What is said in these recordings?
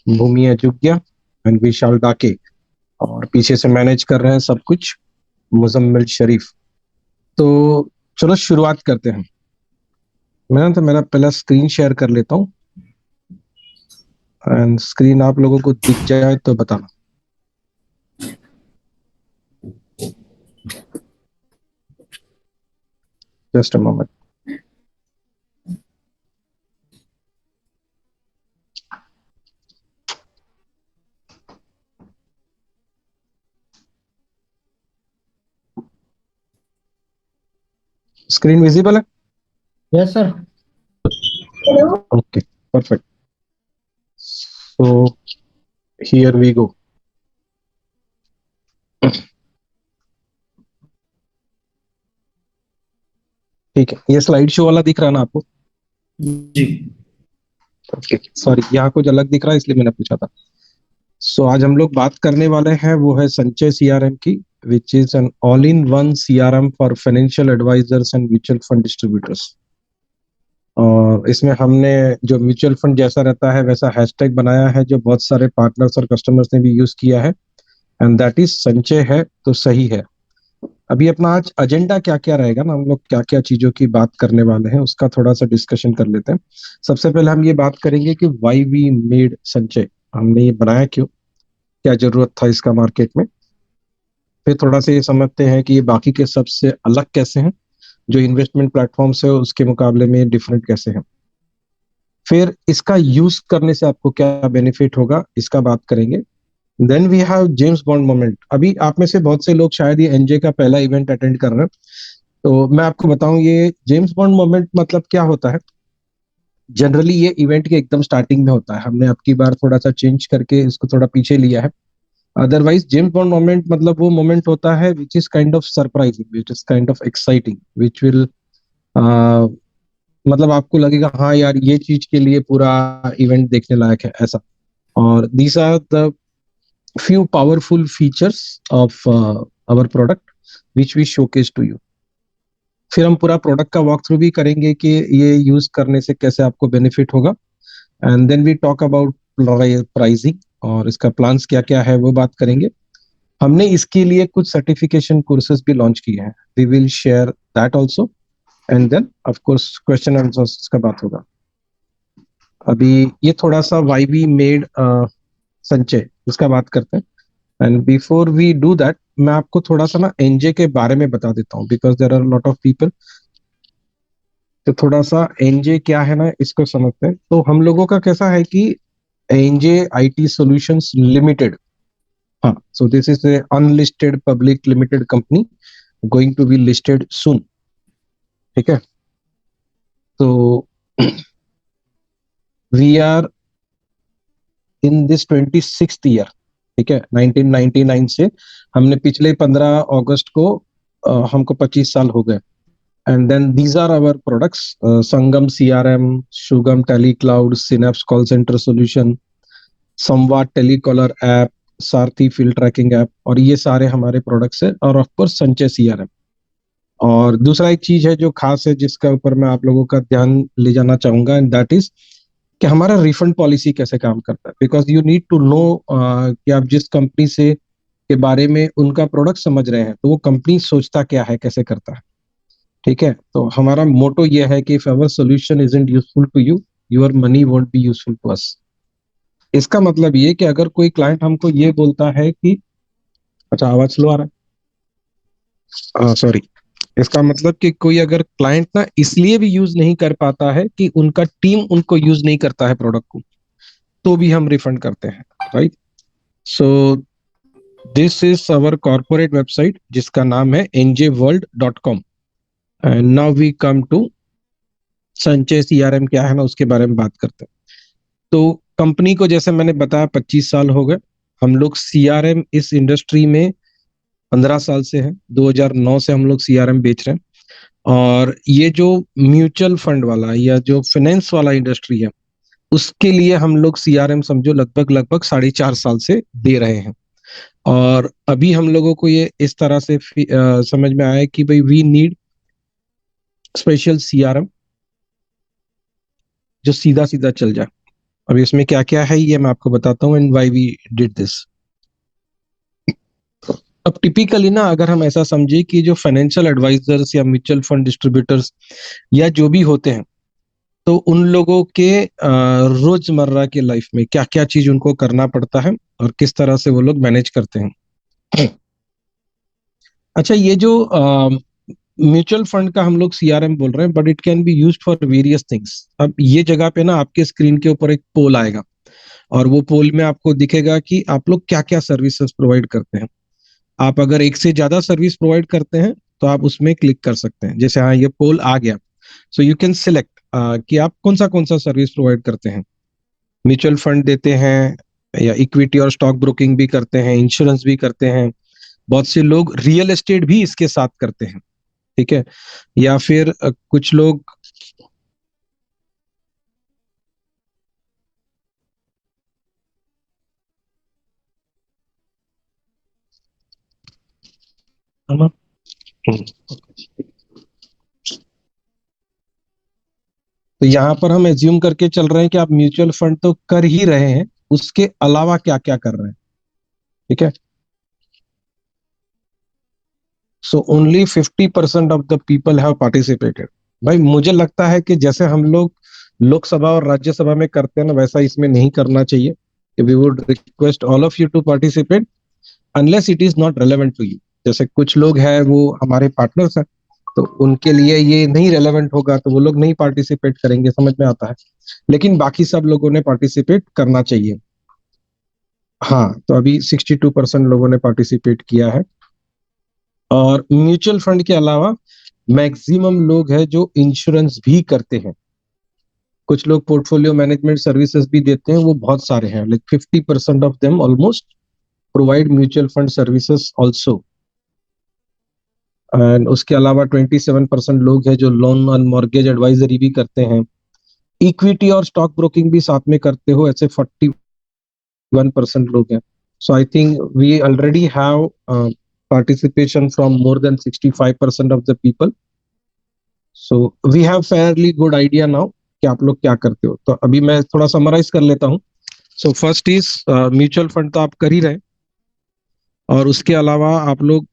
भूमि अजुग्या and विशाल डाके, और पीछे से मैनेज कर रहे हैं सब कुछ मुजम्मिल शरीफ। तो चलो शुरुआत करते हैं। मैं ना तो मेरा पहला स्क्रीन शेयर कर लेता हूँ, एंड स्क्रीन आप लोगों को दिख जाए तो बताना। Just a moment. Screen visible है? Yes sir. Okay, perfect. So here we go. ठीक है, ये स्लाइड शो वाला दिख रहा है ना आपको? जी। ओके, सॉरी, यहाँ कुछ अलग दिख रहा है इसलिए मैंने पूछा था। सो आज हम लोग बात करने वाले हैं वो है संचय सीआरएम की, which is an all in one CRM for financial advisors and mutual fund distributors. और इसमें हमने जो म्यूचुअल फंड जैसा रहता है वैसा हैशटैग बनाया है, जो बहुत सारे पार्टनर्स और कस्टमर्स ने भी यूज किया है, एंड दैट इज संचय है तो सही है। अभी अपना आज एजेंडा क्या क्या रहेगा ना, हम लोग क्या क्या चीजों की बात करने वाले हैं उसका थोड़ा सा डिस्कशन कर लेते हैं। सबसे पहले हम ये बात करेंगे कि वाई वी मेड संचय, हमने ये बनाया क्यों, क्या जरूरत था इसका मार्केट में। फिर थोड़ा सा ये समझते हैं कि ये बाकी के सबसे अलग कैसे हैं, जो इन्वेस्टमेंट प्लेटफॉर्म्स है उसके मुकाबले में डिफरेंट कैसे हैं। फिर इसका यूज करने से आपको क्या बेनिफिट होगा इसका बात करेंगे। Then we have James Bond moment. अभी आप में से बहुत से लोग शायद ये एनजे का पहला इवेंट अटेंड कर रहे हैं, तो मैं आपको बताऊं ये जेम्स बॉन्ड मोमेंट मतलब क्या होता है। जनरली ये इवेंट के एकदम स्टार्टिंग में होता है, हमने अब की बार थोड़ा सा चेंज करके इसको थोड़ा पीछे लिया है। अदरवाइज जेम्स बॉन्ड मोमेंट मतलब वो मोमेंट होता है which is kind of surprising, which is kind of exciting, which will मतलब आपको लगेगा हाँ यार ये चीज के लिए पूरा इवेंट देखने लायक है ऐसा। और these are the few powerful features of our product which we showcase to you। फिर हम पूरा प्रोडक्ट का वॉक थ्रू भी करेंगे कि ये यूज करने से कैसे आपको बेनिफिट होगा, and then we talk about pricing और इसका प्लान्स क्या क्या है वो बात करेंगे। हमने इसके लिए कुछ सर्टिफिकेशन कोर्सेज भी लॉन्च किए हैं, we will share that also, and then of course question answers का बात होगा। अभी ये थोड़ा सा वाई वी मेड संचय इसका बात करते हैं। And before we do that मैं आपको थोड़ा सा ना एनजे के बारे में बता देता हूँ, because there are lot of people. तो थोड़ा सा एनजे क्या है ना इसको समझते हैं। तो हम लोगों का कैसा है कि एनजे आईटी सॉल्यूशंस लिमिटेड, हाँ, so this is a unlisted public limited company going to be listed soon. ठीक है, तो we are in this 26th year. ठीक है, 1999 से हमने पिछले 15 अगस्त को हमको 25 साल हो गए। And then these are our products: Sangam CRM, Shugam TeleCloud, Synapse Call Center Solution, Samvad Telecaller app, Sarathi field tracking app, और ये सारे हमारे प्रोडक्ट्स है, और ऑफ कोर्स संचय सीआरएम। और दूसरा एक चीज है जो खास है जिसका ऊपर मैं आप लोगों का ध्यान ले जाना चाहूंगा, एंड दैट इज कि हमारा रिफंड पॉलिसी कैसे काम करता है। Because you need to know कि आप जिस कंपनी से के बारे में उनका प्रोडक्ट समझ रहे हैं तो वो कंपनी सोचता क्या है, कैसे करता है। ठीक है, तो हमारा मोटो ये है कि if our solution isn't useful to you, your money won't be useful to us. इसका मतलब ये कि अगर कोई क्लाइंट हमको ये बोलता है कि, अच्छा आवाज स्लो आ रहा है, सॉरी। इसका मतलब कि कोई अगर क्लाइंट ना इसलिए भी यूज नहीं कर पाता है कि उनका टीम उनको यूज नहीं करता है प्रोडक्ट को, तो भी हम रिफंड करते हैं, right. So this is our corporate website जिसका नाम है njworld.com। And now we come to Sanchay CRM क्या है ना उसके बारे में बात करते हैं। तो कंपनी को जैसे मैंने बताया 25 साल हो गए। हम लोग सीआरएम इस इंडस्ट्री में 15 साल से हैं, 2009 से हम लोग सीआरएम बेच रहे हैं। और ये जो म्यूचुअल फंड वाला या जो फाइनेंस वाला इंडस्ट्री है उसके लिए हम लोग सीआरएम समझो लगभग लगभग 4.5 साल से दे रहे हैं। और अभी हम लोगों को ये इस तरह से समझ में आया कि भाई वी नीड स्पेशल सीआरएम जो सीधा सीधा चल जाए। अब इसमें क्या क्या है ये मैं आपको बताता हूँ and why we did this. अब टिपिकली ना अगर हम ऐसा समझे कि जो फाइनेंशियल एडवाइजर्स या म्यूचुअल फंड डिस्ट्रीब्यूटर्स या जो भी होते हैं, तो उन लोगों के रोजमर्रा के लाइफ में क्या क्या चीज उनको करना पड़ता है और किस तरह से वो लोग मैनेज करते हैं। अच्छा, ये जो म्यूचुअल फंड का हम लोग सीआरएम बोल रहे हैं, but it can be used for various things. अब ये जगह पे ना आपके स्क्रीन के ऊपर एक पोल आएगा और वो पोल में आपको दिखेगा कि आप लोग क्या क्या सर्विसेज प्रोवाइड करते हैं। आप अगर एक से ज्यादा सर्विस प्रोवाइड करते हैं तो आप उसमें क्लिक कर सकते हैं। जैसे हाँ, ये पोल आ गया, सो यू कैन सिलेक्ट कि आप कौन सा सर्विस प्रोवाइड करते हैं। म्यूचुअल फंड देते हैं या इक्विटी और स्टॉक ब्रोकिंग भी करते हैं, इंश्योरेंस भी करते हैं, बहुत से लोग रियल एस्टेट भी इसके साथ करते हैं, ठीक है। या फिर कुछ लोग हम्म, तो यहाँ पर हम एज्यूम करके चल रहे हैं कि आप म्यूचुअल फंड तो कर ही रहे हैं, उसके अलावा क्या क्या कर रहे हैं, ठीक है। So only 50% of the people have participated. भाई मुझे लगता है कि जैसे हम लोग लोकसभा और राज्यसभा में करते हैं ना, वैसा इसमें नहीं करना चाहिए। We would request all of you to participate unless it is not relevant to you. जैसे कुछ लोग हैं वो हमारे पार्टनर्स हैं, तो उनके लिए ये नहीं रेलेवेंट होगा तो वो लोग नहीं पार्टिसिपेट करेंगे, समझ में आता है। लेकिन बाकी सब लोगों ने पार्टिसिपेट करना चाहिए। हाँ, तो अभी 62% लोगों ने पार्टिसिपेट किया है। और म्यूचुअल फंड के अलावा मैक्सिमम लोग हैं जो इंश्योरेंस भी करते हैं। कुछ लोग पोर्टफोलियो मैनेजमेंट सर्विसेज भी देते हैं, वो बहुत सारे हैं, like 50% of them almost provide mutual fund services also. And उसके अलावा 27% लोग हैं जो लोन और मॉर्गेज एडवाइजरी भी करते हैं। इक्विटी और स्टॉक ब्रोकिंग भी साथ में करते हो, ऐसे 41% लोग हैं। So I think we already have participation from more than 65% of the people. So we have fairly good idea now कि आप लोग क्या करते हो। तो अभी मैं थोड़ा समराइज कर लेता हूँ। So first is mutual fund तो आप कर ही रहे हैं, और उसके अलावा आप लोग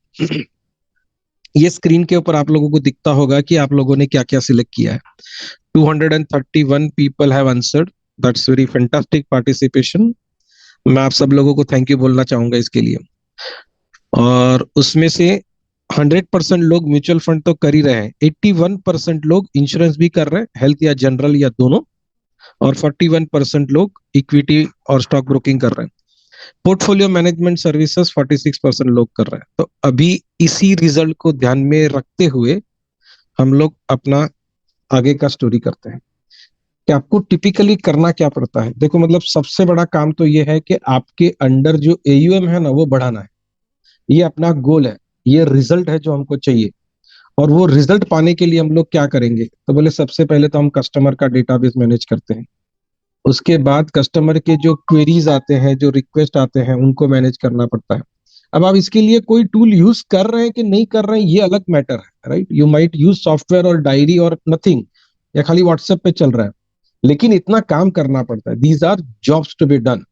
ये स्क्रीन के ऊपर आप लोगों को दिखता होगा कि आप लोगों ने क्या क्या सिलेक्ट किया है। 231 people have answered, that's very fantastic participation. मैं आप सब लोगों को थैंक यू बोलना चाहूंगा इसके लिए। और उसमें से 100% लोग म्यूचुअल फंड तो कर ही रहे हैं, 81% लोग इंश्योरेंस भी कर रहे हैं, हेल्थ या जनरल या दोनों, और 41% लोग इक्विटी और स्टॉक ब्रोकिंग कर रहे हैं। पोर्टफोलियो मैनेजमेंट सर्विसेज 46% लोग कर रहे हैं। तो अभी इसी रिजल्ट को ध्यान में रखते हुए हम लोग अपना आगे का स्टोरी करते हैं कि आपको टिपिकली करना क्या पड़ता है। देखो, मतलब सबसे बड़ा काम तो ये है कि आपके अंडर जो एयूएम है ना, वो बढ़ाना है। ये अपना गोल है, ये रिजल्ट है जो हमको चाहिए। और वो रिजल्ट पाने के लिए हम लोग क्या करेंगे, तो बोले सबसे पहले तो हम कस्टमर का डेटाबेस मैनेज करते हैं। उसके बाद कस्टमर के जो क्वेरीज आते हैं, जो रिक्वेस्ट आते हैं, उनको मैनेज करना पड़ता है। अब आप इसके लिए कोई टूल यूज कर रहे हैं कि नहीं कर रहे हैं, ये अलग मैटर है, right. You might use software और डायरी और नथिंग, या खाली व्हाट्सएप पे चल रहा है, लेकिन इतना काम करना पड़ता है। These are jobs to be done.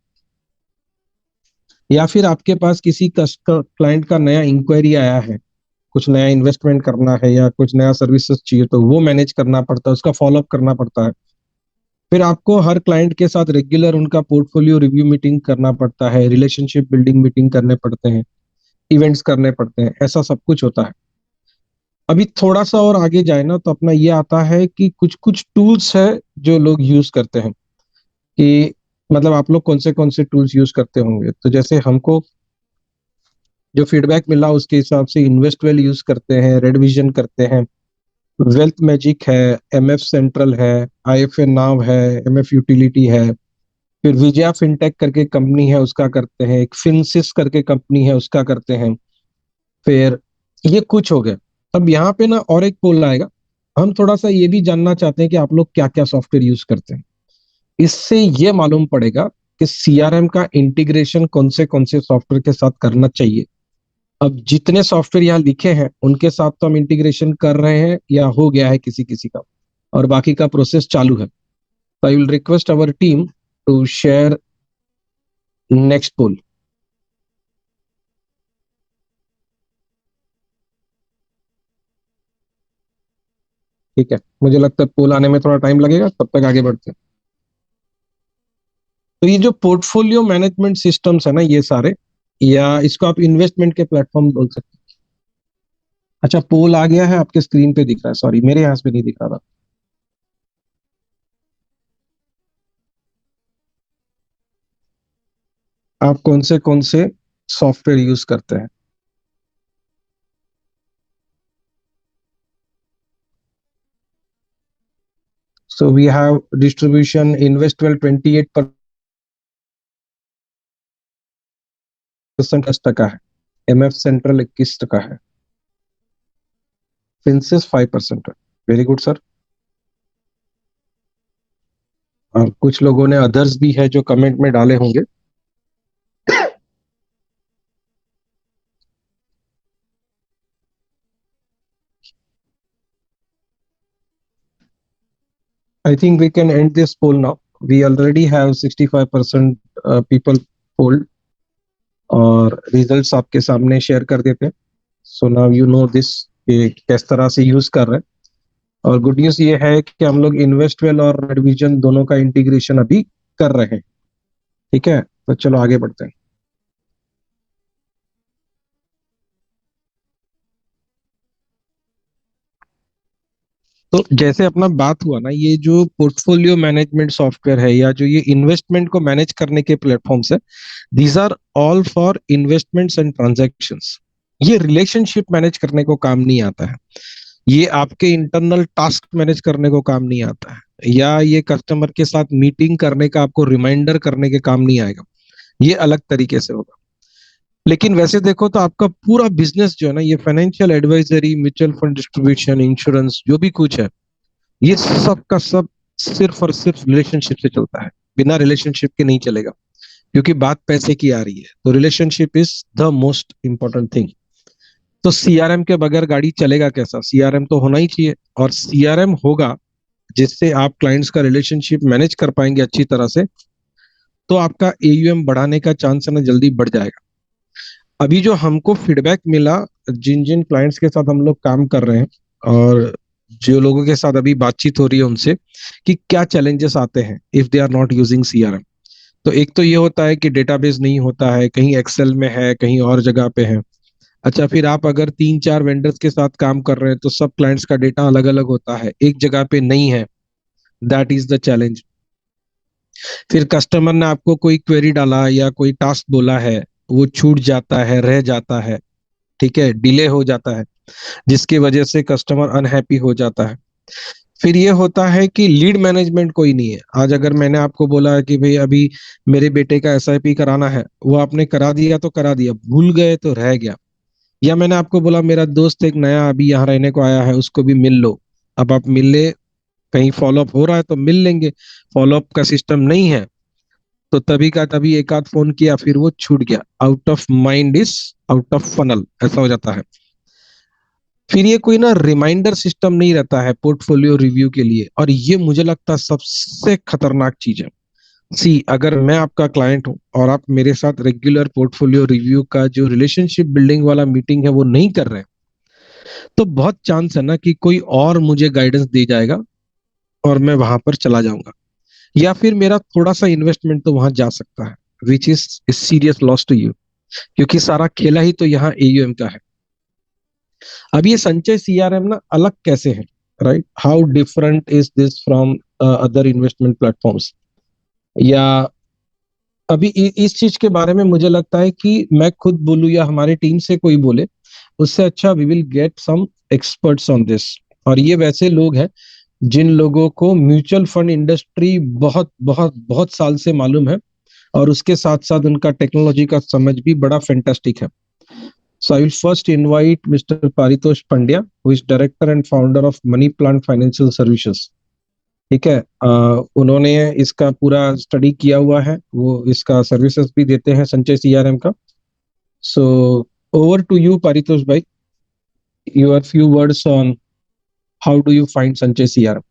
या फिर आपके पास किसी क्लाइंट का नया इंक्वायरी आया है, कुछ नया इन्वेस्टमेंट करना है या कुछ नया सर्विसेज चाहिए, तो वो मैनेज करना पड़ता है, उसका फॉलोअप करना पड़ता है। फिर आपको हर क्लाइंट के साथ रेगुलर उनका पोर्टफोलियो रिव्यू मीटिंग करना पड़ता है, रिलेशनशिप बिल्डिंग मीटिंग करने पड़ते हैं, इवेंट्स करने पड़ते हैं, ऐसा सब कुछ होता है। अभी थोड़ा सा और आगे जाए ना, तो अपना ये आता है कि कुछ कुछ टूल्स है जो लोग यूज करते हैं। कि मतलब आप लोग कौन से टूल्स यूज करते होंगे, तो जैसे हमको जो फीडबैक मिला उसके हिसाब से इन्वेस्टवेल यूज करते हैं, रेड विजन करते हैं, वेल्थ मैजिक है, एमएफ सेंट्रल है, आईएफए नाव है, एमएफ यूटिलिटी है। फिर विजया फिनटेक करके कंपनी है, उसका करते हैं। एक फिनसिस करके कंपनी है, उसका करते हैं। फिर ये कुछ हो गया। अब यहाँ पे ना और एक पोल आएगा, हम थोड़ा सा ये भी जानना चाहते हैं कि आप लोग क्या क्या सॉफ्टवेयर यूज करते हैं। इससे ये मालूम पड़ेगा कि सीआरएम का इंटीग्रेशन कौन से सॉफ्टवेयर के साथ करना चाहिए। अब जितने सॉफ्टवेयर यहाँ लिखे हैं उनके साथ तो हम इंटीग्रेशन कर रहे हैं या हो गया है किसी किसी का, और बाकी का प्रोसेस चालू है। तो I will request our team to share next poll. ठीक है, मुझे लगता है पोल आने में थोड़ा टाइम लगेगा, तब तक आगे बढ़ते हैं। तो ये जो पोर्टफोलियो मैनेजमेंट सिस्टम्स है ना, ये सारे, या इसको आप इन्वेस्टमेंट के प्लेटफॉर्म बोल सकते हैं। अच्छा, पोल आ गया है, आपके स्क्रीन पे दिख रहा है, सॉरी मेरे यहाँ पे नहीं दिख रहा था। आप कौन से सॉफ्टवेयर यूज करते हैं? सो वी हैव डिस्ट्रीब्यूशन इन्वेस्टवेल 28% टका है, एमएफ सेंट्रल 21% है, फिंसिस 5% है। Very good sir. और कुछ लोगों ने अदर्स भी है जो कमेंट में डाले होंगे। I think we can end this poll now. We already have 65% people polled और रिजल्ट्स आपके सामने शेयर कर देते हैं। सो नाउ यू नो दिस कि किस तरह से यूज कर रहे हैं। और गुड न्यूज ये है कि हम लोग इन्वेस्टवेल और रेडविजन दोनों का इंटीग्रेशन अभी कर रहे हैं। ठीक है, तो चलो आगे बढ़ते हैं। तो जैसे अपना बात हुआ ना, ये जो पोर्टफोलियो मैनेजमेंट सॉफ्टवेयर है या जो ये इन्वेस्टमेंट को मैनेज करने के प्लेटफॉर्म्स है, these are all for investments and transactions. ये रिलेशनशिप मैनेज करने को काम नहीं आता है, ये आपके इंटरनल टास्क मैनेज करने को काम नहीं आता है, या ये कस्टमर के साथ मीटिंग करने का आपको रिमाइंडर करने के काम नहीं आएगा। ये अलग तरीके से होगा। लेकिन वैसे देखो तो आपका पूरा बिजनेस जो है ना, ये financial advisory, mutual fund distribution, insurance, जो भी कुछ है, ये सब का सब सिर्फ और सिर्फ रिलेशनशिप से चलता है। बिना रिलेशनशिप के नहीं चलेगा, क्योंकि बात पैसे की आ रही है। तो relationship is the most important thing. तो सीआरएम के बगैर गाड़ी चलेगा कैसा? सीआरएम तो होना ही चाहिए, और सीआरएम होगा जिससे आप क्लाइंट्स का रिलेशनशिप मैनेज कर पाएंगे अच्छी तरह से, तो आपका एयूएम बढ़ाने का चांस है ना जल्दी बढ़ जाएगा। अभी जो हमको फीडबैक मिला, जिन जिन क्लाइंट्स के साथ हम लोग काम कर रहे हैं और जो लोगों के साथ अभी बातचीत हो रही है उनसे, कि क्या चैलेंजेस आते हैं if they are not using CRM. तो एक तो ये होता है कि डेटाबेस नहीं होता है, कहीं एक्सेल में है, कहीं और जगह पे है। अच्छा, फिर आप अगर 3-4 वेंडर्स के साथ काम कर रहे हैं तो सब क्लाइंट्स का डेटा अलग अलग होता है, एक जगह पे नहीं है। That is the challenge. फिर कस्टमर ने आपको कोई क्वेरी डाला या कोई टास्क बोला है, वो छूट जाता है, रह जाता है, ठीक है, डिले हो जाता है, जिसकी वजह से कस्टमर अनहैप्पी हो जाता है। फिर ये होता है कि लीड मैनेजमेंट कोई नहीं है। आज अगर मैंने आपको बोला है कि भाई अभी मेरे बेटे का एसआईपी कराना है, वो आपने करा दिया तो करा दिया, भूल गए तो रह गया। या मैंने आपको बोला मेरा दोस्त एक नया अभी यहाँ रहने को आया है, उसको भी मिल लो। अब आप मिल ले, कहीं फॉलोअप हो रहा है तो मिल लेंगे, फॉलोअप का सिस्टम नहीं है तो तभी का तभी एक आध फोन किया, फिर वो छूट गया। Out of mind is out of funnel, ऐसा हो जाता है। फिर ये कोई ना रिमाइंडर सिस्टम नहीं रहता है पोर्टफोलियो रिव्यू के लिए, और ये मुझे लगता है सबसे खतरनाक चीज है। सी, अगर मैं आपका क्लाइंट हूं और आप मेरे साथ रेगुलर पोर्टफोलियो रिव्यू का जो रिलेशनशिप बिल्डिंग वाला मीटिंग है वो नहीं कर रहे हैं, तो बहुत चांस है ना कि कोई और मुझे गाइडेंस दे जाएगा और मैं वहां पर चला जाऊंगा, या फिर मेरा थोड़ा सा इन्वेस्टमेंट तो वहां जा सकता है, which is serious loss to you, क्योंकि सारा खेला ही तो यहाँ एयूएम का है। अब ये संचय सीआरएम ना अलग कैसे है, right? How different is this from other investment platforms? या अभी इस चीज के बारे में मुझे लगता है कि मैं खुद बोलूं या हमारे टीम से कोई बोले, उससे अच्छा we will get some experts on this. और ये वैसे लोग हैं जिन लोगों को म्यूचुअल फंड इंडस्ट्री बहुत बहुत बहुत साल से मालूम है, और उसके साथ साथ उनका टेक्नोलॉजी का समझ भी बड़ा फैंटास्टिक है। So I will first invite Mr. Paritosh Pandya, who is director and founder of Money Plant Financial Services. ठीक है, उन्होंने इसका पूरा स्टडी किया हुआ है, वो इसका सर्विसेज भी देते हैं संचय सीआरएम का। So over to you Paritosh भाई, your few words on how do you find Sanchay CRM.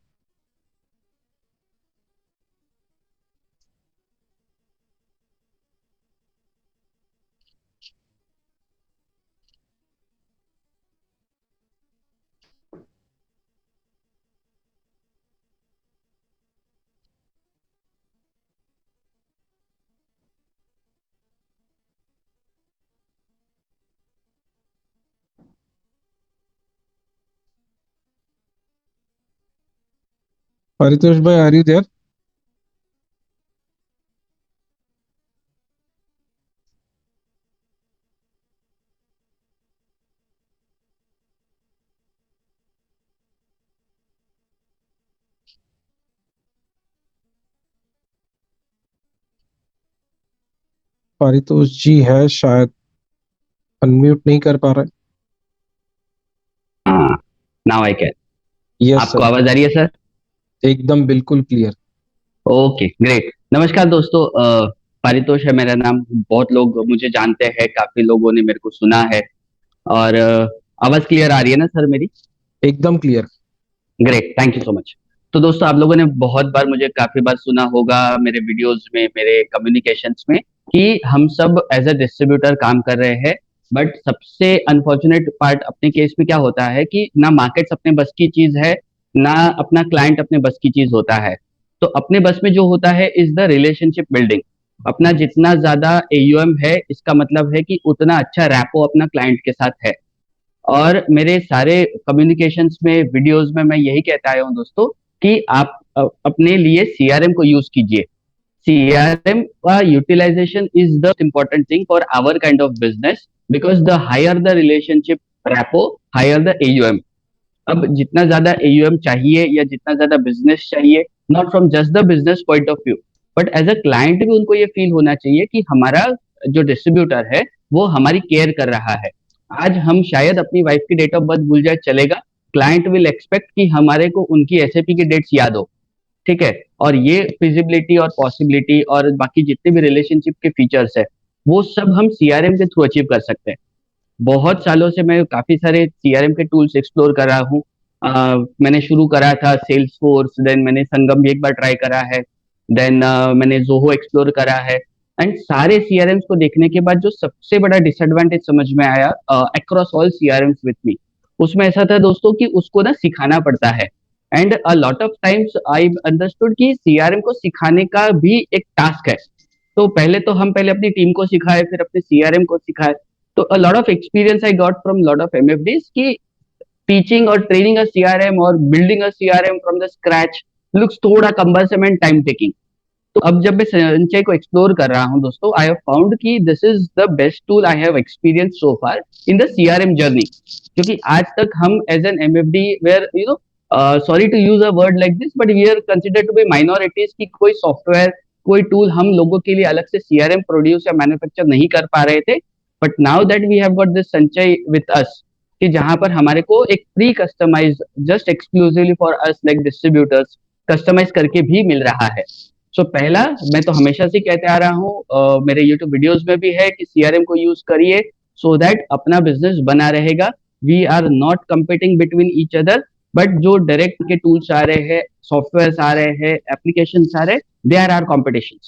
Paritosh bhai, are you there? Paritosh ji है शायद, अनम्यूट नहीं कर पा रहे। हाँ, नाउ आई कैन। यस आपको सर, आवाज आ रही है सर? एकदम बिल्कुल क्लियर। Okay great. नमस्कार दोस्तों, पारितोष है मेरा नाम। बहुत लोग मुझे जानते हैं, काफी लोगों ने मेरे को सुना है। और आवाज क्लियर आ रही है ना सर मेरी? एकदम clear. Great, thank you so much. तो दोस्तों, आप लोगों ने बहुत बार मुझे काफी बार सुना होगा मेरे वीडियोस में, मेरे कम्युनिकेशंस में, कि हम सब एज अ डिस्ट्रीब्यूटर काम कर रहे हैं। बट सबसे अनफॉर्चुनेट पार्ट अपने केस में क्या होता है कि ना मार्केट्स अपने बस की चीज है, ना अपना क्लाइंट अपने बस की चीज होता है। तो अपने बस में जो होता है इज द रिलेशनशिप बिल्डिंग। अपना जितना ज्यादा एयूएम है, इसका मतलब है कि उतना अच्छा रैपो अपना क्लाइंट के साथ है। और मेरे सारे कम्युनिकेशंस में, वीडियोस में मैं यही कहता आया हूँ दोस्तों, कि आप अपने लिए सीआरएम को यूज कीजिए। सीआरएम का utilisation is the important thing for our kind of business, because the higher the relationship rapport, higher the AUM. अब जितना ज्यादा एयूएम चाहिए या जितना ज्यादा बिजनेस चाहिए, not from just the business point of view, but as a client भी उनको ये फील होना चाहिए कि हमारा जो डिस्ट्रीब्यूटर है वो हमारी केयर कर रहा है। आज हम शायद अपनी वाइफ की डेट ऑफ बर्थ भूल जाए, चलेगा। क्लाइंट विल एक्सपेक्ट कि हमारे को उनकी एसएपी की डेट्स याद हो। ठीक है। और ये फिजिबिलिटी और पॉसिबिलिटी और बाकी जितने भी रिलेशनशिप के फीचर्स है, वो सब हम सीआरएम के थ्रू अचीव कर सकते हैं। बहुत सालों से मैं काफी सारे सीआरएम के टूल्स एक्सप्लोर कर रहा हूँ। मैंने शुरू करा था सेल्स फोर्स, देन मैंने संगम भी एक बार ट्राई करा है, देन मैंने जोहो एक्सप्लोर करा है। एंड सारे सीआरएम्स को देखने के बाद जो सबसे बड़ा डिसएडवांटेज समझ में आया अक्रॉस ऑल सीआरएम्स विथ मी, उसमें ऐसा था दोस्तों कि उसको ना सिखाना पड़ता है। And a lot of times I understood कि सीआरएम को सिखाने का भी एक टास्क है। तो पहले अपनी टीम को सिखाए, फिर अपने सीआरएम को सिखाए। तो a lot of experience I got from lot of MFDs कि teaching और training a CRM और building a CRM from the scratch looks थोड़ा cumbersome and time taking। तो अब जब मैं संचय को एक्सप्लोर कर रहा हूँ दोस्तों, आई हैव फाउंड कि this is the best tool I have experience so far in the CRM journey. क्योंकि आज तक हम as an MFD where you know, sorry to use a word like this, but we are consider to be minorities, की कोई software, कोई tool हम लोगों के लिए अलग से सीआरएम प्रोड्यूस या मैन्युफैक्चर नहीं कर पा रहे थे। But now that we have got this Sanchay with us, कि जहां पर हमारे को एक pre customise just exclusively for us like distributors customise करके भी मिल रहा है। सो पहला, मैं तो हमेशा से कहते आ रहा हूँ, मेरे यूट्यूब वीडियोस में भी है कि सीआरएम को यूज करिए, सो दैट अपना बिजनेस बना रहेगा। We are not competing between each other, but जो डायरेक्ट के टूल्स आ रहे हैं, सॉफ्टवेयर आ रहे हैं, एप्लीकेशन आ रहे हैं, दे आर आर कॉम्पिटिशन।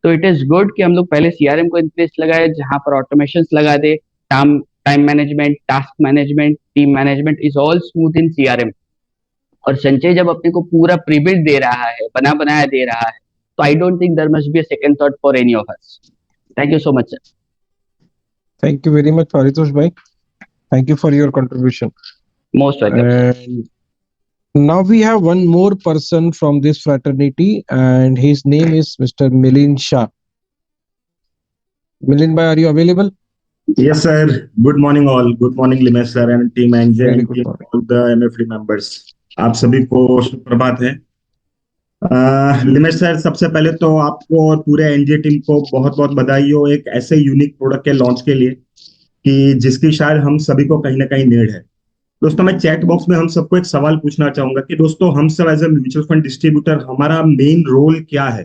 तो इट इज गुड कि हम लोग पहले सीआरएम को इन प्लेस लगाए, जहां पर ऑटोमेशन लगा दे। Time time management, task management, team management is all smooth in CRM. और संचय जब अपने को पूरा प्रीबिल्ड दे रहा है, बना बनाया दे रहा है, तो I don't think there must be a second thought for any of us. Thank you so much sir. Thank you very much, Paritosh bhai. Thank you for your contribution. Most welcome sir. And now we have one more person from this fraternity, and his name is Mr. Milind Shah. Milind bhai, are you available? Yes, sir. Good morning, all. Good morning, Limesh sir and team NJ Very and good team morning. all the MFD members. आप सभी को सुप्रभात है। लिमेश sir, सबसे पहले तो आपको और पूरे एनजे टीम को बहुत बहुत बधाई हो एक ऐसे यूनिक प्रोडक्ट के लॉन्च के लिए कि जिसकी शायद हम सभी को कहीं ना कहीं नीड है। दोस्तों, मैं चैट बॉक्स में हम सबको एक सवाल पूछना चाहूंगा कि दोस्तों, हम सब as a mutual fund distributor हमारा मेन रोल क्या है?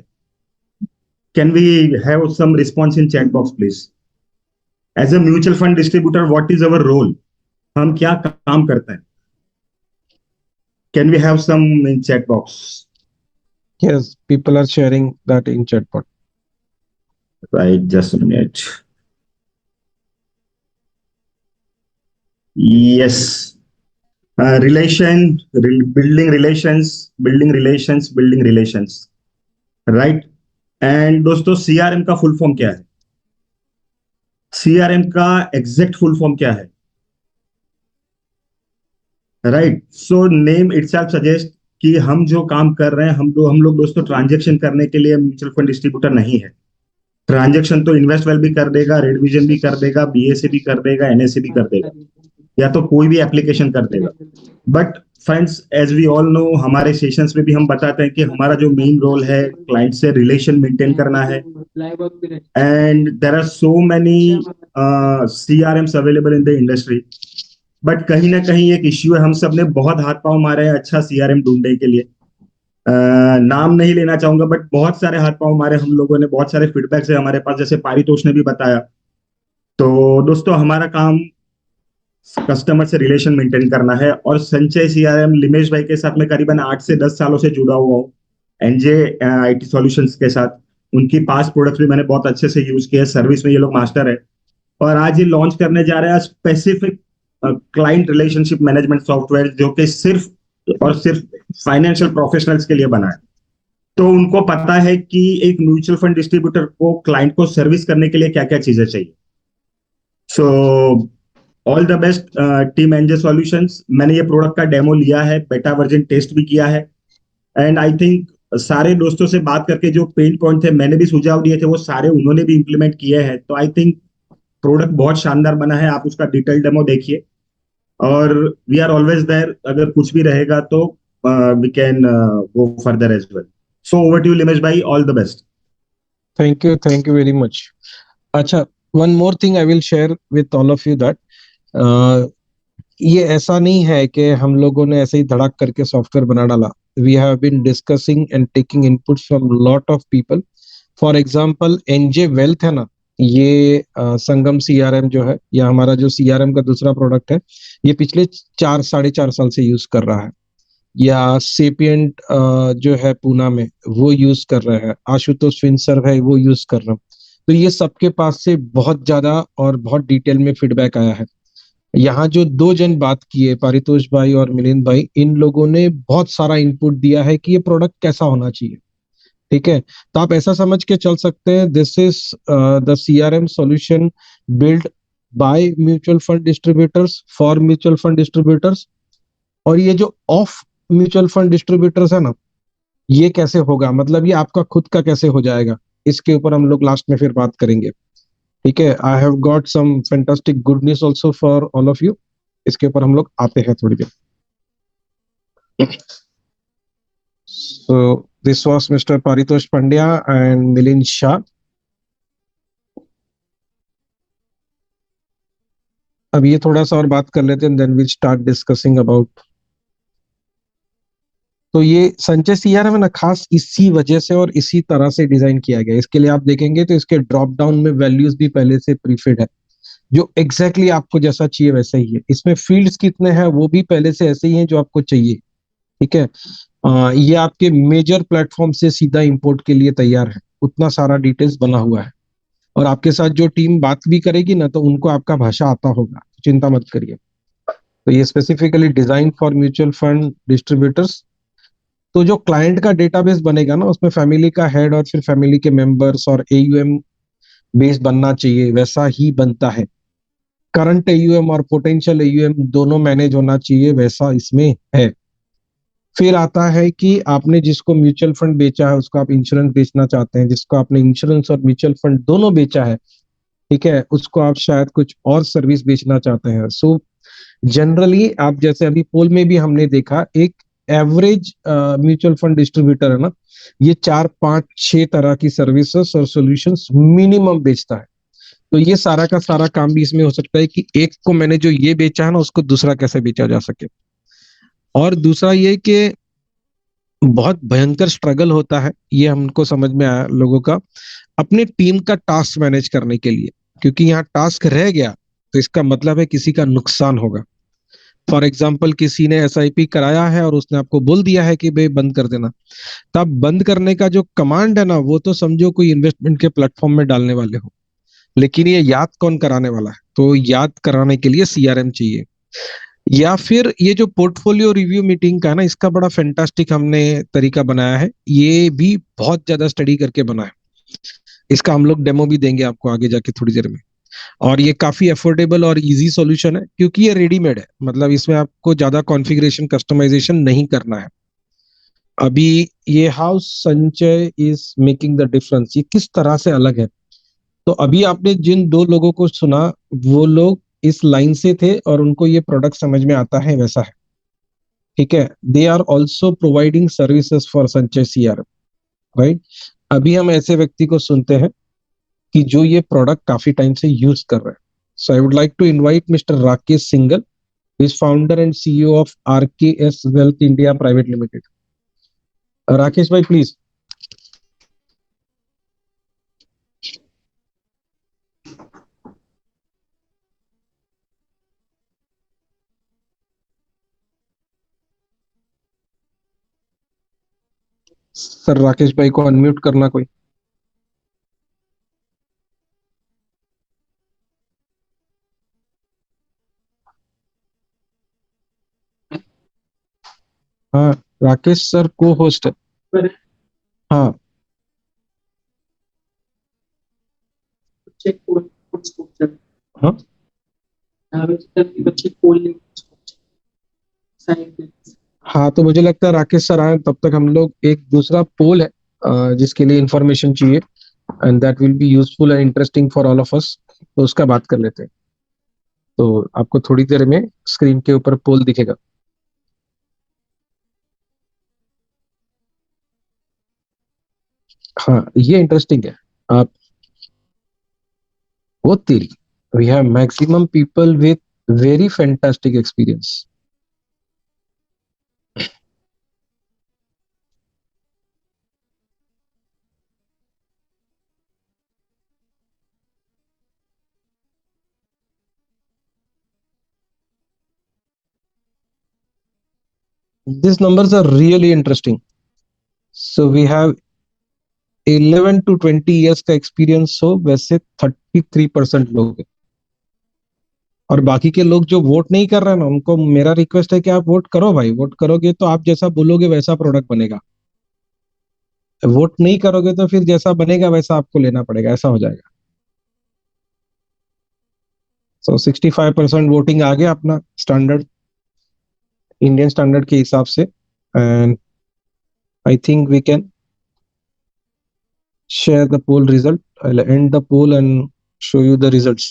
Can we have some response in chat box please? As a mutual fund distributor what is our role? हम क्या काम करते हैं? Can we have some in chat box? Yes, people are sharing that in chatbot. Right, just a minute. Yes, relation, building relations, building relations, building relations, right. And दोस्तों, CRM का full form क्या है? CRM का exact full form क्या है? Right, so name itself suggest कि हम जो काम कर रहे हैं, हम लोग दोस्तों ट्रांजेक्शन करने के लिए म्यूचुअल फंड डिस्ट्रीब्यूटर नहीं है। ट्रांजेक्शन तो इन्वेस्टवेल भी कर देगा, रेड विजन भी कर देगा, बीएसए भी कर देगा, एनएसए भी कर देगा, या तो कोई भी एप्लीकेशन कर देगा। But friends, as we all know, हमारे सेशंस में भी हम बताते हैं कि हमारा जो मेन रोल है क्लाइंट से रिलेशन मेंटेन करना है। And there are so many CRMs available in the industry, but कहीं ना कहीं एक इश्यू है, हम सब ने बहुत हाथ पांव मारे हैं अच्छा CRM ढूंढने के लिए। नाम नहीं लेना चाहूंगा, बट बहुत सारे हाथ पांव मारे हम लोगों ने, बहुत सारे फीडबैक्स है हमारे पास, जैसे पारितोष ने भी बताया। तो दोस्तों, हमारा काम कस्टमर से रिलेशन मेंटेन करना है, और संचय CRM लिमेश भाई के साथ में करीबन 8 से 10 सालों से जुड़ा हुआ हूँ, एनजे IT सॉल्यूशंस के साथ। उनकी पास प्रोडक्ट्स भी मैंने बहुत अच्छे से यूज किए, सर्विस में ये लोग मास्टर है। और आज ये लॉन्च करने जा रहे हैं specific client relationship management software, जो कि सिर्फ और सिर्फ फाइनेंशियल प्रोफेशनल्स के लिए बना है। तो उनको पता है कि एक म्यूचुअल फंड डिस्ट्रीब्यूटर को क्लाइंट को सर्विस करने के लिए क्या क्या चीजें चाहिए। सो all the best team NJ solutions. मैंने ये प्रोडक्ट का डेमो लिया है, बेटा वर्जन टेस्ट भी किया है, एंड आई थिंक सारे दोस्तों से बात करके जो पेन पॉइंट थे, मैंने भी सुझाव दिए थे, वो सारे उन्होंने भी इंप्लीमेंट किए हैं। तो आई थिंक प्रोडक्ट बहुत शानदार बना है, आप उसका डिटेल डेमो देखिए, और वी आर ऑलवेज देयर, अगर कुछ भी रहेगा तो we can go further as well. So over to you Limesh भाई, all the best. Thank you very much. अच्छा, one more thing I will share with all of you that ये ऐसा नहीं है कि हम लोगों ने ऐसे ही धड़ाक करके सॉफ्टवेयर बना डाला। We have been discussing and taking inputs from lot of people. For example NJ Wealth है ना, ये संगम CRM जो है, या हमारा जो CRM का दूसरा प्रोडक्ट है, ये पिछले 4-4.5 साल से यूज कर रहा है। या सेपियंट जो है पूना में, वो यूज कर रहे हैं। आशुतोष फिंसर है, वो यूज कर रहे हैं। तो ये सबके पास से बहुत ज्यादा और बहुत डिटेल में फीडबैक आया है। यहाँ जो दो जन बात किए, पारितोष भाई और मिलिंद भाई, इन लोगों ने बहुत सारा इनपुट दिया है कि ये प्रोडक्ट कैसा होना चाहिए। ठीक है, तो आप ऐसा समझ के चल सकते हैं, this is the CRM solution build by mutual fund distributors for mutual fund distributors. और ये जो ऑफ म्यूचुअल फंड डिस्ट्रीब्यूटर्स है ना, ये कैसे होगा, मतलब ये आपका खुद का कैसे हो जाएगा, इसके ऊपर हम लोग लास्ट में फिर बात करेंगे। ठीक है, I have got some fantastic good news also for all of you. इसके ऊपर हम लोग आते हैं थोड़ी देर। So this was mister Paritosh Pandya and Milind Shah. अब ये थोड़ा सा और बात कर लेते हैं, then we start discussing about. तो ये संचय CRM है ना, खास इसी वजह से और इसी तरह से डिजाइन किया गया है। इसके लिए आप देखेंगे तो इसके ड्रॉप डाउन में वैल्यूज भी पहले से प्रीफिड है, जो एग्जैक्टली आपको जैसा चाहिए वैसा ही है। इसमें फील्ड्स कितने हैं वो भी पहले से ऐसे ही हैं जो आपको चाहिए। ठीक है, ये आपके मेजर प्लेटफॉर्म से सीधा इंपोर्ट के लिए तैयार है, उतना सारा डिटेल्स बना हुआ है। और आपके साथ जो टीम बात भी करेगी ना, तो उनको आपका भाषा आता होगा, चिंता मत करिए। तो ये specifically design for mutual fund distributors. तो जो क्लाइंट का डेटाबेस बनेगा ना, उसमें फैमिली का हेड और फिर फैमिली के मेंबर्स और AUM बेस बनना चाहिए, वैसा ही बनता है। करंट AUM और पोटेंशियल AUM दोनों मैनेज होना चाहिए, वैसा इसमें है। फिर आता है कि आपने जिसको म्यूचुअल फंड बेचा है उसको आप इंश्योरेंस बेचना चाहते हैं, जिसको आपने इंश्योरेंस और म्यूचुअल फंड दोनों बेचा है, ठीक है, उसको आप शायद कुछ और सर्विस बेचना चाहते हैं। सो जनरली आप जैसे अभी पोल में भी हमने देखा, एक एवरेज म्यूचुअल फंड डिस्ट्रीब्यूटर है ना, ये 4-5-6 तरह की सर्विसेज और सॉल्यूशंस मिनिमम बेचता है। तो ये सारा का सारा काम भी इसमें हो सकता है कि एक को मैंने जो ये बेचा है ना, उसको दूसरा कैसे बेचा जा सके। और दूसरा ये कि बहुत भयंकर स्ट्रगल होता है, ये हमको समझ में आया लोगों का, अपने टीम का टास्क मैनेज करने के लिए। क्योंकि यहाँ टास्क रह गया तो इसका मतलब है किसी का नुकसान होगा। फॉर एग्जाम्पल, किसी ने SIP कराया है और उसने आपको बोल दिया है कि भाई बंद कर देना, तब बंद करने का जो कमांड है ना, वो तो समझो कोई इन्वेस्टमेंट के प्लेटफॉर्म में डालने वाले हो, लेकिन ये याद कौन कराने वाला है? तो याद कराने के लिए CRM चाहिए। या फिर ये जो पोर्टफोलियो रिव्यू मीटिंग का है ना, इसका बड़ा फैंटास्टिक हमने तरीका बनाया है, ये भी बहुत ज्यादा स्टडी करके बना है। इसका हम लोग डेमो भी देंगे आपको आगे जाके थोड़ी देर में। और ये काफी अफोर्डेबल और इजी सॉल्यूशन है, क्योंकि ये रेडीमेड है, मतलब इसमें आपको ज्यादा कॉन्फ़िगरेशन कस्टमाइजेशन नहीं करना है। अभी ये हाउ संचय इज मेकिंग द डिफरेंस, ये किस तरह से अलग है। तो अभी आपने जिन दो लोगों को सुना, वो लोग इस लाइन से थे और उनको ये प्रोडक्ट समझ में आता है, वैसा है, ठीक है। They are also providing services for Sanchay CRM, right. अभी हम ऐसे व्यक्ति को सुनते हैं कि जो ये प्रोडक्ट काफी टाइम से यूज कर रहे हैं। So I would like to invite mister Rakesh Singhal, is founder and CEO of RKS wealth India private limited. Rakesh भाई प्लीज। सर राकेश भाई को अनम्यूट करना कोई। हाँ, राकेश सर को होस्ट है। हाँ, हाँ, हाँ, तो मुझे लगता है राकेश सर आए तब तक हम लोग एक दूसरा पोल है जिसके लिए इंफॉर्मेशन चाहिए, and that will be useful and interesting for all of us, तो उसका बात कर लेते हैं। तो आपको थोड़ी देर में स्क्रीन के ऊपर पोल दिखेगा। हाँ, ये इंटरेस्टिंग है। आप वो तेरी, we have maximum people with very fantastic experience. These numbers are really interesting. So we have 11 to 20 years का एक्सपीरियंस हो वैसे 33% लोग हैं। और बाकी के लोग जो वोट नहीं कर रहे हैं ना, उनको मेरा रिक्वेस्ट है कि आप वोट करो भाई। वोट करोगे तो आप जैसा बोलोगे वैसा प्रोडक्ट बनेगा। वोट नहीं करोगे तो फिर जैसा बनेगा वैसा आपको लेना पड़ेगा, ऐसा हो जाएगा। सो 65% वोटिंग आ गया अपना स्टैंडर्ड, इंडियन स्टैंडर्ड के हिसाब से, and I think we can share the poll result. I'll end the poll and show you the results.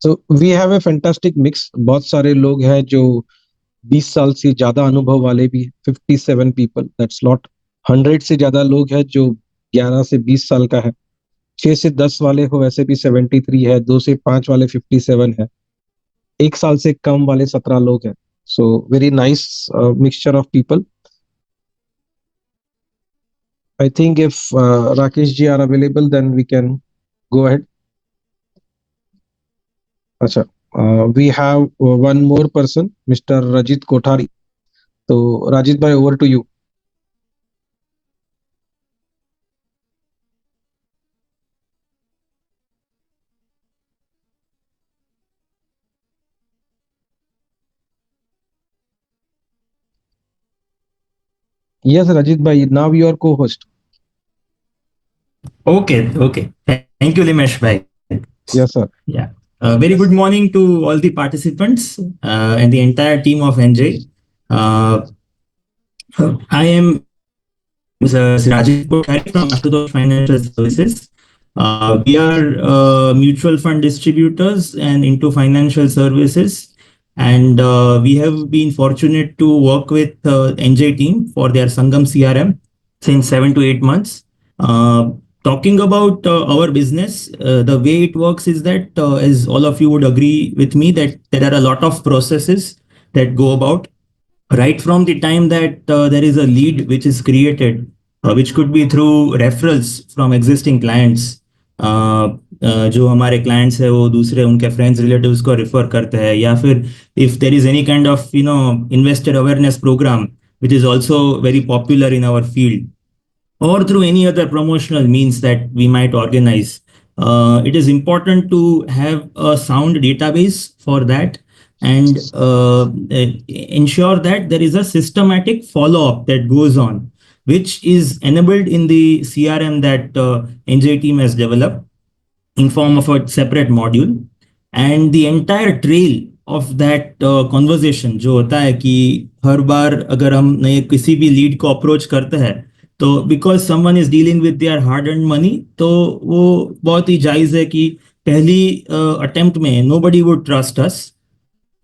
So we have a fantastic mix. बहुत सारे लोग हैं जो 20 साल से ज्यादा अनुभव वाले भी, 57 people, that's lot. 100 से ज्यादा लोग हैं जो 11 से 20 साल का है। 6 से 10 वाले हो वैसे भी 73 है, 2 से 5 वाले 57 है, 1 साल से कम वाले 17 लोग हैं। So very nice mixture of people. I think if Rakesh ji are available, then we can go ahead. अच्छा, we have one more person, Mr. Rajit Kothari. तो राजित भाई, over to you. Yes, Rajit bhai, now you are co-host. Okay. Thank you, Limesh bhai. Yes, sir. Yeah. Very good morning to all the participants and the entire team of NJ. I am Mr. Rajiv Kothari from Ashutosh Financial Services. We are mutual fund distributors and into financial services. And we have been fortunate to work with NJ team for their Sangam CRM since 7 to 8 months. Talking about our business, the way it works is that, as all of you would agree with me, that there are a lot of processes that go about right from the time that there is a lead which is created, which could be through referrals from existing clients. जो हमारे clients है वो दूसरे उनके friends relatives को refer करते हैं, या फिर if there is any kind of investor awareness programme which is also very popular in our field, or through any other promotional means that we might organize. It is important to have a sound database for that, and ensure that there is a systematic follow-up that goes on, which is enabled in the CRM that NJ team has developed in form of a separate module. And the entire trail of that conversation जो होता है कि हर बार अगर हम नए किसी भी lead को अप्रोच करते हैं तो because someone is dealing with their hard earned money, तो वो बहुत ही जायज है कि पहली अटेम्प्ट में nobody would trust us,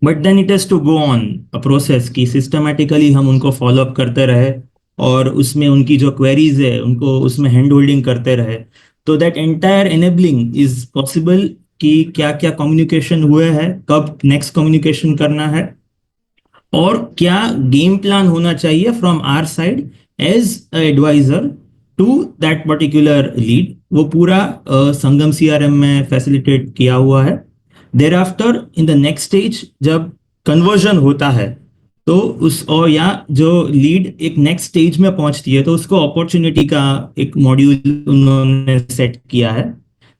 but then it has to go on a process कि सिस्टमेटिकली हम उनको फॉलो अप करते रहे और उसमें उनकी जो क्वेरीज है उनको उसमें हैंड होल्डिंग करते रहे, तो that entire enabling is possible कि क्या क्या कम्युनिकेशन हुए हैं, कब नेक्स्ट कम्युनिकेशन करना है और क्या गेम प्लान होना चाहिए from our side as advisor to that particular lead. वो पूरा संगम सीआरएम में फैसिलिटेट किया हुआ है। Thereafter in the next stage जब कन्वर्जन होता है तो उस और या जो लीड एक नेक्स्ट स्टेज में पहुंचती है तो उसको अपॉर्चुनिटी का एक मॉड्यूल उन्होंने सेट किया है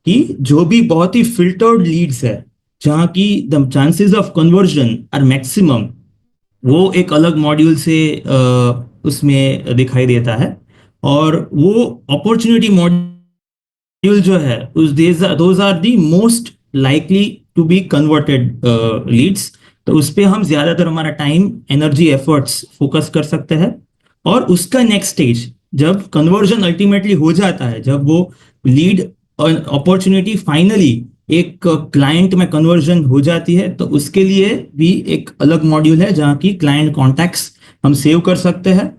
कि जो भी बहुत ही फिल्टर्ड लीड्स है जहाँ की the chances of conversion are maximum, वो एक अलग मॉड्यूल से उसमें दिखाई देता है। और वो अपॉर्चुनिटी मॉड्यूल जो है उस those are the most likely to be converted leads, तो उस पे हम ज्यादातर हमारा टाइम एनर्जी एफर्ट्स फोकस कर सकते हैं। और उसका नेक्स्ट स्टेज जब कन्वर्जन अल्टीमेटली हो जाता है, जब वो लीड अपॉर्चुनिटी फाइनली एक क्लाइंट में कन्वर्जन हो जाती है, तो उसके लिए भी एक अलग मॉड्यूल है जहाँ की क्लाइंट कॉन्टैक्ट्स हम सेव कर सकते हैं।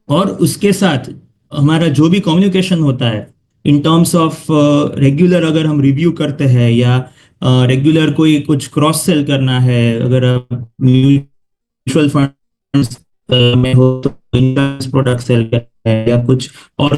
और उसके साथ हमारा जो भी कम्युनिकेशन होता है इन टर्म्स ऑफ रेगुलर, अगर हम रिव्यू करते हैं या रेगुलर कोई कुछ क्रॉस सेल करना है, अगर म्यूचुअल फंड्स में हो तो इंश्योरेंस प्रोडक्ट सेल करना है या कुछ और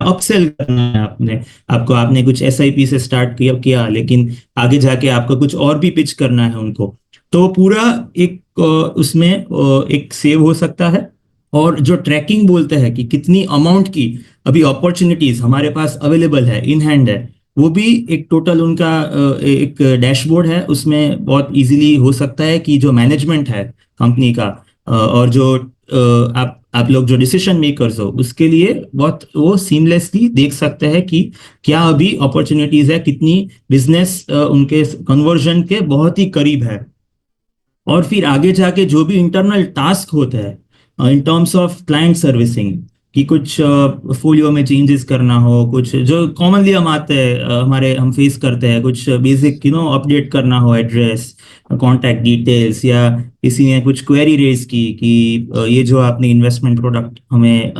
अपसेल करना है, आपने कुछ एसआईपी से स्टार्ट किया लेकिन आगे जाके आपको कुछ और भी पिच करना है उनको, तो पूरा एक उसमें एक सेव हो सकता है। और जो ट्रैकिंग बोलते हैं कि कितनी अमाउंट की अभी अपॉर्चुनिटीज हमारे पास अवेलेबल है, इन हैंड है, वो भी एक टोटल उनका एक डैशबोर्ड है, उसमें बहुत इजीली हो सकता है कि जो मैनेजमेंट है कंपनी का और जो आप लोग जो डिसीजन मेकर्स हो उसके लिए बहुत वो सीमलेसली देख सकते हैं कि क्या अभी अपॉर्चुनिटीज है, कितनी बिजनेस उनके कन्वर्जन के बहुत ही करीब है। और फिर आगे जाके जो भी इंटरनल टास्क होते हैं in terms of client servicing कि कुछ फोलियो में चेंजेस करना हो, कुछ जो कॉमनली हम आते हैं हमारे हम फेस करते हैं, कुछ बेसिक अपडेट करना हो एड्रेस, कॉन्टैक्ट डिटेल्स, या किसी ने कुछ क्वेरी रेज की कि ये जो आपने इन्वेस्टमेंट प्रोडक्ट हमें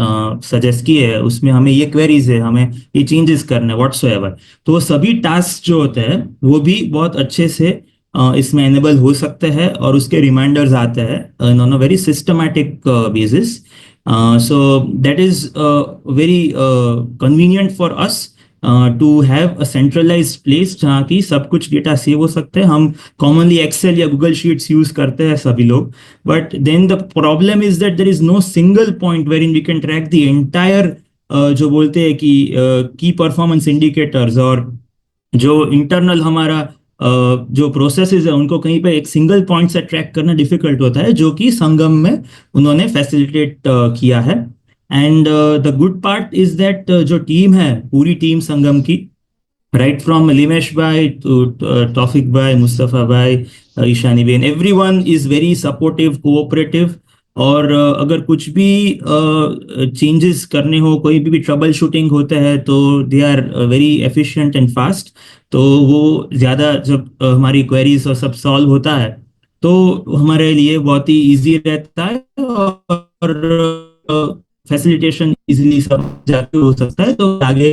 सजेस्ट किए है उसमें हमें ये क्वेरीज है, हमें ये चेंजेस करना है व्हाट्सोएवर, तो वो सभी टास्क जो होते हैं वो भी बहुत अच्छे से इसमें एनेबल हो सकते हैं और उसके रिमाइंडर्स आते हैं on a very systematic basis. So that is very convenient for us to have a centralised place जहाँ की सब कुछ डेटा सेव हो सकते हैं। हम कॉमनली एक्सेल या गूगल शीट्स यूज करते हैं सभी लोग, but then the problem is that there is no single point wherein we can track the entire जो बोलते हैं कि की परफॉर्मेंस इंडिकेटर्स और जो इंटरनल हमारा जो प्रोसेसेस है उनको कहीं पे एक सिंगल पॉइंट से ट्रैक करना डिफिकल्ट होता है, जो कि संगम में उन्होंने फैसिलिटेट किया है। And the good part is that जो टीम है, पूरी टीम संगम की, right from Limesh bhai to Tawfiq bhai, Mustafa bhai, Ishani Ben, everyone is very supportive, cooperative। और अगर कुछ भी चेंजेस करने हो, कोई भी ट्रबल शूटिंग होते हैं तो they are very efficient and fast, तो वो ज़्यादा जब हमारी क्वेरीज और सब सॉल्व होता है तो हमारे लिए बहुत ही इजी रहता है और फैसिलिटेशन इजीली सब जाके हो सकता है, तो आगे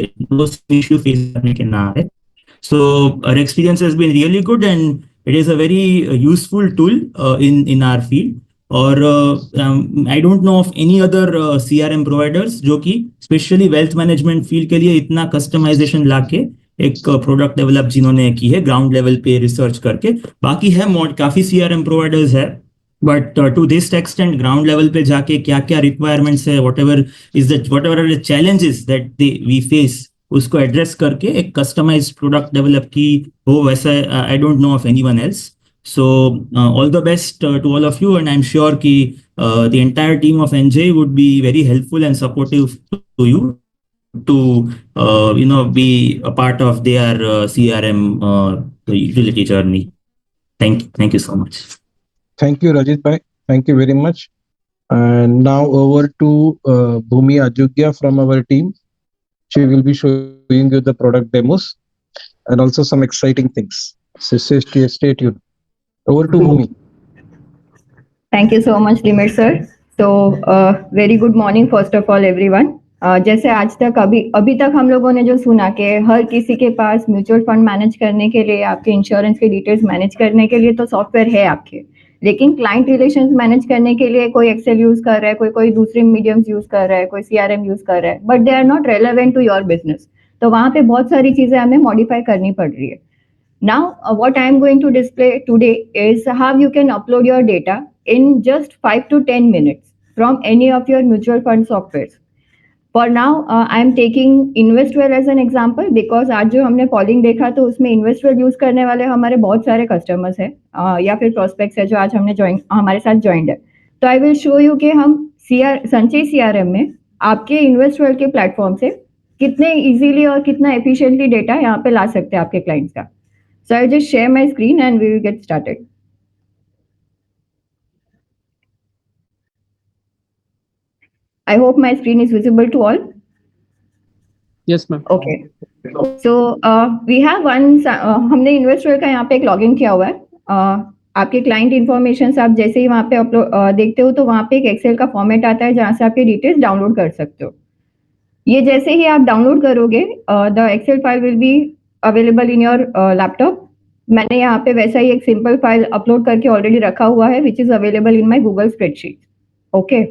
इश्यू फेस करने के ना आए। So our experience has been really good and it is a very useful tool in our field. और I don't know of any other CRM providers जो कि स्पेशली वेल्थ मैनेजमेंट फील्ड के लिए इतना कस्टमाइजेशन लाके एक प्रोडक्ट डेवलप जिन्होंने की है ग्राउंड लेवल पे रिसर्च करके। बाकी है काफी सीआरएम प्रोवाइडर्स है, but to this extent ground level पे जाके क्या क्या रिक्वायरमेंट्स है, whatever the challenges that we face, उसको एड्रेस करके एक कस्टमाइज्ड प्रोडक्ट डेवलप की हो, वैसा I don't know of anyone else. So all the best to all of you, and I am sure कि the entire team of NJ would be very helpful and supportive to you to be a part of their CRM utility journey. Thank you so much. Thank you, Rajit bhai. Thank you very much. And now over to Bhumi Ajugya from our team. She will be showing you the product demos and also some exciting things. So stay tuned. Over to Bhumi. Thank you so much, Limit sir. So, very good morning first of all everyone. जैसे आज तक अभी तक हम लोगों ने जो सुना कि हर किसी के पास म्यूचुअल फंड मैनेज करने के लिए, आपके इंश्योरेंस के डिटेल्स मैनेज करने के लिए तो सॉफ्टवेयर है आपके, लेकिन क्लाइंट रिलेशंस मैनेज करने के लिए कोई एक्सेल यूज कर रहा है, कोई दूसरे मीडियम्स यूज कर रहा है, कोई सीआरएम यूज कर रहा है, but they are not relevant to your business. तो वहां पे बहुत सारी चीजें हमें मॉडिफाई करनी पड़ रही है. Now, what I am going to display today is how you can upload your data in just 5 to 10 minutes from any of your mutual fund softwares. For now, I am taking Investwell as an example because आज जो हमने polling देखा तो उसमें Investwell use करने वाले हमारे बहुत सारे कस्टमर्स हैं या फिर प्रोस्पेक्ट्स है जो आज हमारे साथ ज्वाइंड है. तो आई विल शो यू कि हम संचय CRM में आपके Investwell के प्लेटफॉर्म से कितने इजीली और कितना एफिशिएंटली डेटा यहाँ पे ला सकते हैं आपके क्लाइंट्स का. So I'll just share my screen and we will get started. I hope my screen is visible to all. Yes, ma'am. Okay. So we have one. हमने Investwell का यहाँ पे एक लॉगिन किया हुआ है. आपके क्लाइंट इन्फॉर्मेशन आप जैसे ही वहाँ पे अपलोड देखते हो तो वहाँ पे एक एक्सेल का फॉर्मेट आता है जहाँ से आपके डिटेल्स डाउनलोड कर सकते हो. ये जैसे ही आप डाउनलोड करोगे the Excel file will be available in your laptop. मैंने यहाँ पे वैसा ही एक सिंपल फाइल अपलोड करके ऑलरेडी रखा हुआ है which is available in my Google spreadsheet. Okay,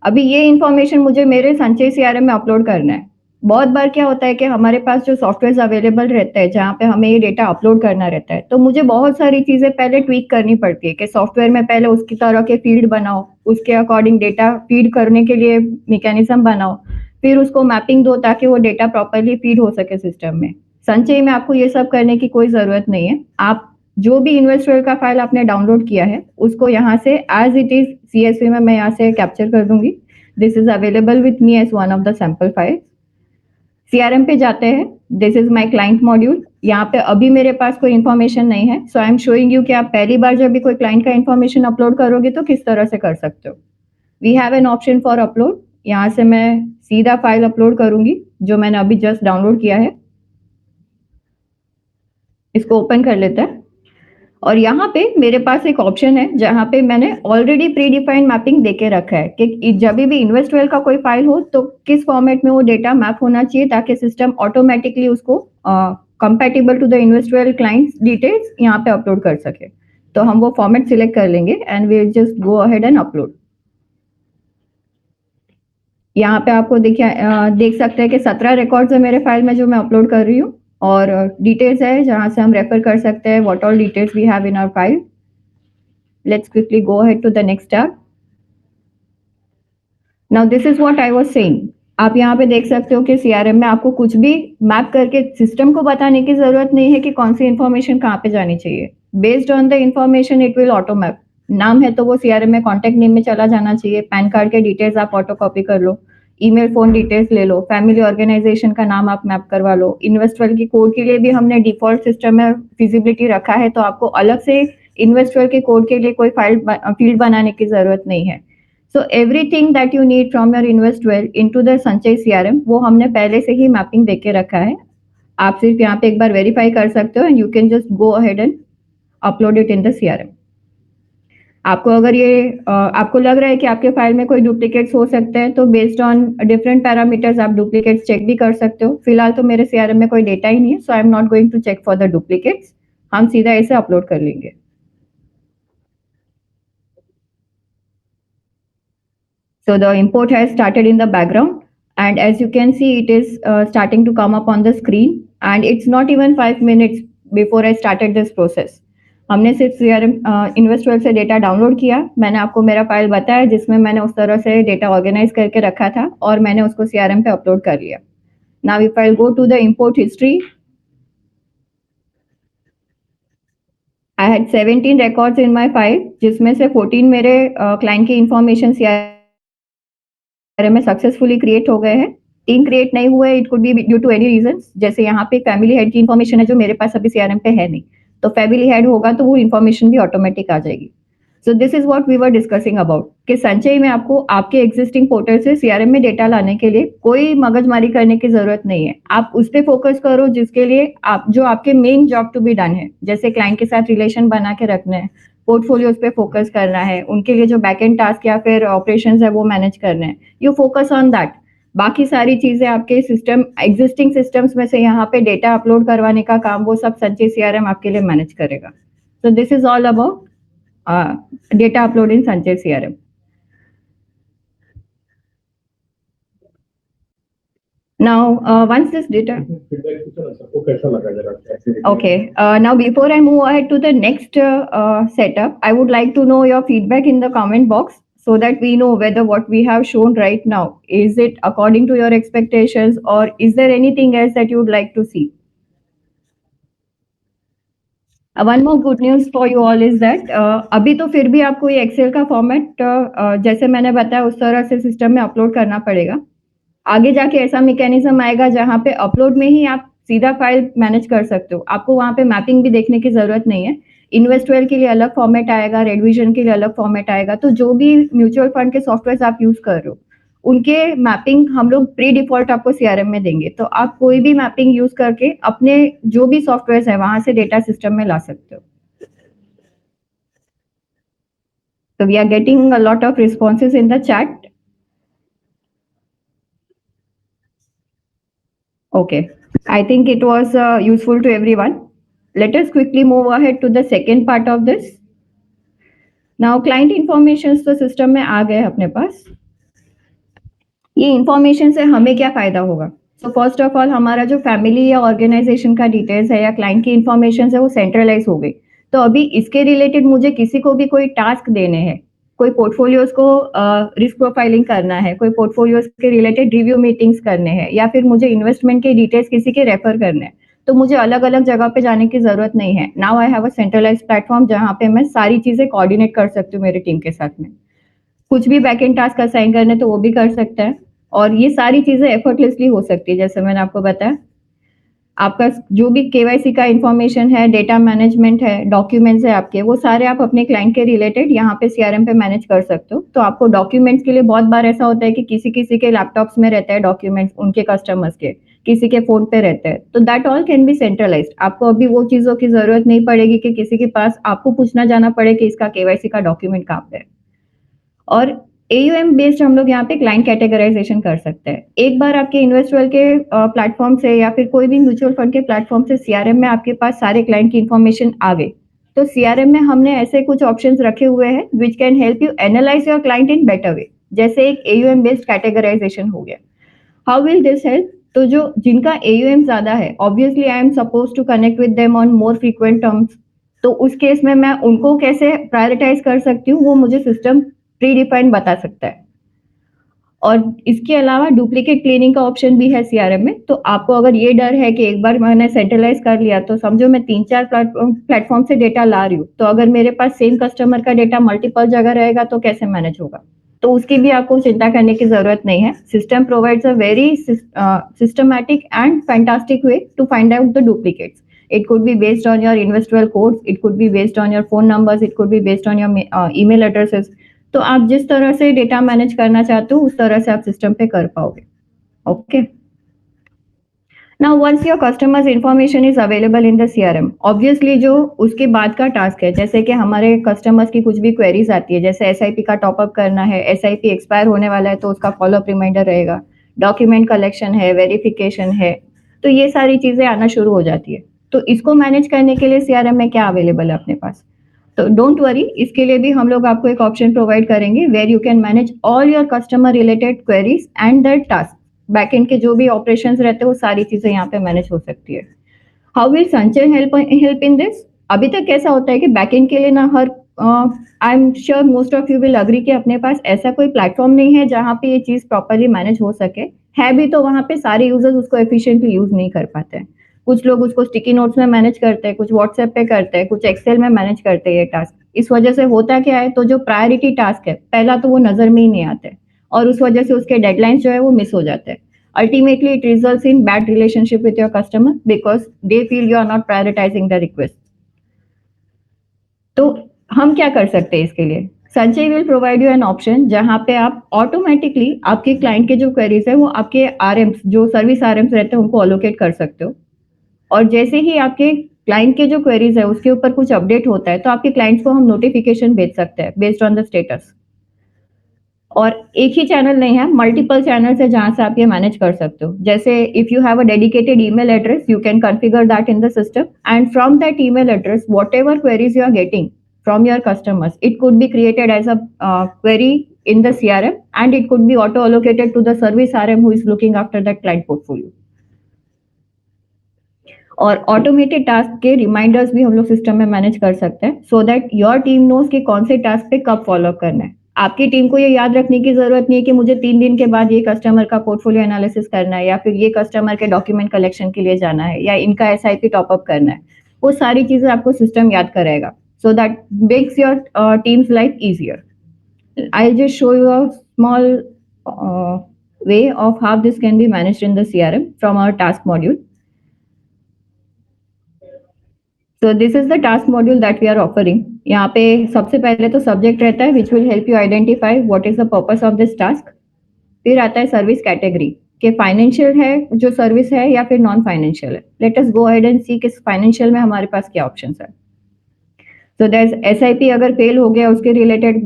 अभी ये इन्फॉर्मेशन मुझे मेरे संचय CRM में अपलोड करना है. बहुत बार क्या होता है कि हमारे पास जो सॉफ्टवेयर अवेलेबल रहते हैं जहाँ पे हमें ये डेटा अपलोड करना रहता है तो मुझे बहुत सारी चीजें पहले ट्वीक करनी पड़ती है कि सॉफ्टवेयर में पहले उसकी तरह के फील्ड बनाओ, उसके अकॉर्डिंग डेटा फीड करने के लिए मैकेनिज्म बनाओ, फिर उसको मैपिंग दो ताकि वो डेटा प्रॉपरली फीड हो सके सिस्टम में. संचय में आपको ये सब करने की कोई जरूरत नहीं है. आप जो भी इन्वेस्टवेल का फाइल आपने डाउनलोड किया है उसको यहाँ से एज इट इज CSV में मैं यहाँ से कैप्चर कर दूंगी. This is available with me as one of the sample file. CRM पे जाते हैं. This is my client module. यहाँ पे अभी मेरे पास कोई इन्फॉर्मेशन नहीं है so I am showing you कि आप पहली बार जब भी कोई क्लाइंट का इन्फॉर्मेशन अपलोड करोगे तो किस तरह से कर सकते हो. We have an option for upload. यहाँ से मैं सीधा फाइल अपलोड करूंगी जो मैंने अभी जस्ट डाउनलोड किया है. इसको ओपन कर लेते हैं और यहाँ पे मेरे पास एक ऑप्शन है जहाँ पे मैंने ऑलरेडी प्री डिफाइंड मैपिंग देके रखा है कि जब भी इन्वेस्टवेल का कोई फाइल हो तो किस फॉर्मेट में वो डेटा मैप होना चाहिए ताकि सिस्टम ऑटोमेटिकली उसको compatible to the Investwell clients details यहाँ पे अपलोड कर सके. तो हम वो फॉर्मेट सिलेक्ट कर लेंगे and we will just go ahead and upload. यहाँ पे आपको देख सकते हैं कि 17 रिकॉर्ड्स है मेरे फाइल में जो मैं अपलोड कर रही हूँ और डिटेल्स है जहां से हम रेफर कर सकते हैं what all details we have in our file. Let's quickly go ahead to the next tab. Now this is what I was saying. आप यहाँ पे देख सकते हो कि CRM में आपको कुछ भी मैप करके सिस्टम को बताने की जरूरत नहीं है कि कौन सी इन्फॉर्मेशन कहाँ पे जानी चाहिए. Based on the information it will auto map. नाम है तो वो CRM में कॉन्टेक्ट नेम में चला जाना चाहिए. पैन कार्ड के डिटेल्स आप ऑटो कॉपी कर लो, ईमेल फोन डिटेल्स ले लो, फैमिली ऑर्गेनाइजेशन का नाम आप मैप करवा लो. इन्वेस्टवेल की कोड के लिए भी हमने डिफॉल्ट सिस्टम में फिजिबिलिटी रखा है तो आपको अलग से इन्वेस्टवेल के कोड के लिए कोई फील्ड बनाने की जरूरत नहीं है. So everything that you need from your Investwell into the Sanchay CRM वो हमने पहले से ही मैपिंग देके रखा है. आप सिर्फ यहाँ पे एक बार वेरीफाई कर सकते हो and you can just go ahead and upload it in the CRM. आपको अगर ये आपको लग रहा है कि आपके फाइल में कोई डुप्लीकेट्स हो सकते हैं तो बेस्ड ऑन डिफरेंट पैरामीटर्स आप डुप्लीकेट्स चेक भी कर सकते हो. फिलहाल तो मेरे CRM में कोई डेटा ही नहीं है so I am not going to check for the duplicates. हम सीधा इसे अपलोड कर लेंगे. So the import has started in the background and as you can see it is starting to come up on the screen and it's not even 5 minutes before I started this process. हमने सिर्फ CRM इन्वेस्टवेल से data download किया. मैंने आपको मेरा file बताया जिसमें मैंने उस तरह से डेटा ऑर्गेनाइज करके रखा था और मैंने उसको CRM पे अपलोड कर लिया. Now if I go to the import history I had 17 records in my file जिसमें से 14 मेरे क्लाइंट की इंफॉर्मेशन CRM में सक्सेसफुली क्रिएट हो गए हैं. 3 क्रिएट नहीं हुए. It could be due to any reasons. जैसे यहाँ पे फैमिली हेड की इंफॉर्मेशन है जो मेरे पास अभी CRM पे है नहीं तो फैमिली हेड होगा तो वो इन्फॉर्मेशन भी ऑटोमेटिक आ जाएगी. So this is what we were discussing about कि संचय में आपको आपके एग्जिस्टिंग पोर्टल से सीआरएम में डेटा लाने के लिए कोई मगजमारी करने की जरूरत नहीं है। आप उस पर फोकस करो जिसके लिए आप जो आपके main job to be done है, जैसे क्लाइंट के साथ रिलेशन बना के रखना है, पोर्टफोलियोज पे फोकस करना है, उनके लिए जो बैकएंड टास्क या फिर ऑपरेशंस है वो मैनेज करना है, यू फोकस ऑन दैट। बाकी सारी चीजें आपके सिस्टम एग्जिस्टिंग सिस्टम्स में से यहाँ पे डेटा अपलोड करवाने का काम वो सब संचय सीआरएम आपके लिए मैनेज करेगा। सो this is all about data upload in Sanchay CRM. Now, once this data. Okay. Now, before I move ahead to the next setup, I would like to know your feedback in the comment box so that we know whether what we have shown right now is it according to your expectations or is there anything else that you would like to see. One more good news for you all is that अभी तो फिर भी आपको ये Excel का format जैसे मैंने बताया उस तरह से सिस्टम में अपलोड करना पड़ेगा। आगे जाके ऐसा मैकेनिज्म आएगा जहाँ पे अपलोड में ही आप सीधा फाइल मैनेज कर सकते हो, आपको वहाँ पे मैपिंग भी देखने की जरूरत नहीं है। इन्वेस्टवेल के लिए अलग फॉर्मेट आएगा, रेडविजन के लिए अलग फॉर्मेट आएगा, तो जो भी म्यूचुअल फंड के सॉफ्टवेयर आप यूज कर रहे हो उनके मैपिंग हम लोग प्री डिफॉल्ट आपको सीआरएम में देंगे, तो आप कोई भी मैपिंग यूज करके अपने जो भी सॉफ्टवेयर है वहां से डेटा सिस्टम में ला सकते हो। So we are getting a lot of responses in the chat. Okay, I think it was useful to everyone. Let us quickly move ahead to the second part of this. Now client information तो system में आ गए अपने पास। ये information से हमें क्या फायदा होगा? सो फर्स्ट ऑफ ऑल हमारा जो फैमिली या ऑर्गेनाइजेशन का डिटेल्स है या क्लाइंट की इंफॉर्मेशन है वो सेंट्रलाइज हो गई। तो अभी इसके रिलेटेड मुझे किसी को भी कोई टास्क देने हैं, कोई पोर्टफोलियोज को रिस्क प्रोफाइलिंग करना है, कोई पोर्टफोलियोज के रिलेटेड रिव्यू मीटिंग्स करने हैं या फिर मुझे इन्वेस्टमेंट के डिटेल्स किसी के रेफर करने हैं, तो मुझे अलग अलग जगह पे जाने की जरूरत नहीं है। Now I have a centralised platform जहाँ पे मैं सारी चीजें कोऑर्डिनेट कर सकती हूँ मेरी टीम के साथ में। कुछ भी बैकएंड टास्क असाइन करने तो वो भी कर सकता है और ये सारी चीजें एफर्टलेसली हो सकती है। जैसे मैंने आपको बताया, आपका जो भी केवाईसी का इंफॉर्मेशन है, डेटा मैनेजमेंट है, डॉक्यूमेंट्स है आपके, वो सारे आप अपने क्लाइंट के रिलेटेड यहाँ पे सीआरएम पे मैनेज कर सकते हो। तो आपको डॉक्यूमेंट्स के लिए बहुत बार ऐसा होता है कि किसी किसी के लैपटॉप्स में रहता है डॉक्यूमेंट्स, उनके कस्टमर्स के, किसी के फोन पे रहते हैं, तो that all can be centralised. आपको अभी वो चीजों की जरूरत नहीं पड़ेगी कि किसी के पास आपको पूछना जाना पड़े कि इसका केवाईसी का डॉक्यूमेंट कहाँ पे है। और AUM बेस्ड हम लोग यहाँ पे क्लाइंट कैटेगराइजेशन कर सकते हैं। एक बार आपके इन्वेस्टवेल के प्लेटफॉर्म से या फिर कोई भी म्यूचुअल फंड के प्लेटफॉर्म से सीआरएम में आपके पास सारे क्लाइंट की इंफॉर्मेशन आ गई, तो सीआरएम में हमने ऐसे कुछ ऑप्शंस रखे हुए हैं which can help you analyse your client in better way. जैसे एक AUM बेस्ड कैटेगराइजेशन हो गया। How will this help? तो जो जिनका AUM ज्यादा है, obviously I am suppose to connect with them on more frequent terms, तो उस केस में मैं उनको कैसे प्रायोरिटाइज कर सकती हूँ वो मुझे सिस्टम प्री डिफाइंड बता सकता है। और इसके अलावा डुप्लीकेट क्लीनिंग का ऑप्शन भी है सीआरएम में। तो आपको अगर ये डर है कि एक बार मैंने सेंट्रलाइज कर लिया तो समझो मैं 3-4 प्लेटफॉर्म से डेटा ला रही हूँ, तो अगर मेरे पास सेम कस्टमर का डेटा मल्टीपल जगह रहेगा तो कैसे मैनेज होगा? तो उसकी भी आपको चिंता करने की जरूरत नहीं है। System provides a very systematic and fantastic way to find out the duplicates. It could be based on your investwell codes, it could be based on your phone numbers, it could be based on your email addresses. तो आप जिस तरह से data manage करना चाहते हो उस तरह से आप सिस्टम पे कर पाओगे। Okay, now once your customers information is available in the CRM, obviously जो उसके बाद का टास्क है, जैसे कि हमारे कस्टमर्स की कुछ भी क्वेरीज आती है, जैसे एसआईपी का टॉपअप करना है, एसआईपी एक्सपायर होने वाला है तो उसका फॉलोअप रिमाइंडर रहेगा, डॉक्यूमेंट कलेक्शन है, वेरिफिकेशन है, तो ये सारी चीजें आना शुरू हो जाती है। तो इसको मैनेज करने के लिए सीआरएम में क्या अवेलेबल है अपने पास? तो डोंट वरी, इसके लिए भी हम लोग आपको एक ऑप्शन प्रोवाइड करेंगे where you can manage all your customer related queries and their task. Backend के जो भी ऑपरेशंस रहते हैं वो सारी चीजें यहाँ पे मैनेज हो सकती है। हाउ विल संचय हेल्प इन दिस? अभी तक कैसा होता है कि बैकएंड के लिए ना हर I am sure most of you will agree कि अपने पास ऐसा कोई प्लेटफॉर्म नहीं है जहाँ पे ये चीज प्रॉपरली मैनेज हो सके। है भी तो वहाँ पे सारे यूजर्स उसको एफिशिएंटली यूज नहीं कर पाते हैं। कुछ लोग उसको स्टिकी नोट्स में मैनेज करते हैं, कुछ व्हाट्सएप पे करते हैं, कुछ एक्सेल में मैनेज करते हैं ये टास्क। इस वजह से होता क्या है, तो जो प्रायोरिटी टास्क है पहला तो वो नजर में ही नहीं आते और उस वजह से उसके डेडलाइंस जो है वो मिस हो जाते हैं। Ultimately it results in bad relationship with your customer because they feel you are not prioritising the request. तो हम क्या कर सकते हैं इसके लिए? Sanchay will provide you an option जहां पे आप ऑटोमेटिकली आपके क्लाइंट के जो क्वेरीज है वो आपके आरएम्स जो सर्विस आरएम्स रहते हैं उनको अलोकेट कर सकते हो। और जैसे ही आपके क्लाइंट के जो क्वेरीज है उसके ऊपर कुछ अपडेट होता है तो आपके क्लाइंट्स को हम नोटिफिकेशन भेज सकते हैं बेस्ड ऑन द स्टेटस। और एक ही चैनल नहीं है, मल्टीपल चैनल्स है जहां से आप ये मैनेज कर सकते हो। जैसे if you have a dedicated email address you can configure that in the system and from that email address whatever queries you are getting from your customers, it could be created as a query in the CRM and it could be auto allocated to the service RM who is looking after that client portfolio. और automated task के reminders भी हम लोग system में manage कर सकते हैं so that your team knows कि कौन से टास्क पे कब फॉलो अप करना है। आपकी टीम को ये याद रखने की जरूरत नहीं है कि मुझे 3 दिन के बाद ये कस्टमर का पोर्टफोलियो एनालिसिस करना है या फिर ये कस्टमर के डॉक्यूमेंट कलेक्शन के लिए जाना है या इनका SIP टॉपअप करना है। वो सारी चीजें आपको सिस्टम याद कराएगा so that makes your team's life easier. I'll just show you a small way of how this can be managed in the CRM from our task module. So this is the task module that we are offering. यहाँ पे सबसे पहले तो subject रहता है which will help you identify what is the purpose of this task. फिर आता है सर्विस कैटेगरी कि फाइनेंशियल है जो सर्विस है या फिर नॉन फाइनेंशियल है। Let us go ahead and see कि फाइनेंशियल में हमारे पास क्या ऑप्शंस है। तो दैट SIP अगर फेल हो गया उसके रिलेटेड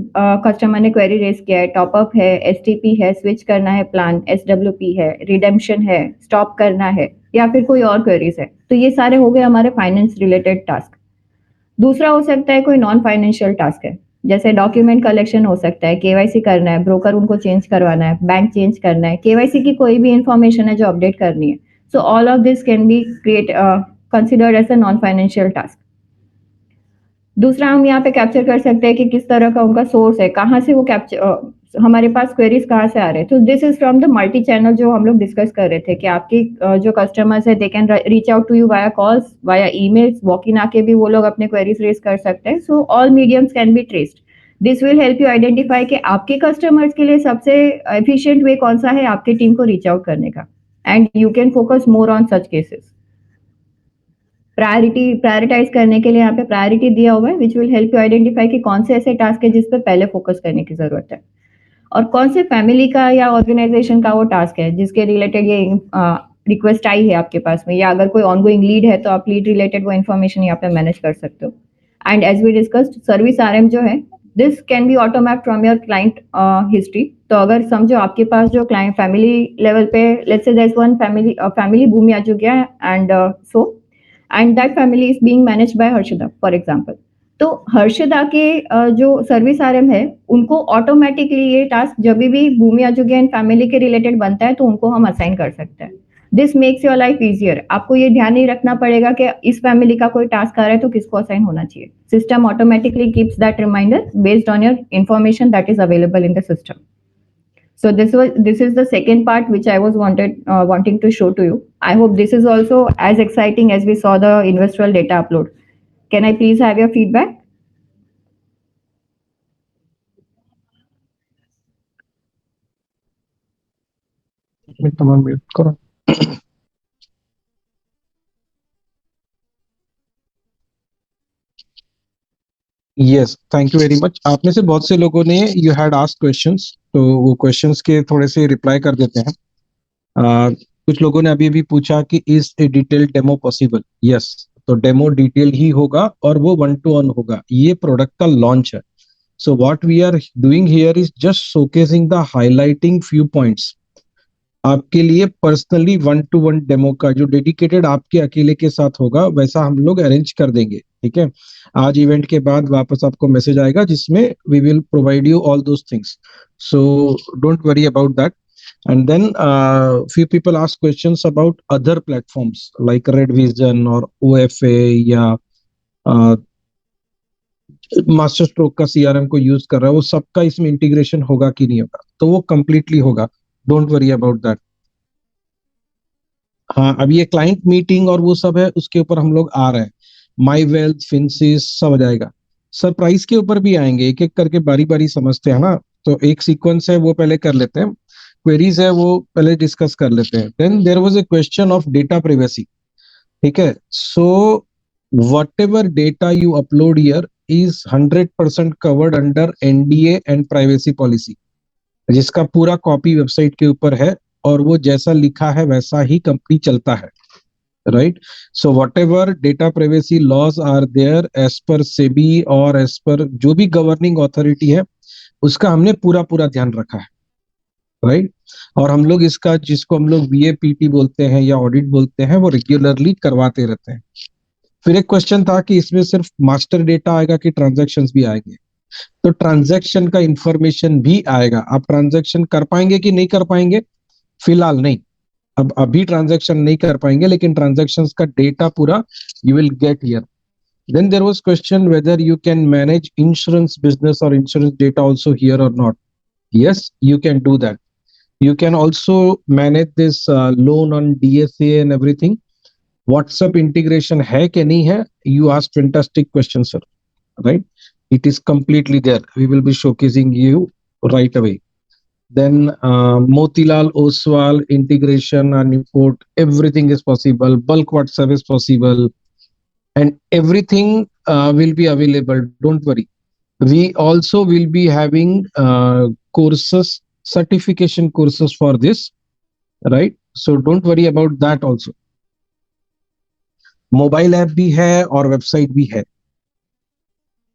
कस्टमर ने क्वेरी रेज किया है, टॉपअप है, STP है, स्विच करना है प्लान, SWP है, रिडेम्पशन है, स्टॉप करना है या फिर कोई और क्वेरीज है, तो ये सारे हो गए हमारे फाइनेंस रिलेटेड टास्क। दूसरा हो सकता है कोई नॉन फाइनेंशियल टास्क है, जैसे डॉक्यूमेंट कलेक्शन हो सकता है, KYC करना है, ब्रोकर उनको चेंज करवाना है, बैंक चेंज करना है, KYC की कोई भी इंफॉर्मेशन है जो अपडेट करनी है। So all of this can be considered as a non financial task. दूसरा हम यहाँ पे कैप्चर कर सकते हैं कि किस तरह का उनका सोर्स है, कहाँ से वो कैप्चर हमारे पास क्वेरीज कहाँ से आ रहे हैं। तो this is from the multi channel जो हम लोग डिस्कस कर रहे थे कि आपकी जो कस्टमर्स है they can reach out to you via calls, via emails, walk in आके भी वो लोग अपने क्वेरीज रेज कर सकते हैं। So all mediums can be traced. This will help you identify कि आपके कस्टमर्स के लिए सबसे एफिशिएंट वे कौन सा है आपके टीम को रीच आउट करने का, and you can focus more on such cases. Prioritise करने के लिए यहाँ पे प्रायोरिटी दिया हुआ है which will help you identify कि कौन से ऐसे टास्क है जिस पे पहले फोकस करने की जरूरत है और कौन से फैमिली का या ऑर्गेनाइजेशन का वो टास्क है जिसके रिलेटेड ये रिक्वेस्ट आई है आपके पास में, या अगर कोई ऑनगोइंग लीड है तो आप लीड रिलेटेड वो इन्फॉर्मेशन यहाँ पे मैनेज कर सकते हो। And as we discussed service RM जो है this can be automap from your client history. तो अगर समझो आपके पास जो क्लाइंट फैमिली लेवल पे let's say there is one family Bhumi आ चुकी है and and that family is being managed by Harshada for example। तो हर्षदा के जो सर्विस RM है उनको ऑटोमेटिकली ये टास्क जब भी भूमि आजुगे एंड फैमिली के रिलेटेड बनता है तो उनको हम असाइन कर सकते हैं। This makes your life easier. आपको ये ध्यान नहीं रखना पड़ेगा कि इस फैमिली का कोई टास्क आ रहा है तो किसको असाइन होना चाहिए। System automatically keeps that reminder based on your information that is available in the system. So this is the second part which I was wanting to show to you. I hope this is also as exciting as we saw the investor data upload. Can I please have your feedback? Yes, thank you very much. आप में से बहुत से लोगों ने you had asked questions, तो वो questions के थोड़े से रिप्लाई कर देते हैं। कुछ लोगों ने अभी भी पूछा कि is a detail demo possible. Yes, तो डेमो डिटेल ही होगा और वो 1-to-1 होगा। ये प्रोडक्ट का लॉन्च है। So what we are doing here is just showcasing the highlighting few points. आपके लिए पर्सनली 1-to-1 डेमो का जो डेडिकेटेड आपके अकेले के साथ होगा वैसा हम लोग अरेंज कर देंगे। ठीक है, आज इवेंट के बाद वापस आपको मैसेज आएगा जिसमें we will provide you all those things, so don't worry about that. And then few people ask questions about other platforms like Red Vision or OFA या मास्टर स्ट्रोक का CRM को use कर रहा है, वो सबका इसमें इंटीग्रेशन होगा कि नहीं होगा, तो वो कंप्लीटली होगा। Don't worry about that. हाँ, अब ये क्लाइंट मीटिंग और वो सब है उसके ऊपर हम लोग आ रहे हैं। माई वेल्थ, फिंसिस सब आ जाएगा। सरप्राइज के ऊपर भी आएंगे, एक एक करके बारी बारी समझते हैं ना। तो एक सीक्वेंस है वो पहले कर लेते हैं, क्वेरीज है वो पहले डिस्कस कर लेते हैं। Then there was a question of data privacy. ठीक है, so whatever data you upload here is 100% covered under NDA and privacy policy, जिसका पूरा कॉपी वेबसाइट के ऊपर है और वो जैसा लिखा है वैसा ही कंपनी चलता है, right? So whatever data privacy laws are there as per SEBI और as per जो भी गवर्निंग अथॉरिटी है उसका हमने पूरा पूरा ध्यान रखा है, राइट? और हम लोग इसका, जिसको हम लोग VAPT बोलते हैं या ऑडिट बोलते हैं, वो रेगुलरली करवाते रहते हैं। फिर एक क्वेश्चन था कि इसमें सिर्फ मास्टर डेटा आएगा कि ट्रांजैक्शंस भी आएंगे, तो ट्रांजैक्शन का इंफॉर्मेशन भी आएगा। आप ट्रांजैक्शन कर पाएंगे कि नहीं कर पाएंगे, फिलहाल नहीं, अब अभी ट्रांजैक्शन नहीं कर पाएंगे, लेकिन ट्रांजैक्शंस का डेटा पूरा you will get here. Then there was question whether you can manage insurance business or insurance data also here or not. Yes, you can do that. You can also manage this loan on DSA and everything. WhatsApp integration है कि नहीं है? You asked fantastic question, sir. Right? It is completely there. We will be showcasing you right away. Then Motilal Oswal integration and import, everything is possible. Bulk WhatsApp is possible. And everything will be available. Don't worry. We also will be having courses, certification courses for this, right? So don't worry about that also. Mobile app भी है और website भी है।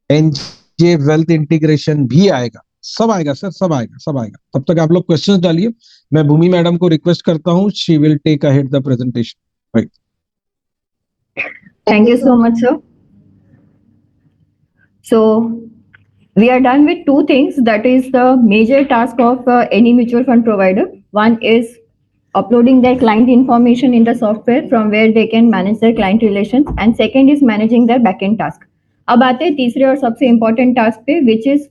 NJ wealth integration भी आएगा, सब आएगा sir, सब आएगा, सब आएगा। तब तक आप लोग क्वेश्चंस डालिए। मैं भूमि मैडम को रिक्वेस्ट करता हूँ, she will take ahead the presentation, right? Thank you so much, sir. So we are done with two things. That is the major task of any mutual fund provider. One is uploading their client information in the software from where they can manage their client relations, and second is managing their backend task. अब आते हैं तीसरे और सबसे important task पे, which is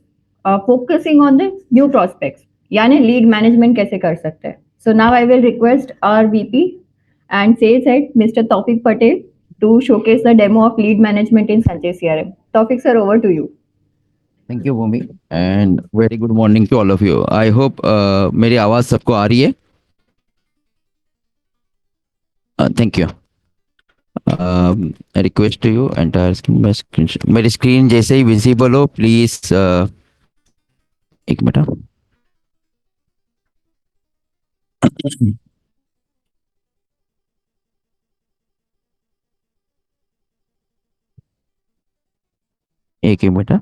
focusing on the new prospects, यानी lead management कैसे कर सकते हैं. So now I will request our VP and sales head, Mr. Taufik Patel, to showcase the demo of lead management in Sanchay CRM. Taufik sir, over to you. Thank you Bhoomi and very good morning to all of you. I hope मेरी आवाज सबको आ रही है। Thank you. Request to you entire screen, मेरी screen जैसे ही visible हो प्लीज एक मिनट। एक मिनट।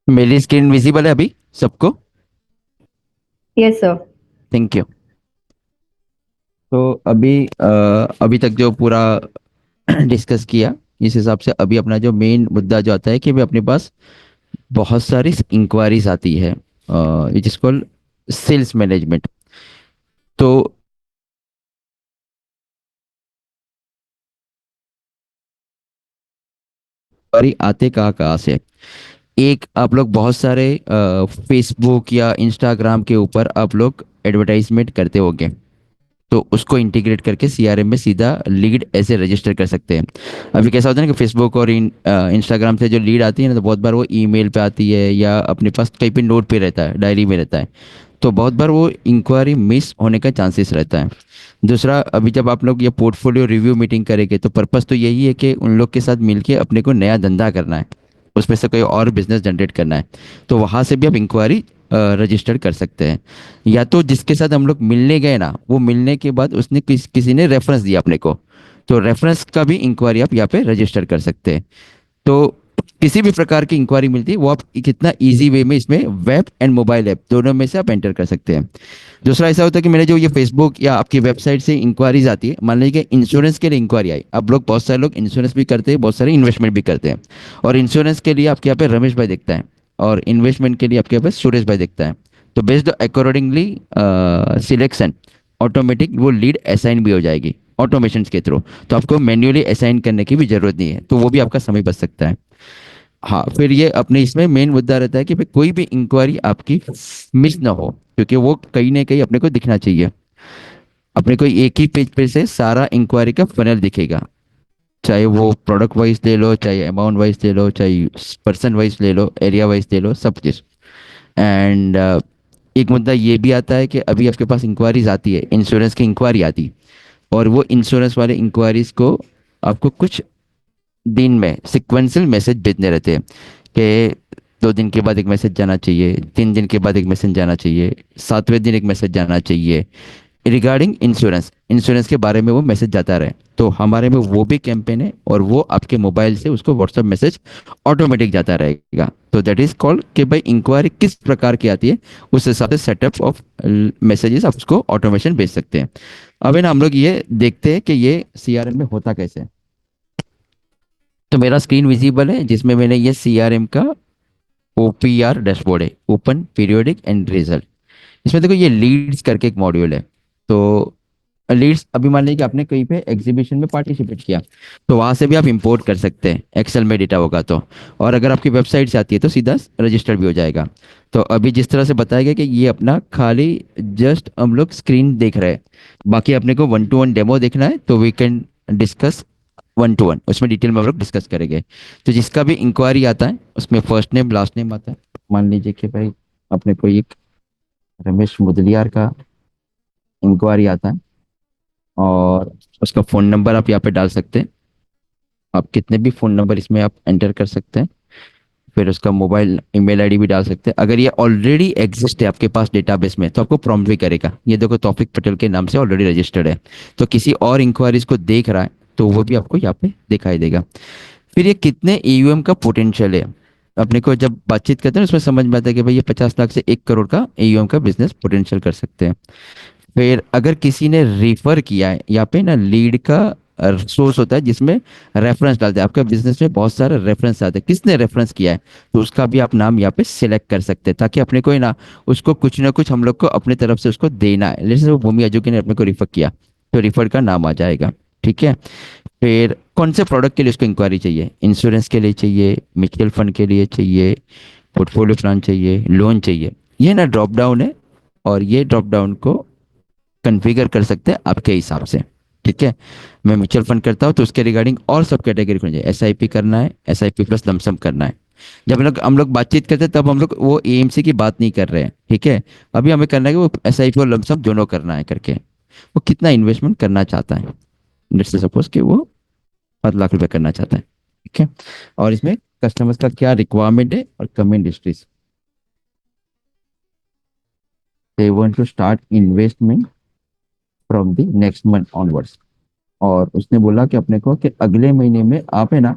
मेरी स्क्रीन विजिबल है अभी सबको? Yes sir. Thank you. तो अभी तक जो पूरा डिस्कस किया, इस हिसाब से अभी अपना जो मेन मुद्दा जो आता है कि अपने पास बहुत सारी इंक्वायरीज आती है, it is called sales management. तो आते कहाँ से? एक, आप लोग बहुत सारे फेसबुक या इंस्टाग्राम के ऊपर आप लोग एडवर्टाइजमेंट करते होंगे, तो उसको इंटीग्रेट करके सीआरएम में सीधा लीड ऐसे रजिस्टर कर सकते हैं। अभी कैसा होता है ना कि फेसबुक और इंस्टाग्राम से जो लीड आती है ना, तो बहुत बार वो ईमेल पे आती है या अपने पास कहीं पे नोट पे रहता है, डायरी में रहता है, तो बहुत बार वो इंक्वायरी मिस होने का चांसेस रहता है। दूसरा, अभी जब आप लोग ये पोर्टफोलियो रिव्यू मीटिंग करेंगे तो पर्पस तो यही है कि उन लोग के साथ मिलके अपने को नया धंधा करना है, उसमें से कोई और बिजनेस जनरेट करना है, तो वहाँ से भी आप इंक्वायरी रजिस्टर कर सकते हैं। या तो जिसके साथ हम लोग मिलने गए ना, वो मिलने के बाद उसने किसी ने रेफरेंस दिया अपने को, तो रेफरेंस का भी इंक्वायरी आप यहाँ पे रजिस्टर कर सकते हैं। तो किसी भी प्रकार की इंक्वायरी मिलती है वो आप कितना इजी वे में इसमें वेब एंड मोबाइल ऐप दोनों में से आप एंटर कर सकते हैं। दूसरा ऐसा होता है कि मेरे जो ये फेसबुक या आपकी वेबसाइट से इंक्वायरीज आती है, मान लीजिए कि इंश्योरेंस के लिए इंक्वायरी आई, आप लोग बहुत सारे लोग इंश्योरेंस भी करते हैं, बहुत सारे इन्वेस्टमेंट भी करते हैं, और इंश्योरेंस के लिए आपके यहाँ पे रमेश भाई दिखता है और इन्वेस्टमेंट के लिए आपके यहाँ पे सुरेश भाई दिखता है। तो बेस्ड अकॉर्डिंगली सिलेक्शन ऑटोमेटिक वो लीड असाइन भी हो जाएगी ऑटोमेशन के थ्रू, तो आपको मैन्युअली असाइन करने की भी जरूरत नहीं है, तो वो भी आपका समय बच सकता है। हाँ, फिर ये अपने इसमें मेन मुद्दा रहता है कि भाई कोई भी इंक्वायरी आपकी मिस ना हो, क्योंकि वो कहीं ना कहीं अपने को दिखना चाहिए। अपने को एक ही पेज पे से सारा इंक्वायरी का फनल दिखेगा, चाहे वो प्रोडक्ट वाइज ले लो, चाहे अमाउंट वाइज ले लो, चाहे पर्सन वाइज ले लो, एरिया वाइज ले लो, सब चीज़। एंड एक मुद्दा ये भी आता है कि अभी आपके पास इंक्वायरीज आती है, इंश्योरेंस की इंक्वायरी आती, और वो इंश्योरेंस वाले इंक्वायरीज को आपको कुछ दिन में सिक्वेंशियल मैसेज भेजने रहते हैं कि 2 दिन के बाद एक मैसेज जाना चाहिए, 3 दिन के बाद एक मैसेज जाना चाहिए, 7वें दिन एक मैसेज जाना चाहिए रिगार्डिंग इंश्योरेंस, इंश्योरेंस के बारे में वो मैसेज जाता रहे। तो हमारे में वो भी कैंपेन है, और वो आपके मोबाइल से उसको व्हाट्सएप मैसेज ऑटोमेटिक जाता रहेगा। तो दैट इज कॉल्ड कि भाई इंक्वायरी किस प्रकार की आती है, उस हिसाब से सेटअप ऑफ मैसेजेस आप उसको ऑटोमेशन भेज सकते हैं। अब है ना, हम लोग ये देखते हैं कि ये सीआरएम में होता कैसे है। तो मेरा स्क्रीन विजिबल है, जिसमें मैंने ये सीआरएम का ओपीआर डैशबोर्ड है, ओपन पीरियोडिक एंड रिजल्ट। इसमें देखो ये लीड्स करके एक मॉड्यूल है। तो लीड्स, अभी मान लीजिए कि आपने कहीं पे एग्जीबिशन में पार्टिसिपेट किया, तो वहां से भी आप इंपोर्ट कर सकते हैं, एक्सेल में डेटा होगा तो। और अगर आपकी वेबसाइट से आती है तो सीधा रजिस्टर भी हो जाएगा। तो अभी जिस तरह से बताया गया कि ये अपना खाली जस्ट हम लोग स्क्रीन देख रहे हैं, बाकी अपने को 1-to-1 डेमो देखना है तो वी कैन डिस्कस 1-to-1, उसमें डिटेल में हम लोग डिस्कस करेंगे। तो जिसका भी इंक्वायरी आता है उसमें फर्स्ट नेम लास्ट नेम आता है। मान लीजिए कि भाई अपने को एक रमेश मुदलियार का इंक्वायरी आता है, और उसका फ़ोन नंबर आप यहाँ पे डाल सकते हैं। आप कितने भी फ़ोन नंबर इसमें आप एंटर कर सकते हैं। फिर उसका मोबाइल ईमेल आईडी भी डाल सकते हैं। अगर ये ऑलरेडी एग्जिस्ट है आपके पास डेटाबेस में तो आपको प्रॉम्प्ट भी करेगा, ये देखो तौफिक पटेल के नाम से ऑलरेडी रजिस्टर्ड है। तो किसी और इंक्वायरीज को देख रहा है तो वो भी आपको यहाँ पे दिखाई देगा। फिर ये कितने एयूएम का पोटेंशियल है, अपने को जब बातचीत करते हैं उसमें समझ में आता है कि भाई ये 50 लाख से 1 करोड़ का एयूएम का बिजनेस पोटेंशियल कर सकते हैं। फिर अगर किसी ने रेफर किया है, यहाँ पे ना लीड का सोर्स होता है जिसमें रेफरेंस डालते हैं। आपका बिजनेस में बहुत सारे रेफरेंस आते हैं, किसने रेफरेंस किया है तो उसका भी आप नाम यहाँ पे सिलेक्ट कर सकते हैं, ताकि अपने को है ना उसको कुछ ना कुछ हम लोग को अपने तरफ से उसको देना है। जैसे वो भूमि आजूकी ने अपने को रिफर किया तो रिफर का नाम आ जाएगा। ठीक है। फिर कौन से प्रोडक्ट के लिए उसको इंक्वायरी चाहिए, इंश्योरेंस के लिए चाहिए, म्यूचुअल फंड के लिए चाहिए, पोर्टफोलियो प्लान चाहिए, लोन चाहिए, ये ना ड्रॉप डाउन है, और ये ड्रॉप डाउन को कॉन्फ़िगर कर सकते हैं आपके हिसाब से। ठीक है। मैं म्यूचुअल फंड करता हूँ तो उसके रिगार्डिंग और सब कैटेगरी होनी चाहिए, एसआईपी करना है, एसआईपी प्लस लमसम करना है। जब हम लोग बातचीत करते हैं तब हम लोग वो एएमसी की बात नहीं कर रहे हैं। ठीक है। अभी हमें करना है कि वो एसआईपी और लमसम दोनों करना है करके, वो कितना इन्वेस्टमेंट करना चाहता है। लेट्स से सपोज कि वो 5 लाख रुपए करना चाहता है। ठीक है। और इसमें कस्टमर्स का क्या रिक्वायरमेंट है और comment histories, they want to start investment from the next month onwards. और उसने बोला कि अपने को कि अगले महीने में आप है ना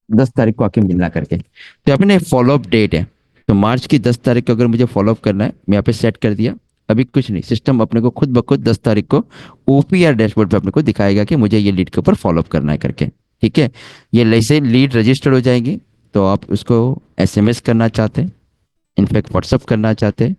10 तारीख को आके मिलना करके। तो यहाँ पे ना फॉलोअप डेट है, तो मार्च की 10 तारीख को अगर मुझे फॉलोअप करना है, मैं यहाँ पे सेट कर दिया। अभी कुछ नहीं, सिस्टम अपने को खुद ब खुद 10 तारीख को ओपीआर डैशबोर्ड पे अपने को दिखाएगा कि मुझे ये लीड के ऊपर फॉलोअप करना है करके। ठीक है। ये जैसे लीड रजिस्टर्ड हो जाएगी तो आप उसको एसएमएस करना चाहते हैं, इनफैक्ट व्हाट्सअप करना चाहते हैं,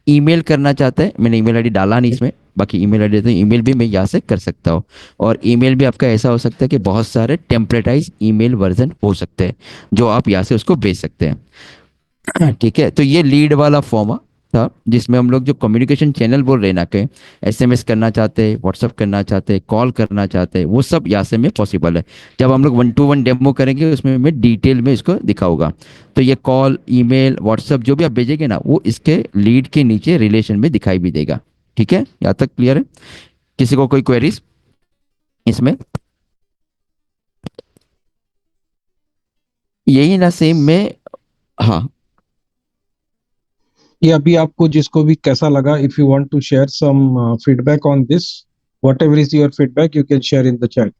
ईमेल करना चाहते हैं। मैंने ईमेल आईडी डाला नहीं इसमें, बाकी ईमेल आईडी तो ईमेल भी मैं यहाँ से कर सकता हूँ। और ईमेल भी आपका ऐसा हो सकता है कि बहुत सारे टेम्पलेटाइज ईमेल वर्जन हो सकते हैं जो आप यहाँ से उसको भेज सकते हैं। ठीक है। तो ये लीड वाला फॉर्म था जिसमें हम लोग जो कम्युनिकेशन चैनल बोल रहे हैं ना कि एसएमएस करना चाहते हैं, व्हाट्सअप करना चाहते हैं, कॉल करना चाहते हैं, वो सब यहाँ से में पॉसिबल है। जब हम लोग 1-to-1 डेमो करेंगे उसमें मैं डिटेल में इसको दिखाऊंगा। तो ये कॉल, ईमेल, व्हाट्सअप जो भी आप भेजेंगे ना वो इसके लीड के नीचे रिलेशन में दिखाई भी देगा। ठीक है। यहाँ तक क्लियर है? किसी को कोई क्वेरीज इसमें? यही ना सेम में। हाँ, ये अभी आपको जिसको भी कैसा लगा, if you want to share some feedback on this, whatever is your feedback you can share in the chat.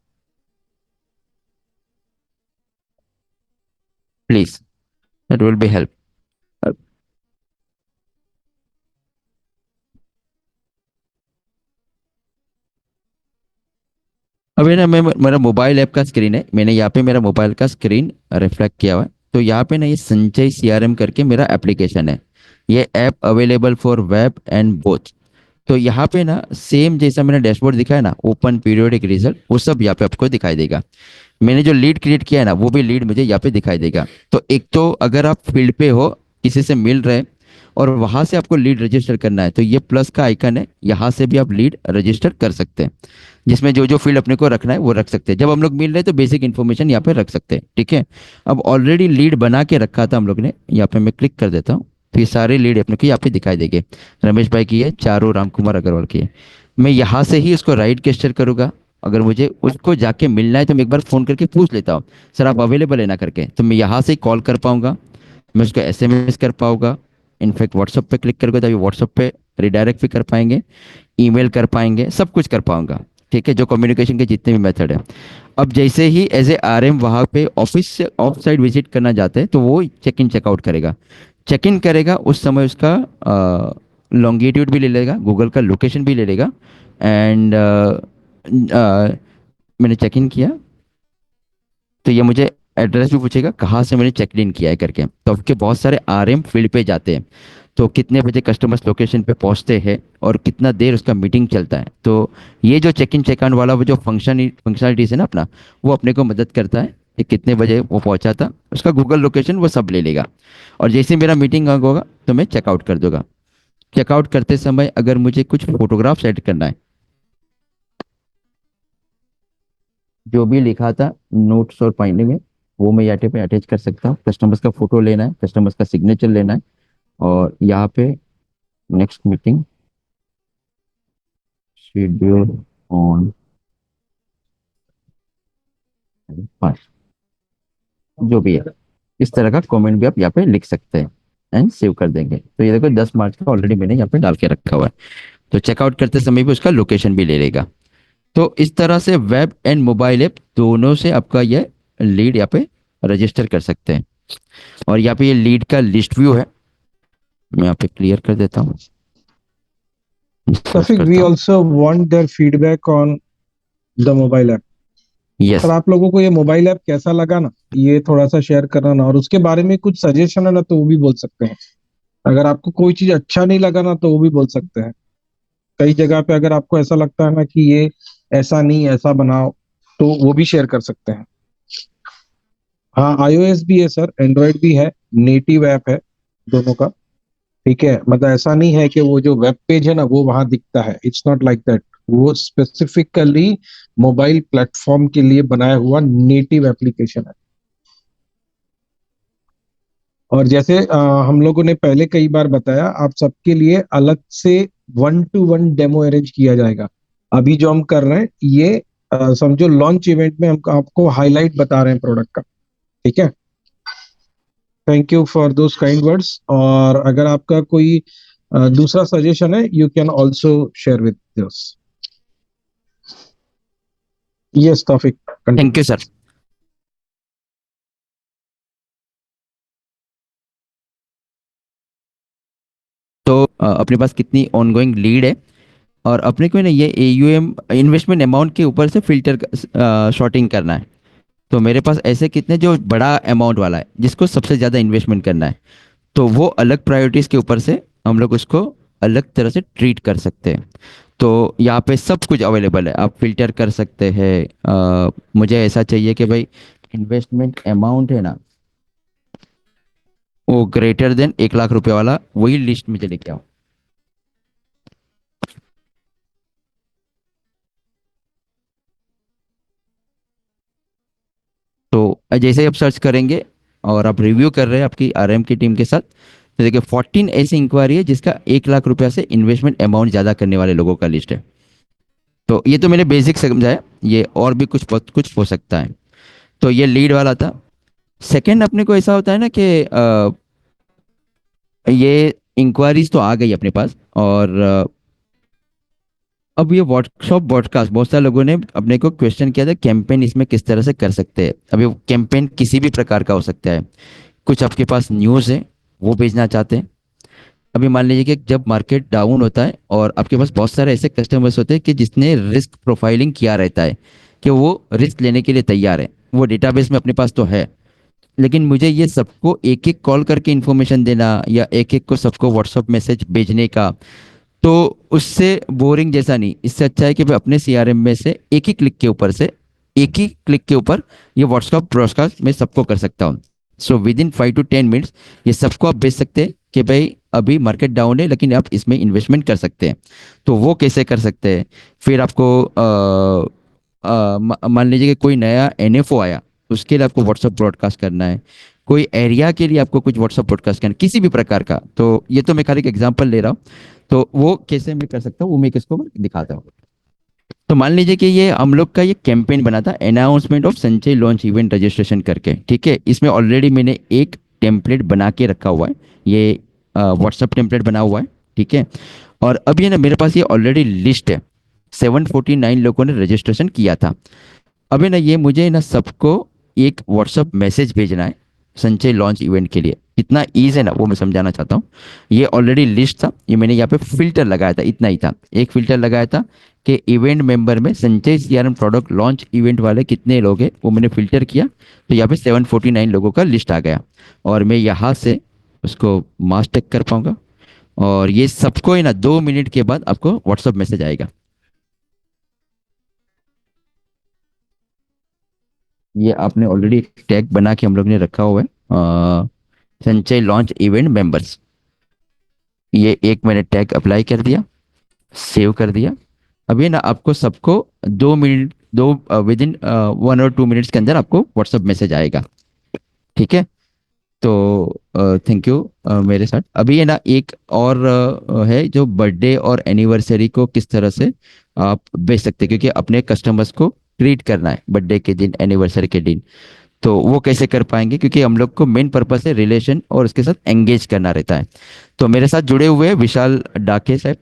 Please, that will be help. अभी ना मैं, मेरा मोबाइल ऐप का स्क्रीन है, मैंने यहाँ पे मेरा मोबाइल का स्क्रीन रिफ्लेक्ट किया हुआ है। तो यहाँ पे ना ये संचय सीआरएम करके मेरा एप्लीकेशन है। ये app available for web and both. तो यहाँ पे ना सेम जैसा मैंने डैशबोर्ड दिखाया ना, ओपन पीरियोडिक रिजल्ट, वो सब यहाँ पे आपको दिखाई देगा। मैंने जो लीड क्रिएट किया है ना वो भी लीड मुझे यहाँ पे दिखाई देगा। तो एक तो अगर आप फील्ड पे हो, किसी से मिल रहे और वहां से आपको लीड रजिस्टर करना है तो ये प्लस का आइकन है, यहाँ से भी आप लीड रजिस्टर कर सकते हैं, जिसमें जो जो फील्ड अपने को रखना है वो रख सकते हैं। जब हम लोग मिल रहे हैं तो बेसिक इन्फॉर्मेशन यहाँ पे रख सकते हैं, ठीक है। अब ऑलरेडी लीड बना के रखा था हम लोग ने, यहाँ पे मैं क्लिक कर देता हूँ तो ये सारे लीड अपने को यहाँ पे दिखाई देंगे। रमेश भाई की है, चारों राम कुमार अग्रवाल की है। मैं यहाँ से ही उसको राइट गेस्चर करूंगा। अगर मुझे उसको जाके मिलना है तो मैं एक बार फोन करके पूछ लेता हूँ, सर आप अवेलेबल है ना करके, तो मैं यहाँ से ही कॉल कर पाऊंगा, मैं उसको एसएमएस कर पाऊंगा, इनफैक्ट व्हाट्सएप पे क्लिक करूंगा तभी व्हाट्सएप पे रिडायरेक्ट भी कर पाएंगे, ईमेल कर पाएंगे, सब कुछ कर पाऊंगा, ठीक है, जो कम्युनिकेशन के जितने भी मेथड है। अब जैसे ही एज ए आरएम वहाँ पे ऑफिस से ऑफ साइड विजिट करना चाहते हैं तो वो चेक इन चेकआउट करेगा। चेक इन करेगा उस समय उसका लॉन्गिट्यूड भी ले लेगा, गूगल का लोकेशन भी ले लेगा, एंड मैंने चेक इन किया तो ये मुझे एड्रेस भी पूछेगा कहाँ से मैंने चेक इन किया है करके। तो आपके बहुत सारे आरएम फील्ड पे जाते हैं, तो कितने बजे कस्टमर्स लोकेशन पे पहुंचते हैं और कितना देर उसका मीटिंग चलता है, तो ये जो चेक इन चेक आउट वाला वो जो फंक्शनलिटीज है ना अपना, वो अपने को मदद करता है कि कितने बजे वो पहुंचा था, उसका गूगल लोकेशन वो सब ले लेगा। और जैसे ही मेरा मीटिंग होगा तो मैं चेकआउट कर दूंगा। चेकआउट करते समय अगर मुझे कुछ फोटोग्राफ्स ऐड करना है, जो भी लिखा था नोट्स और फाइंडिंग में, वो मैं यहाँ पे अटैच कर सकता हूँ। कस्टमर्स का फोटो लेना है, कस्टमर्स का सिग्नेचर लेना है, और यहाँ पे नेक्स्ट मीटिंग शेड्यूल ऑन 5, जो भी है इस तरह का कमेंट भी आप यहाँ पे लिख सकते हैं एंड सेव कर देंगे। तो ये देखो 10 मार्च का ऑलरेडी मैंने यहाँ पे डाल के रखा हुआ है, तो चेकआउट करते समय भी उसका लोकेशन भी ले लेगा। तो इस तरह से वेब एंड मोबाइल ऐप दोनों से आपका ये लीड यहाँ पे रजिस्टर कर सकते हैं। और यहाँ पे ये लीड का लिस्ट व्यू है, मैं यहाँ पे क्लियर कर देता हूँ, Tawfiq, we also want their feedback on the mobile app. Yes sir आप लोगों को ये मोबाइल ऐप कैसा लगा ना, ये थोड़ा सा शेयर करना ना, और उसके बारे में कुछ सजेशन है ना तो वो भी बोल सकते हैं। अगर आपको कोई चीज अच्छा नहीं लगा ना तो वो भी बोल सकते हैं। कई जगह पे अगर आपको ऐसा लगता है ना कि ये ऐसा नहीं ऐसा बनाओ, तो वो भी शेयर कर सकते हैं। हाँ, iOS भी है सर, एंड्रॉयड भी है, नेटिव ऐप है दोनों का, ठीक है। मतलब ऐसा नहीं है कि वो जो वेब पेज है ना वो वहां दिखता है, इट्स नॉट लाइक दैट। वो स्पेसिफिकली मोबाइल प्लेटफॉर्म के लिए बनाया हुआ नेटिव एप्लीकेशन है। और जैसे हम लोगों ने पहले कई बार बताया, आप सबके लिए अलग से 1-to-1 डेमो अरेंज किया जाएगा। अभी जो हम कर रहे हैं ये समझो लॉन्च इवेंट में हम आपको हाईलाइट बता रहे हैं प्रोडक्ट का, ठीक है। Thank you for those kind words. और अगर आपका कोई दूसरा सजेशन है, you can also share with this. Yes Taufiq, thank you sir. तो अपने पास कितनी ऑनगोइंग लीड है, और अपने को ना ये एयूएम इन्वेस्टमेंट अमाउंट के ऊपर से फिल्टर शॉर्टिंग करना है। तो मेरे पास ऐसे कितने जो बड़ा अमाउंट वाला है जिसको सबसे ज़्यादा इन्वेस्टमेंट करना है, तो वो अलग प्रायोरिटीज़ के ऊपर से हम लोग उसको अलग तरह से ट्रीट कर सकते हैं। तो यहाँ पे सब कुछ अवेलेबल है, आप फिल्टर कर सकते हैं। मुझे ऐसा चाहिए कि भाई इन्वेस्टमेंट अमाउंट है ना वो ग्रेटर देन 1 लाख रुपए वाला, वही लिस्ट मुझे लेके आओ। तो जैसे ही आप सर्च करेंगे और आप रिव्यू कर रहे हैं आपकी आरएम की टीम के साथ, तो देखिए 14 ऐसी इंक्वायरी है जिसका 1 लाख रुपया से इन्वेस्टमेंट अमाउंट ज़्यादा करने वाले लोगों का लिस्ट है। तो ये तो मैंने बेसिक समझाया, ये और भी कुछ बहुत कुछ हो सकता है। तो ये लीड वाला था। सेकंड, अपने को ऐसा होता है ना कि ये इंक्वायरीज तो आ गई अपने पास, और अब ये वर्कशॉप पॉडकास्ट बहुत सारे लोगों ने अपने को क्वेश्चन किया था कैंपेन इसमें किस तरह से कर सकते हैं। अभी कैंपेन किसी भी प्रकार का हो सकता है। कुछ आपके पास न्यूज़ है वो भेजना चाहते हैं। अभी मान लीजिए कि जब मार्केट डाउन होता है और आपके पास बहुत सारे ऐसे कस्टमर्स होते हैं कि जिसने रिस्क प्रोफाइलिंग किया रहता है कि वो रिस्क लेने के लिए तैयार है, वो डेटाबेस में अपने पास तो है, लेकिन मुझे ये सबको एक एक कॉल करके इन्फॉर्मेशन देना या एक एक को सबको व्हाट्सअप मैसेज भेजने का, तो उससे बोरिंग जैसा नहीं। इससे अच्छा है कि मैं अपने सीआरएम में से एक ही क्लिक के ऊपर ये व्हाट्सएप ब्रॉडकास्ट मैं सबको कर सकता हूँ। So with in 5 to 10 minutes ये सबको आप बेच सकते हैं कि भाई अभी मार्केट डाउन है लेकिन आप इसमें इन्वेस्टमेंट कर सकते हैं। तो वो कैसे कर सकते हैं? फिर आपको मान लीजिए कि कोई नया एनएफओ आया, उसके लिए आपको व्हाट्सअप ब्रॉडकास्ट करना है। कोई एरिया के लिए आपको कुछ व्हाट्सअप ब्रॉडकास्ट करना है, किसी भी प्रकार का। तो ये तो मैं खाली एक एग्जांपल ले रहा हूँ, तो वो कैसे मैं कर सकता हूँ वो मैं किसको दिखाता हूँ। तो मान लीजिए कि ये हम लोग का ये कैंपेन बना था, अनाउंसमेंट ऑफ संचय लॉन्च इवेंट रजिस्ट्रेशन करके, ठीक है। इसमें ऑलरेडी मैंने एक टेम्पलेट बना के रखा हुआ है, ये व्हाट्सअप टेम्पलेट बना हुआ है, ठीक है। और अब ये ना मेरे पास ये ऑलरेडी लिस्ट है, 749 लोगों ने रजिस्ट्रेशन किया था। अब है ना ये मुझे ना सबको एक व्हाट्सअप मैसेज भेजना है संचय लॉन्च इवेंट के लिए। कितना ईज है ना वो मैं समझाना चाहता हूँ। ये ऑलरेडी लिस्ट था, ये मैंने यहाँ पे फिल्टर लगाया था, इतना ही था। एक फिल्टर लगाया था कि इवेंट मेंबर में संचय सीआरएम प्रोडक्ट लॉन्च इवेंट वाले कितने लोग हैं, वो मैंने फिल्टर किया। तो यहाँ पे 749 लोगों का लिस्ट आ गया, और मैं यहाँ से उसको मास टैग कर पाऊंगा, और ये सबको है ना 2 मिनट के बाद आपको व्हाट्सअप मैसेज आएगा। ये आपने ऑलरेडी एक टैग बना के हम लोग ने रखा हुआ है, संचय लॉन्च इवेंट मेंबर्स। ये एक मैंने टैग अप्लाई कर दिया, सेव कर दिया। अभी ना आपको सबको 2 मिनट, दो विद इन 1 or 2 मिनट्स के अंदर आपको व्हाट्सअप मैसेज आएगा, ठीक है। तो थैंक यू मेरे साथ। अभी है ना एक और है जो बर्थडे और एनिवर्सरी को किस तरह से आप बेच सकते हैं, क्योंकि अपने कस्टमर्स को ट्रीट करना है बर्थडे के दिन, एनिवर्सरी के दिन। तो वो कैसे कर पाएंगे, क्योंकि हम लोग को मेन पर्पस है रिलेशन और उसके साथ एंगेज करना रहता है। तो मेरे साथ जुड़े हुए हैं विशाल डाके साहब,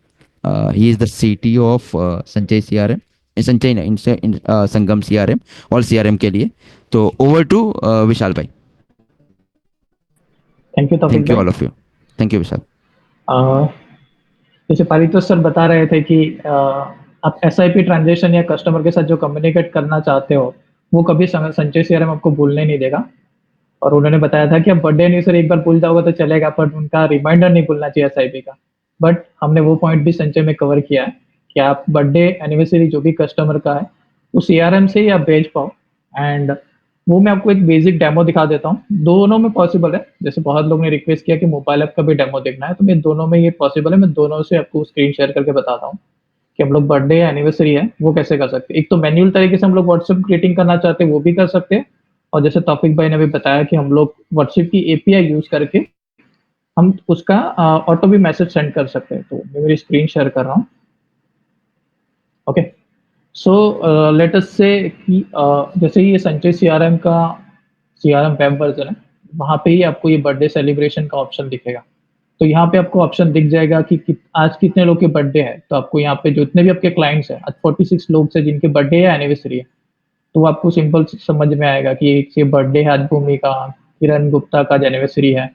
he is the CTO of संचय सीआरएम, संचय नहीं, संगम सीआरएम, ऑल सीआरएम के लिए। तो ओवर टू विशाल भाई। Thank you Taufiq thank you भाई। All of you. Thank you Vishal. Uh, जैसे पारितोष सर बता रहे थे कि आप एसआईपी ट्रांजेक्शन या कस्टमर के साथ जो कम्युनिकेट करना चाहते हो वो कभी संचय सीआरएम आपको भूलने नहीं देगा। और उन्होंने बताया था कि आप बर्थडे एनिवर्सरी एक बार भूल जाओगे तो चलेगा, पर उनका रिमाइंडर नहीं भूलना चाहिए एसआईपी का। बट हमने वो पॉइंट भी संचय में कवर किया है कि आप बर्थडे एनिवर्सरी जो भी कस्टमर का है वो सीआरएम से ही आप भेज पाओ। एंड वो मैं आपको एक बेसिक डेमो दिखा देता हूँ, दोनों में पॉसिबल है। जैसे बहुत लोग ने रिक्वेस्ट किया कि मोबाइल ऐप का भी डेमो देखना है, तो मैं दोनों में ये पॉसिबल है। मैं दोनों से आपको स्क्रीन शेयर करके बताता हूँ कि हम लोग बर्थडे या एनिवर्सरी है वो कैसे कर सकते हैं। एक तो मैन्युअल तरीके से हम लोग व्हाट्सएप ग्रीटिंग करना चाहते हैं वो भी कर सकते हैं, और जैसे तौफिक भाई ने भी बताया कि हम लोग व्हाट्सएप की एपीआई यूज करके हम उसका ऑटो भी मैसेज सेंड कर सकते हैं। तो मैं मेरी स्क्रीन शेयर कर रहा हूँ। ओके, सो लेट अस से कि जैसे ये संचय सीआरएम का सीआरएम वेब वर्जन है, वहाँ पे ही आपको ये बर्थडे सेलिब्रेशन का ऑप्शन दिखेगा। तो यहाँ पे आपको ऑप्शन दिख जाएगा कि आज कितने लोग के बर्थडे है। तो आपको यहाँ पे जितने भी आपके क्लाइंट्स हैं, आज 46 लोग से जिनके बर्थडे या एनिवर्सरी है, तो आपको सिंपल समझ में आएगा कि एक से बर्थडे है आज भूमि का, किरण गुप्ता का एनिवर्सरी है।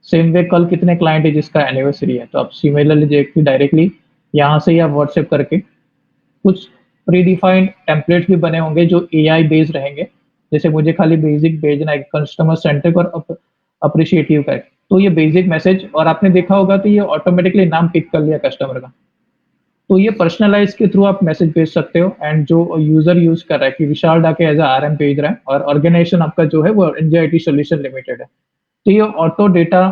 सेम वे कल कितने क्लाइंट है जिसका एनिवर्सरी है। तो आप सिमिलरली देखिए डायरेक्टली यहाँ से ही आप व्हाट्सएप करके कुछ प्रीडिफाइंड टेम्पलेट्स भी बने होंगे जो एआई बेस्ड रहेंगे। जैसे मुझे खाली बेसिक भेजना है कस्टमर सेंट्रिक और अप्रिशिएटिव का, तो ये बेसिक मैसेज, और आपने देखा होगा तो ये ऑटोमेटिकली नाम पिक कर लिया कस्टमर का। तो ये पर्सनलाइज के थ्रू आप मैसेज भेज सकते हो। एंड जो यूजर यूज कर रहा है कि विशाल डाके एज आरएम भेज रहा है और ऑर्गेनाइजेशन आपका जो है वो एनजेआईटी सॉल्यूशन लिमिटेड है, तो ये ऑटो डेटा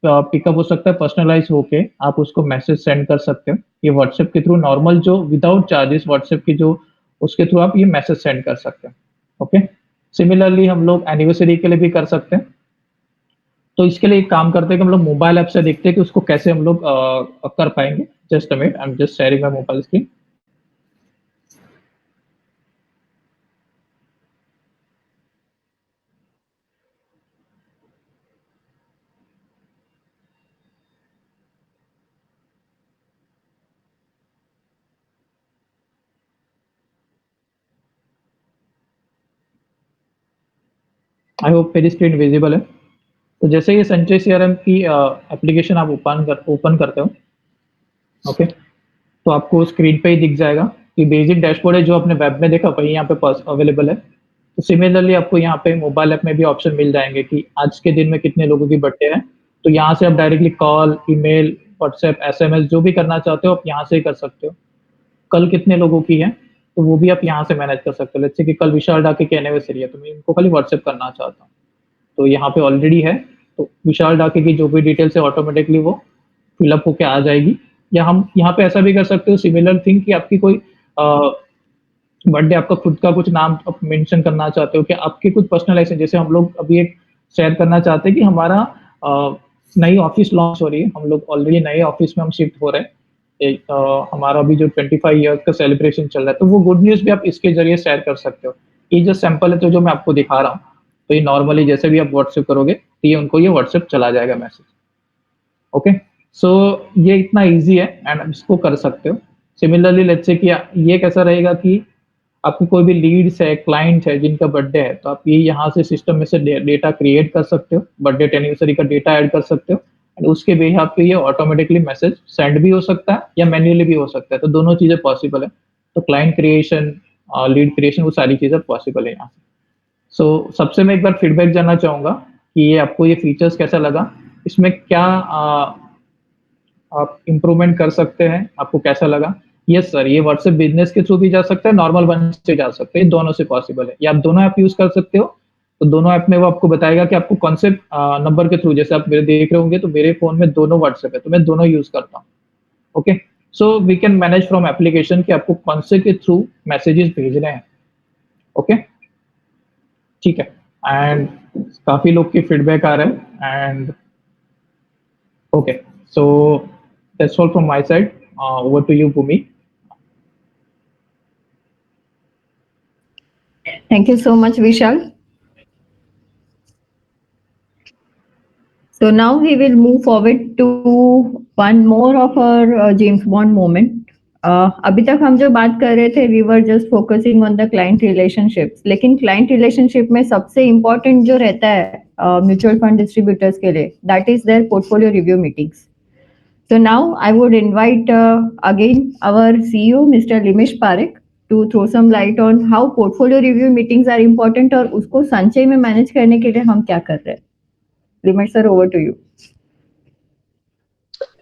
पिकअप हो सकता है, पर्सनलाइज होके आप उसको मैसेज सेंड कर सकते हो। ये व्हाट्सएप के थ्रू नॉर्मल जो विदाउट चार्जेस व्हाट्सएप की जो उसके थ्रू आप ये मैसेज सेंड कर सकते हो। ओके, सिमिलरली हम लोग एनिवर्सरी के लिए भी कर सकते हैं। तो इसके लिए एक काम करते हैं कि हम लोग मोबाइल ऐप से देखते हैं कि उसको कैसे हम लोग कर पाएंगे। Just a minute, I am just sharing my mobile screen. I hope मेरी स्क्रीन विजिबल है। तो जैसे ये संचय सीआरएम की एप्लीकेशन आप ओपन करते हो, ओके, तो आपको स्क्रीन पे ही दिख जाएगा कि बेसिक डैशबोर्ड है जो आपने वेब में देखा वही यहाँ पे अवेलेबल है। तो सिमिलरली आपको यहाँ पे मोबाइल ऐप में भी ऑप्शन मिल जाएंगे कि आज के दिन में कितने लोगों की बर्थडे है। तो यहाँ से आप directly call, email, WhatsApp, SMS जो भी करना चाहते हो आप यहाँ से ही कर सकते हो। कल कितने लोगों की है तो वो भी आप यहाँ से मैनेज कर सकते हो। लेट्स से कि कल विशाल डाके की एनिवर्सरी है तो मैं इनको खाली व्हाट्सएप करना चाहता हूँ, तो यहाँ पे ऑलरेडी है, तो विशाल डाके की जो भी डिटेल्स है ऑटोमेटिकली वो फिलअप होके आ जाएगी। या हम यहाँ पे ऐसा भी कर सकते हो सिमिलर थिंग कि आपकी कोई बर्थडे, आपका खुद का कुछ नाम आप मेंशन करना चाहते हो कि आपके कुछ पर्सनलाइजेशन, जैसे हम लोग अभी एक शेयर करना चाहते हैं कि हमारा नई ऑफिस लॉन्च हो रही है, हम लोग ऑलरेडी नए ऑफिस में हम शिफ्ट हो रहे हैं, हमारा अभी जो 25 ईयर्स का सेलिब्रेशन चल रहा है, तो वो गुड न्यूज़ भी आप इसके जरिए शेयर कर सकते हो। ये जो सैंपल है तो जो मैं आपको दिखा रहा हूँ, तो ये नॉर्मली जैसे भी आप व्हाट्सएप करोगे तो ये उनको ये व्हाट्सएप चला जाएगा मैसेज। ओके, सो ये इतना ईजी है एंड इसको कर सकते हो। सिमिलरली लेट्स से कि ये कैसा रहेगा कि आपको कोई भी लीड्स है, क्लाइंट है जिनका बर्थडे है, तो आप ये यहाँ से सिस्टम में से डेटा क्रिएट कर सकते हो, बर्थडे एनिवर्सरी का डेटा ऐड कर सकते हो एंड उसके बेहाफ पे ये ऑटोमेटिकली मैसेज सेंड भी हो सकता है या मैन्युअली भी हो सकता है, तो दोनों चीज़ें पॉसिबल है। तो क्लाइंट क्रिएशन, लीड क्रिएशन, वो सारी चीज़ें पॉसिबल है यहाँ से। सो सबसे मैं एक बार फीडबैक जानना चाहूँगा कि ये आपको ये फीचर्स कैसा लगा, इसमें क्या आप इम्प्रूवमेंट कर सकते हैं, आपको कैसा लगा? यस सर, ये व्हाट्सएप बिजनेस के थ्रू भी जा सकता है, नॉर्मल वन से जा सकते हैं, दोनों से पॉसिबल है। या आप दोनों ऐप यूज कर सकते हो, तो दोनों ऐप में वो आपको बताएगा कि आपको कौन से नंबर के थ्रू, जैसे आप मेरे देख रहे होंगे तो मेरे फोन में दोनों व्हाट्सएप है, तो मैं दोनों यूज करता हूँ। Okay, so we can manage from application कि आपको कौन से के थ्रू मैसेजेस भेजने हैं। ओके, ठीक है, एंड काफी लोग के फीडबैक आ रहे हैं and okay, so that's all from my side. Over to you Bhoomi. Thank you so much, Vishal. So now we will move forward to one more of our James Bond moment. अभी तक हम जो बात कर रहे थे, we were just focusing on the client relationships. लेकिन client relationship में सबसे important जो रहता है mutual fund distributors के लिए, that is their portfolio review meetings. So now I would invite again our CEO, Mr. Limesh Parekh, to throw some light on how portfolio review meetings are important और उसको संचय में manage करने के लिए हम क्या कर रहे हैं। Limesh sir, over to you.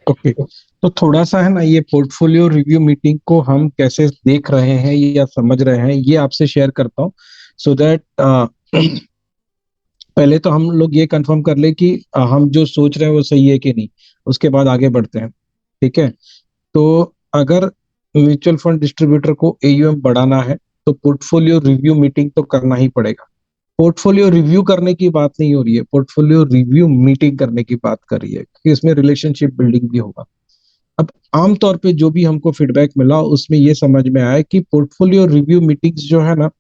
Okay, तो थोड़ा सा है ना, ये पोर्टफोलियो रिव्यू मीटिंग को हम कैसे देख रहे हैं या समझ रहे हैं, ये आपसे शेयर करता हूँ, सो दैट पहले तो हम लोग ये कंफर्म कर ले कि हम जो सोच रहे हैं वो सही है कि नहीं, उसके बाद आगे बढ़ते हैं। ठीक है, तो अगर म्यूचुअल फंड डिस्ट्रीब्यूटर को एयूएम बढ़ाना है तो पोर्टफोलियो रिव्यू मीटिंग तो करना ही पड़ेगा। पोर्टफोलियो रिव्यू करने की बात नहीं हो रही है, पोर्टफोलियो रिव्यू मीटिंग करने की बात कर रही है कि इसमें रिलेशनशिप बिल्डिंग भी होगा। अब आमतौर पे जो भी हमको फीडबैक मिला उसमें ये समझ में आया कि पोर्टफोलियो रिव्यू मीटिंग्स जो है ना,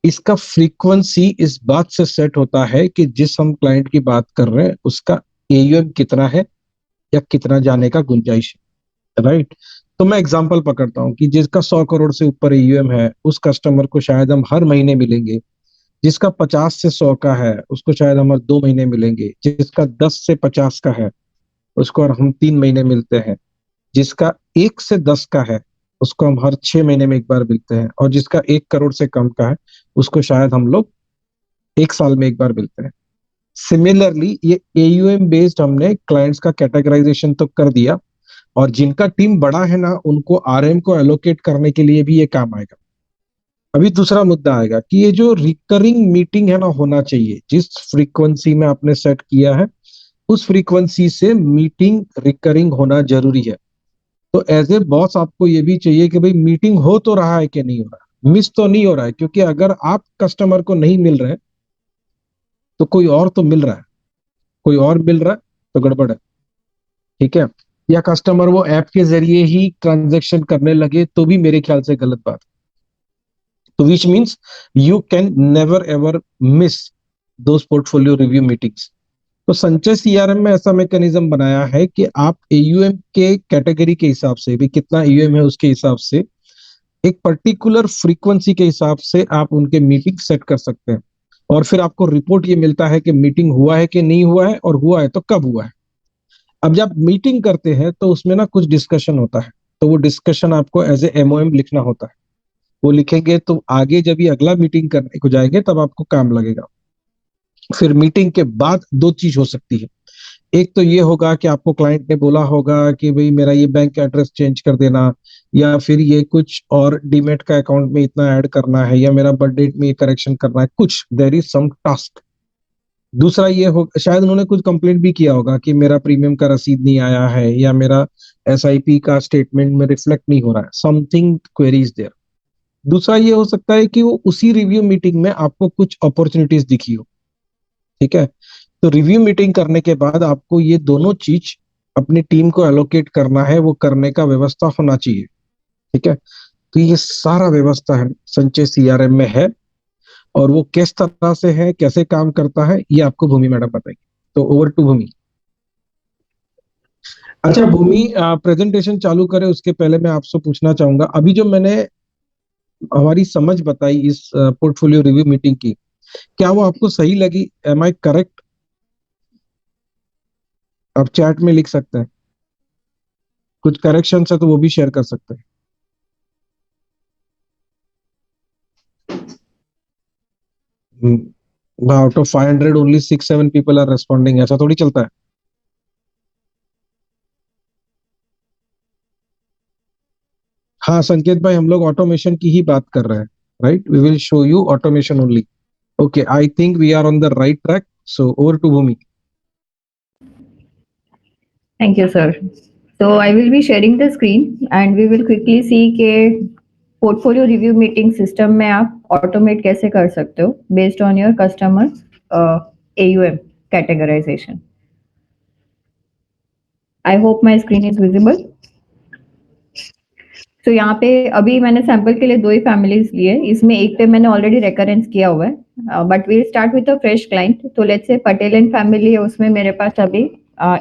इसका फ्रीक्वेंसी इस बात से सेट होता है कि जिस हम क्लाइंट की बात कर रहे हैं उसका एयूएम कितना है या कितना जाने का गुंजाइश है, राइट। तो मैं एग्जांपल पकड़ता हूं कि जिसका 100 करोड़ से ऊपर एयूएम है उस कस्टमर को शायद हम हर महीने मिलेंगे, जिसका 50 से 100 का है उसको शायद हम हर 2 महीने मिलेंगे, जिसका 10 से 50 का है उसको हम 3 महीने मिलते हैं, जिसका 1 से 10 का है उसको हम हर 6 महीने में एक बार मिलते हैं, और जिसका 1 करोड़ से कम का है उसको शायद हम लोग 1 साल में एक बार मिलते हैं। सिमिलरली ये एयूएम बेस्ड हमने क्लाइंट्स का कैटेगराइजेशन तो कर दिया, और जिनका टीम बड़ा है ना उनको आरएम को एलोकेट करने के लिए भी ये काम आएगा। अभी दूसरा मुद्दा आएगा कि ये जो रिकरिंग मीटिंग है ना होना चाहिए, जिस फ्रीक्वेंसी में आपने सेट किया है उस फ्रीक्वेंसी से मीटिंग रिकरिंग होना जरूरी है। तो एज ए बॉस आपको ये भी चाहिए कि भाई मीटिंग हो तो रहा है कि नहीं हो रहा है, मिस तो नहीं हो रहा है, क्योंकि अगर आप कस्टमर को नहीं मिल रहे तो कोई और तो मिल रहा है, कोई और मिल रहा है तो गड़बड़ है। ठीक है, या कस्टमर वो ऐप के जरिए ही ट्रांजैक्शन करने लगे तो भी मेरे ख्याल से गलत बात। तो which means you can never ever miss those portfolio review meetings. तो संचय सीआरएम में ऐसा मैकेनिज्म बनाया है कि आप एयूएम के कैटेगरी के हिसाब से भी, कितना एयूएम है उसके हिसाब से, एक पर्टिकुलर फ्रीक्वेंसी के हिसाब से आप उनके मीटिंग सेट कर सकते हैं, और फिर आपको रिपोर्ट ये मिलता है कि मीटिंग हुआ है कि नहीं हुआ है, और हुआ है तो कब हुआ है। अब जब मीटिंग करते हैं तो उसमें ना कुछ डिस्कशन होता है, तो वो डिस्कशन आपको एज ए एमओएम लिखना होता है। वो लिखेंगे तो आगे जब ये अगला मीटिंग करने को जाएंगे तब आपको काम लगेगा। फिर मीटिंग के बाद 2 चीज हो सकती है, एक तो ये होगा कि आपको क्लाइंट ने बोला होगा कि भाई मेरा ये बैंक एड्रेस चेंज कर देना, या फिर ये कुछ और डीमेट का अकाउंट में इतना ऐड करना है, या मेरा बर्थ डेट में ये करेक्शन करना है, कुछ देयर इज सम टास्क। दूसरा ये हो, शायद उन्होंने कुछ कंप्लेंट भी किया होगा कि मेरा प्रीमियम का रसीद नहीं आया है या मेरा एसआईपी का स्टेटमेंट में रिफ्लेक्ट नहीं हो रहा है, समथिंग क्वेरीज देयर। दूसरा ये हो सकता है कि वो उसी रिव्यू मीटिंग में आपको कुछ अपॉर्चुनिटीज दिखी हो, ठीक है। तो रिव्यू मीटिंग करने के बाद आपको ये दोनों चीज अपनी टीम को एलोकेट करना है, वो करने का व्यवस्था होना चाहिए, ठीक है। तो ये सारा व्यवस्था है संचय सीआरएम में है, और वो किस तरह से है, कैसे काम करता है, ये आपको भूमि मैडम बताएंगे। तो ओवर टू भूमि। अच्छा भूमि, प्रेजेंटेशन चालू करें उसके पहले मैं आपसे पूछना चाहूंगा, अभी जो मैंने हमारी समझ बताई इस पोर्टफोलियो रिव्यू मीटिंग की, क्या वो आपको सही लगी? Am I correct? आप चैट में लिख सकते हैं, कुछ करेक्शन है तो वो भी शेयर कर सकते हैं। Out of 500 only 6-7 people are responding, ऐसा थोड़ी चलता है। हाँ संकेत भाई, हम लोग ऑटोमेशन की ही बात कर रहे हैं, right? We will show you automation only. Okay, I think we are on the right track, so over to Bhoomi. Thank you, sir. So I will be sharing the screen and we will quickly see कि portfolio review meeting system में आप automate कैसे कर सकते हो based on your customer AUM categorization. I hope my screen is visible. तो यहाँ पे अभी मैंने सैंपल के लिए 2 ही फैमिलीज लिए, इसमें एक पे मैंने ऑलरेडी रेकरेंस किया हुआ है, but we start with a fresh client. तो let's say Patel and family है, उसमें मेरे पास अभी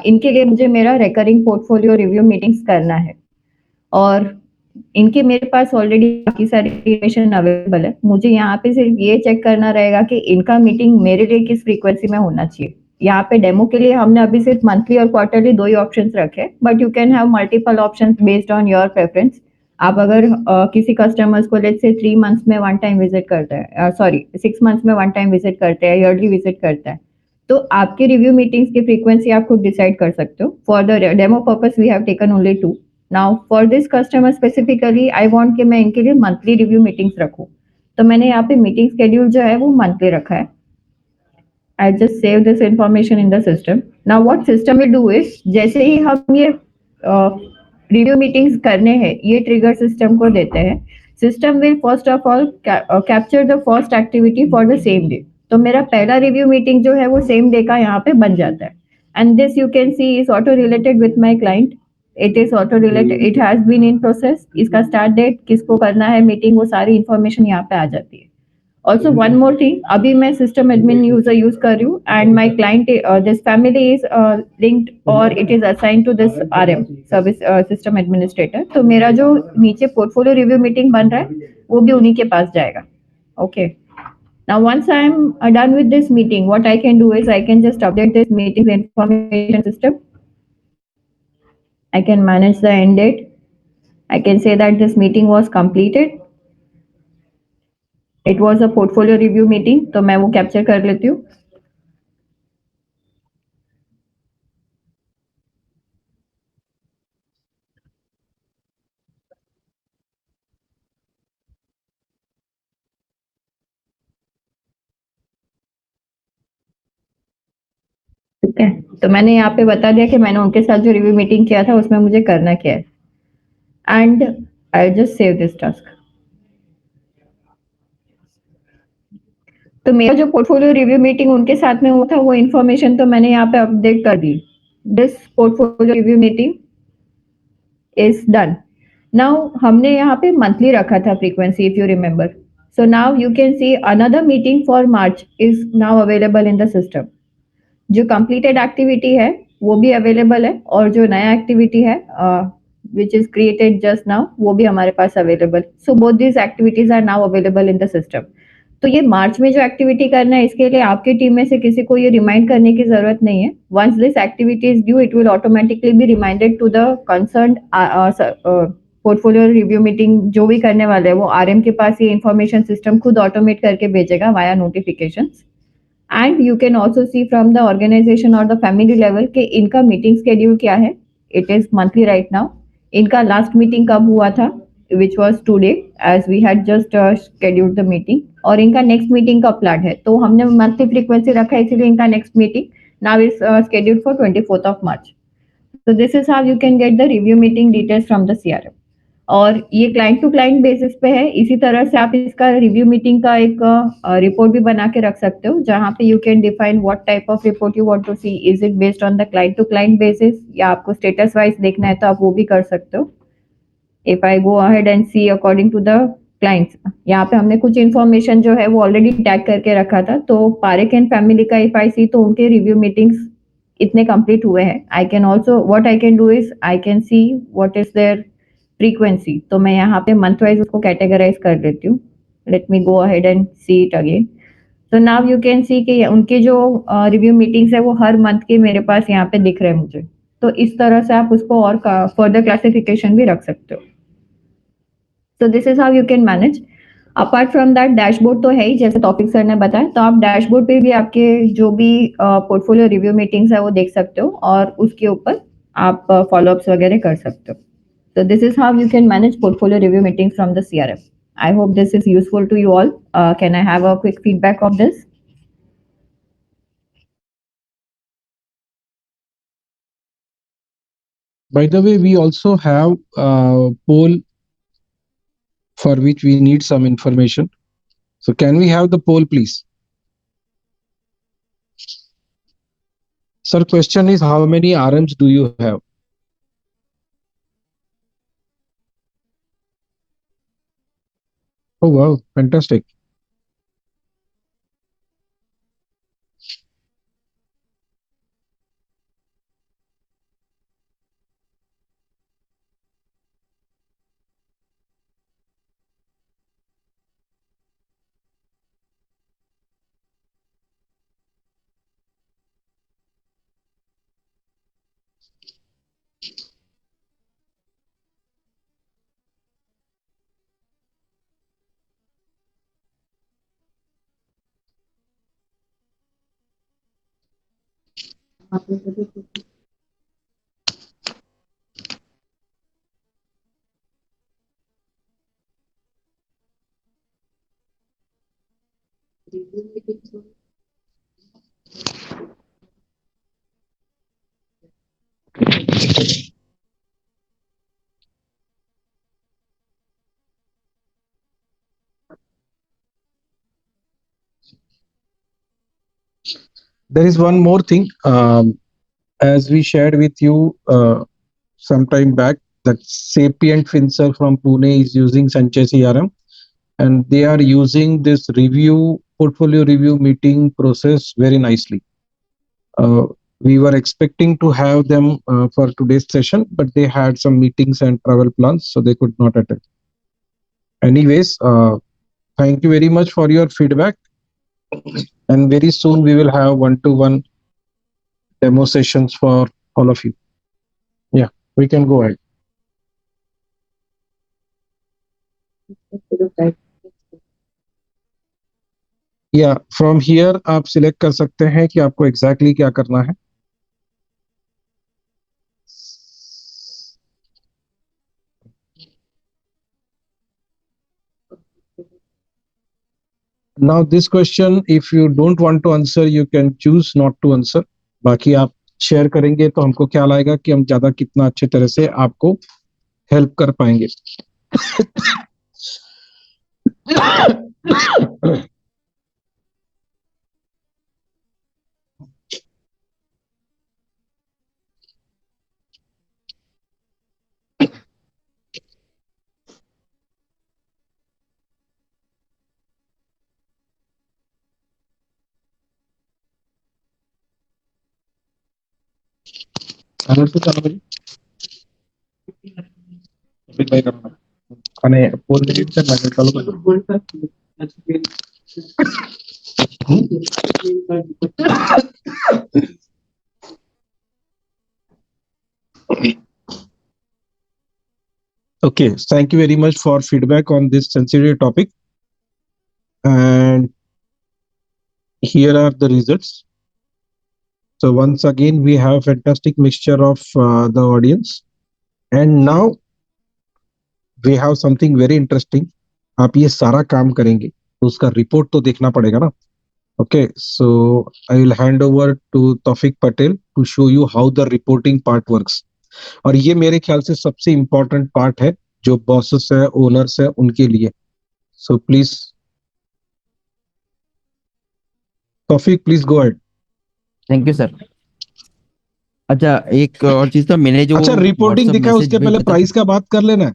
इनके लिए मुझे मेरा रिकरिंग पोर्टफोलियो रिव्यू मीटिंग्स करना है, और इनके मेरे पास ऑलरेडी बाकी सारी इंफॉर्मेशन अवेलेबल है। मुझे यहाँ पे सिर्फ ये चेक करना रहेगा कि इनका मीटिंग मेरे लिए किस फ्रीक्वेंसी में होना चाहिए। यहाँ पे डेमो के लिए हमने अभी सिर्फ मंथली और क्वार्टरली 2 ही ऑप्शंस रखे, but you can have multiple options based on your preference. आप अगर किसी कस्टमर्स को लेट्स से 3 मंथ्स में 1 टाइम विजिट करते हैं, सॉरी 6 मंथ्स में 1 टाइम विजिट करते हैं, ईयरली विजिट करते हैं, तो आपके रिव्यू मीटिंग्स की फ्रीक्वेंसी आप खुद डिसाइड कर सकते हो। For the demo purpose we have taken only 2। Now for this customer specifically I want कि मैं इनके लिए मंथली रिव्यू मीटिंग्स रखूं, तो मैंने यहाँ पे मीटिंग शेड्यूल जो है वो मंथली रखा है। I just save this information in the system. Now what system will do is, जैसे ही हम ये रिव्यू मीटिंग्स करने हैं, ये ट्रिगर सिस्टम को देते हैं, system will first of all capture the first activity for the same day. तो मेरा पहला रिव्यू मीटिंग जो है वो सेम डे का यहाँ पे बन जाता है, and this you can see is auto related with my client. It is auto related, it has been in process. इसका स्टार्ट डेट, किसको करना है मीटिंग, वो सारी इंफॉर्मेशन यहाँ पे आ जाती है। Also one more thing, अभी मैं system admin user use कर रही हूँ, and my client this family is linked or it is assigned to this RM service system administrator। तो मेरा जो नीचे portfolio review meeting बन रहा है वो भी उन्हीं के पास जाएगा। Okay, now once I am done with this meeting, what I can do is I can just update this meeting information system. I can manage the end date. I can say that this meeting was completed. It was a portfolio review meeting, तो मैं वो capture कर लेती हूँ। ठीक है, तो मैंने यहाँ पे बता दिया कि मैंने उनके साथ जो रिव्यू मीटिंग किया था उसमें मुझे करना क्या है, and I just save this task. तो मेरा जो पोर्टफोलियो रिव्यू मीटिंग उनके साथ में हुआ था वो इन्फॉर्मेशन तो मैंने यहाँ पे अपडेट कर दी। This portfolio review meeting is done. Now हमने यहाँ पे मंथली रखा था frequency, if you remember. So now you can see another meeting for March is now available in the system. जो कंप्लीटेड एक्टिविटी है वो भी अवेलेबल है, और जो नया एक्टिविटी है which is created just now वो भी हमारे पास available. So both these activities are now available in the system. तो ये मार्च में जो एक्टिविटी करना है, इसके लिए आपकी टीम में से किसी को ये रिमाइंड करने की जरूरत नहीं है। Once this activity is due, it will automatically be reminded to the concerned portfolio review meeting. जो भी करने वाले हैं वो आरएम के पास ये इन्फॉर्मेशन सिस्टम खुद ऑटोमेट करके भेजेगा via notifications. And you can also see from the organisation और द फैमिली लेवल के इनका मीटिंग शेड्यूल क्या है। It is monthly right now. इनका लास्ट मीटिंग कब हुआ था, which was today as we had just scheduled the meeting, और इनका next meeting का plan है, तो हमने monthly frequency रखा है, इसीलिए इनका next meeting now is scheduled for 24th of March. So this is how you can get the review meeting details from the CRM. और ये क्लाइंट टू क्लाइंट बेसिस पे है, इसी तरह से आप इसका रिव्यू मीटिंग का एक रिपोर्ट भी बना के रख सकते हो, जहाँ पे you can define what type of report you want to see, is it based on the client to client basis, या आपको स्टेटस वाइज देखना है तो आप वो भी कर सकते हो. If I go ahead and see according to the clients, यहाँ पे हमने कुछ इन्फॉर्मेशन जो है वो ऑलरेडी टैग करके रखा था, तो पारेख एंड फैमिली का इफ आई सी तो उनके रिव्यू मीटिंग्स इतने कंप्लीट हुए हैं. I can also what I can do is I can see what is there frequency, तो मैं यहाँ पे मंथ वाइज उसको कैटेगराइज कर देती हूँ. Let me go ahead and see it again. तो नाउ यू कैन सी कि उनके जो रिव्यू मीटिंग्स है वो हर मंथ के मेरे पास यहाँ पे दिख रहे हैं मुझे, तो इस तरह से आप उसको और फर्दर क्लासिफिकेशन भी रख सकते हो. सो this is how you can manage. Apart from that dashboard तो है ही, जैसे टॉपिक सर ने बताया, तो आप डैशबोर्ड पे भी आपके जो भी पोर्टफोलियो रिव्यू मीटिंग्स है वो देख सकते हो और उसके ऊपर आप फॉलोअप्स वगैरह कर सकते हो. So this is how you can manage portfolio review meetings from the CRM. I hope this is useful to you all. Can I have a quick feedback of this? By the way, we also have a poll for which we need some information. So can we have the poll, please? Sir, question is how many RMs do you have? Oh wow, fantastic. There is one more thing. As we shared with you some time back, that Sapient Finserv from Pune is using Sanchay CRM, and they are using this portfolio review meeting process very nicely. We were expecting to have them for today's session, but they had some meetings and travel plans, so they could not attend. Anyways, thank you very much for your feedback. And very soon we will have one-to-one demo sessions for all of you. Yeah, we can go ahead. Yeah, from here आप select कर सकते हैं कि आपको exactly क्या करना है. Now this question, if you don't want to answer, you can choose not to answer. बाकी आप शेयर करेंगे तो हमको ख्याल आएगा कि हम ज्यादा कितना अच्छे तरह से आपको हेल्प कर पाएंगे. खाने पोल डिलीट करना है चलो. Okay, thank you very much for feedback on this sensitive topic. And here are the results. So once again, we have fantastic mixture of the audience. And now we have something very interesting. आप ये सारा काम करेंगे तो उसका report तो देखना पड़ेगा ना। Okay, so I will hand over to Taufiq Patel to show you how the reporting part works. और ये मेरे ख्याल से सबसे इंपॉर्टेंट पार्ट है जो बॉसेस है, ओनर्स है, उनके लिए। So please Taufiq, please go ahead. Thank you sir. अच्छा, एक और चीज था, मैंने जो अच्छा, रिपोर्टिंग व्हाट्सएप दिखा है, मैसेज उसके पहले भेजा था। प्राइस का बात कर लेना।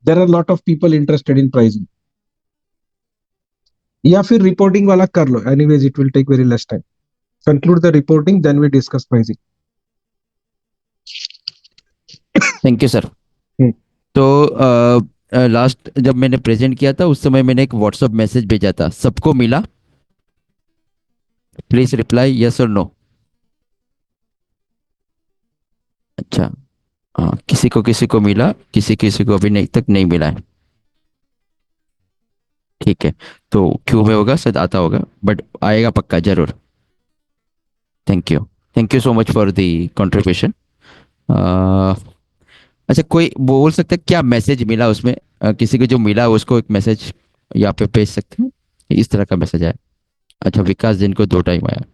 There are lot of people interested in pricing. या फिर रिपोर्टिंग वाला कर लो, anyways it will take very less time. Conclude the reporting, then we discuss pricing. Thank you sir. तो लास्ट जब मैंने प्रेजेंट किया था उस समय मैंने एक व्हाट्सएप मैसेज भेजा था, सबको मिला? प्लीज रिप्लाई यस और नो। अच्छा, हाँ, किसी को मिला, किसी को अभी नहीं तक नहीं मिला है। ठीक है, तो क्यों में होगा, शायद आता होगा, बट आएगा पक्का जरूर। Thank you, thank you so much for the contribution. अच्छा, कोई बोल सकता है क्या मैसेज मिला उसमें? किसी को जो मिला उसको एक मैसेज यहाँ पे भेज सकते हैं, इस तरह का मैसेज आया। अच्छा, विकास जिनको 2 टाइम आया।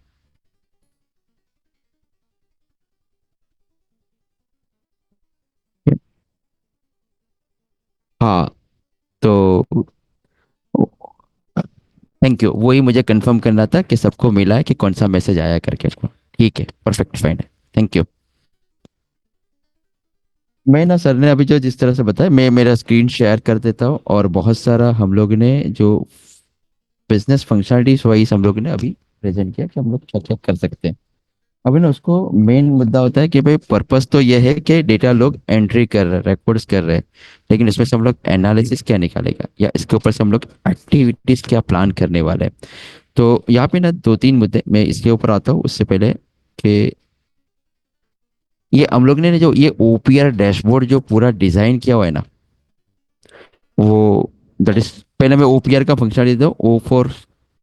हाँ, तो थैंक यू, वही मुझे कंफर्म करना था कि सबको मिला है कि कौन सा मैसेज आया करके उसको। ठीक है, परफेक्ट, फाइन है, थैंक यू। मैं ना, सर ने अभी जो जिस तरह से बताया, मैं मेरा स्क्रीन शेयर कर देता हूँ, और बहुत सारा हम लोग ने जो बिजनेस फंक्शनलिटीज वाइज हम लोग ने अभी प्रेजेंट किया कि हम लोग क्या क्या कर सकते हैं। अभी ना उसको मेन मुद्दा होता है कि भाई पर्पस तो ये है कि डेटा लोग एंट्री कर रहे हैं, रिकॉर्ड्स कर रहे हैं, लेकिन इसमें से हम लोग एनालिसिस क्या निकालेगा, या इसके ऊपर से हम लोग एक्टिविटीज क्या प्लान करने वाले हैं। तो यहाँ पे ना 2-3 मुद्दे, मैं इसके ऊपर आता हूँ उससे पहले कि ये हम लोग ने जो ये ओपीआर डैशबोर्ड जो पूरा डिजाइन किया हुआ है ना, वो दैट इज, पहले मैं ओपीआर का फंक्शन देता हूँ। O for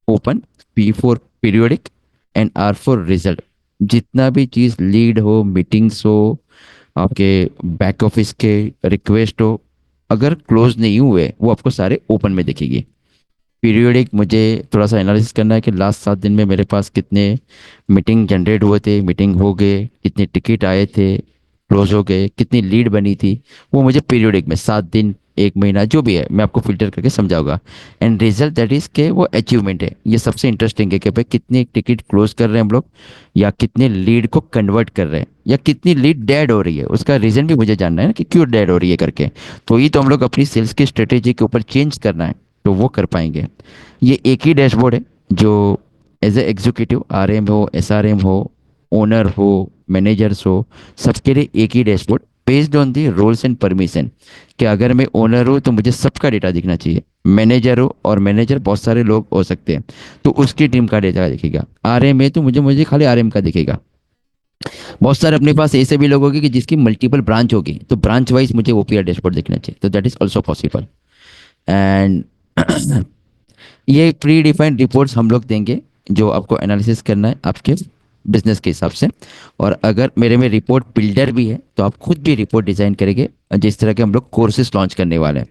open, P for periodic, and R for result. जितना भी चीज लीड हो, मीटिंग्स हो, आपके बैक ऑफिस के रिक्वेस्ट हो, अगर क्लोज नहीं हुए वो आपको सारे ओपन में दिखेगी। पीरियोडिक मुझे थोड़ा सा एनालिसिस करना है कि लास्ट 7 दिन में मेरे पास कितने मीटिंग जनरेट हुए थे, मीटिंग हो गए, कितने टिकट आए थे, क्लोज हो गए, कितनी लीड बनी थी, वो मुझे पीरियोडिक में 7 दिन, 1 महीना, जो भी है, मैं आपको फिल्टर करके समझाऊंगा। एंड रिजल्ट दैट इज के वो अचीवमेंट है, ये सबसे इंटरेस्टिंग है कि भाई कितनी टिकट क्लोज कर रहे हैं हम लोग, या कितने लीड को कन्वर्ट कर रहे हैं, या कितनी लीड डेड हो रही है, उसका रीजन भी मुझे जानना है ना कि क्यों डेड हो रही है करके। तो ये तो हम लोग अपनी सेल्स की स्ट्रेटेजी के ऊपर चेंज करना है, तो वो कर पाएंगे। ये एक ही डैशबोर्ड है जो एज ए एग्जीक्यूटिव, आरएम हो, एसआरएम हो, ओनर हो, मैनेजर्स हो, सबके लिए एक ही dashboard, based on the roles and permission. कि अगर मैं ओनर हूँ तो मुझे सबका डेटा दिखना चाहिए, मैनेजर हो, और मैनेजर बहुत सारे लोग हो सकते हैं, तो उसकी टीम का डेटा दिखेगा। आरएम है तो मुझे मुझे खाली आरएम का दिखेगा। बहुत सारे अपने पास ऐसे भी लोग होंगे कि जिसकी मल्टीपल ब्रांच होगी, तो ब्रांच वाइज मुझे ओपीआर डैशबोर्ड दिखना चाहिए, तो that is also possible. And ये प्री डिफाइंड रिपोर्ट्स हम लोग देंगे जो आपको एनालिसिस करना है आपके बिजनेस के हिसाब से। और अगर मेरे में रिपोर्ट बिल्डर भी है तो आप खुद भी रिपोर्ट डिजाइन करेंगे, जिस तरह के हम लोग कोर्सेज लॉन्च करने वाले हैं।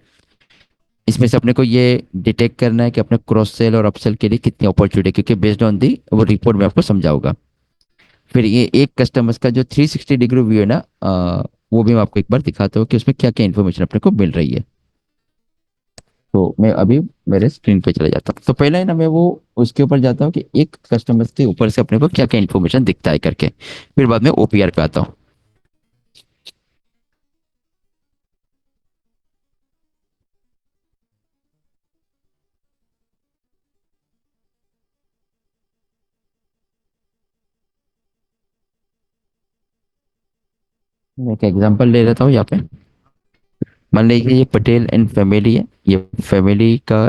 इसमें से अपने को ये डिटेक्ट करना है कि अपने क्रॉस सेल और अपसेल के लिए कितनी अपॉर्चुनिटी है, क्योंकि बेस्ड ऑन दी वो रिपोर्ट में आपको समझाऊंगा। फिर ये एक कस्टमर्स का जो 360 डिग्री व्यू है ना, वो भी मैं आपको एक बार दिखाता हूँ कि उसमें क्या क्या इन्फॉर्मेशन अपने को मिल रही है। तो मैं अभी मेरे स्क्रीन पे चले जाता हूँ। तो पहले है ना, मैं वो उसके ऊपर जाता हूँ कि एक कस्टमर के ऊपर से अपने को क्या क्या इन्फॉर्मेशन दिखता है करके, फिर बाद में ओपीआर पे आता हूँ। मैं एक एग्जांपल ले लेता हूँ यहाँ पे। मान लीजिए ये पटेल एंड फैमिली है, ये फैमिली का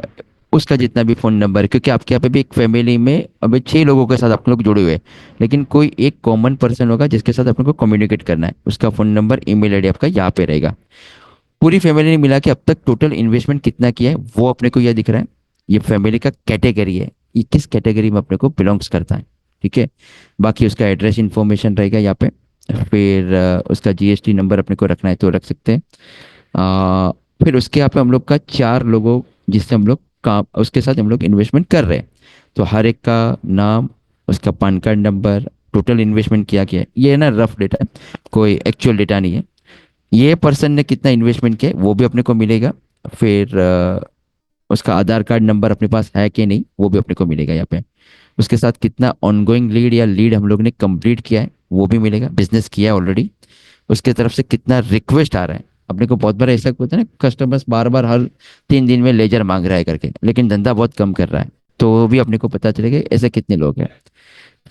उसका जितना भी फोन नंबर है, क्योंकि आपके यहाँ पे भी एक फैमिली में अभी 6 लोगों के साथ आप लोग जुड़े हुए हैं, लेकिन कोई एक कॉमन पर्सन होगा जिसके साथ अपने को कम्युनिकेट करना है, उसका फोन नंबर, ईमेल आईडी आपका यहाँ पे रहेगा। पूरी फैमिली ने मिला के अब तक टोटल इन्वेस्टमेंट कितना किया है वो अपने को यह दिख रहा है। ये फैमिली का कैटेगरी है, ये किस कैटेगरी में अपने को बिलोंग्स करता है, ठीक है। बाकी उसका एड्रेस इंफॉर्मेशन रहेगा यहाँ पे। फिर उसका जीएसटी नंबर अपने को रखना है तो रख सकते हैं। फिर उसके यहाँ पे हम लोग का 4 लोगों जिससे हम लोग काम उसके साथ हम लोग इन्वेस्टमेंट कर रहे हैं, तो हर एक का नाम, उसका PAN card number, total investment किया गया है, ये ना रफ डेटा है, कोई एक्चुअल डेटा नहीं है। ये पर्सन ने कितना इन्वेस्टमेंट किया है वो भी अपने को मिलेगा। फिर उसका आधार कार्ड नंबर अपने पास है कि नहीं वो भी अपने को मिलेगा यहाँ पे। उसके साथ कितना ऑनगोइंग लीड या लीड हम लोग ने कंप्लीट किया है वो भी मिलेगा, बिजनेस किया है ऑलरेडी। उसके तरफ से कितना रिक्वेस्ट आ रहा है, अपने को बहुत बार ऐसा होता है ना, कस्टमर्स बार बार हर 3 दिन में लेजर मांग रहा है करके, लेकिन धंधा बहुत कम कर रहा है, तो वो भी अपने को पता चलेगा ऐसे कितने लोग हैं।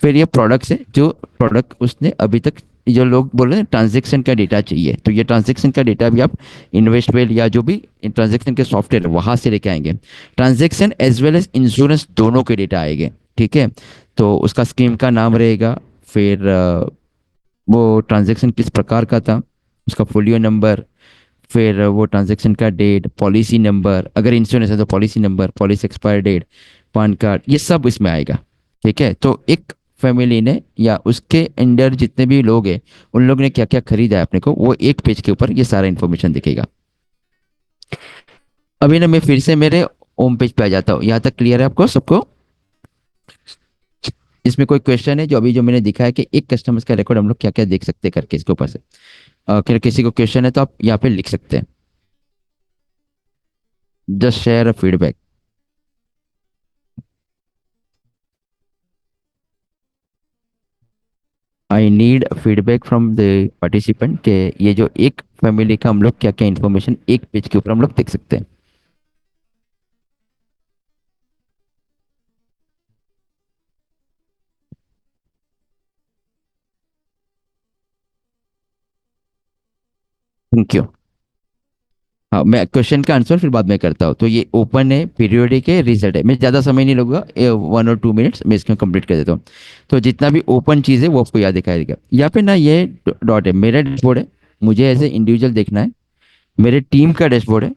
फिर ये प्रोडक्ट्स है, जो प्रोडक्ट उसने अभी तक, जो लोग बोल रहे हैं ट्रांजेक्शन का डेटा चाहिए, तो ये ट्रांजेक्शन का डेटा भी आप इन्वेस्टवेल या जो भी ट्रांजेक्शन के सॉफ्टवेयर है वहां से लेके आएंगे। Transaction as well as insurance दोनों के डेटा आएंगे, ठीक है। तो उसका स्कीम का नाम रहेगा, फिर वो ट्रांजेक्शन किस प्रकार का था, उसका फोलियो नंबर, फिर वो ट्रांजेक्शन का डेट, पॉलिसी नंबर, अगर इंश्योरेंस है तो policy number, policy expire date, PAN card, ये सब इसमें आएगा, ठीक है। तो एक फैमिली ने या उसके अंडर जितने भी लोग हैं उन लोग ने क्या क्या खरीदा है अपने को, वो एक पेज के ऊपर ये सारा इन्फॉर्मेशन दिखेगा। अभी ना मैं फिर से मेरे होम पेज पे आ जाता हूँ, यहाँ तक क्लियर है आपको सबको? इसमें कोई क्वेश्चन है जो अभी जो मैंने दिखा है कि एक कस्टमर का रिकॉर्ड हम लोग क्या क्या देख सकते हैं करके इसके ऊपर से, अगर किसी को क्वेश्चन है तो आप यहाँ पे लिख सकते हैं, just share a feedback. I need feedback from the participant के ये जो एक फैमिली का हम लोग क्या क्या इन्फॉर्मेशन एक पेज के ऊपर हम लोग देख सकते हैं। Thank you. हाँ, मैं क्वेश्चन का आंसर फिर बाद में करता हूँ। तो ये ओपन है, पीरियोडिक है, रिजल्ट है, मैं ज़्यादा समय नहीं लूंगा, 1 और 2 मिनट्स मैं इसमें कंप्लीट कर देता हूँ। तो जितना भी ओपन चीज़ है वो आपको याद दिखाई देगा। यहाँ पे ना ये डॉट है, मेरा डैशबोर्ड है, मुझे ऐसे इंडिविजुअल देखना है, मेरे टीम का डैशबोर्ड है,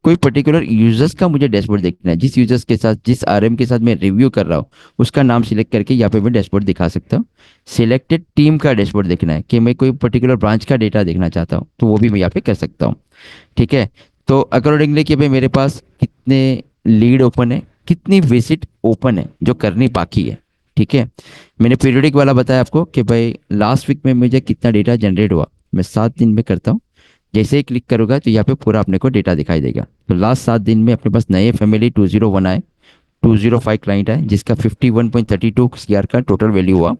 कोई पर्टिकुलर यूजर्स का मुझे डैशबोर्ड देखना है, जिस यूजर्स के साथ जिस आरएम के साथ मैं रिव्यू कर रहा हूँ उसका नाम सिलेक्ट करके यहाँ पे मैं डैशबोर्ड दिखा सकता हूँ। सिलेक्टेड टीम का डैशबोर्ड देखना है कि मैं कोई पर्टिकुलर ब्रांच का डेटा देखना चाहता हूँ तो वो भी मैं यहाँ पे कर सकता हूँ, ठीक है। तो अकॉर्डिंगली कि भाई मेरे पास कितने लीड ओपन है, कितनी विजिट ओपन है जो करनी बाकी है, ठीक है। मैंने पीरियडिक वाला बताया आपको कि भाई लास्ट वीक में मुझे कितना डेटा जनरेट हुआ, मैं 7 दिन में करता हूँ। जैसे ही क्लिक करूंगा तो यहाँ पे पूरा अपने को डेटा दिखाई देगा। तो लास्ट 7 दिन में अपने पास नए फैमिली 201 आए, 205 क्लाइंट आए, जिसका 51.32 CR का टोटल वैल्यू हुआ,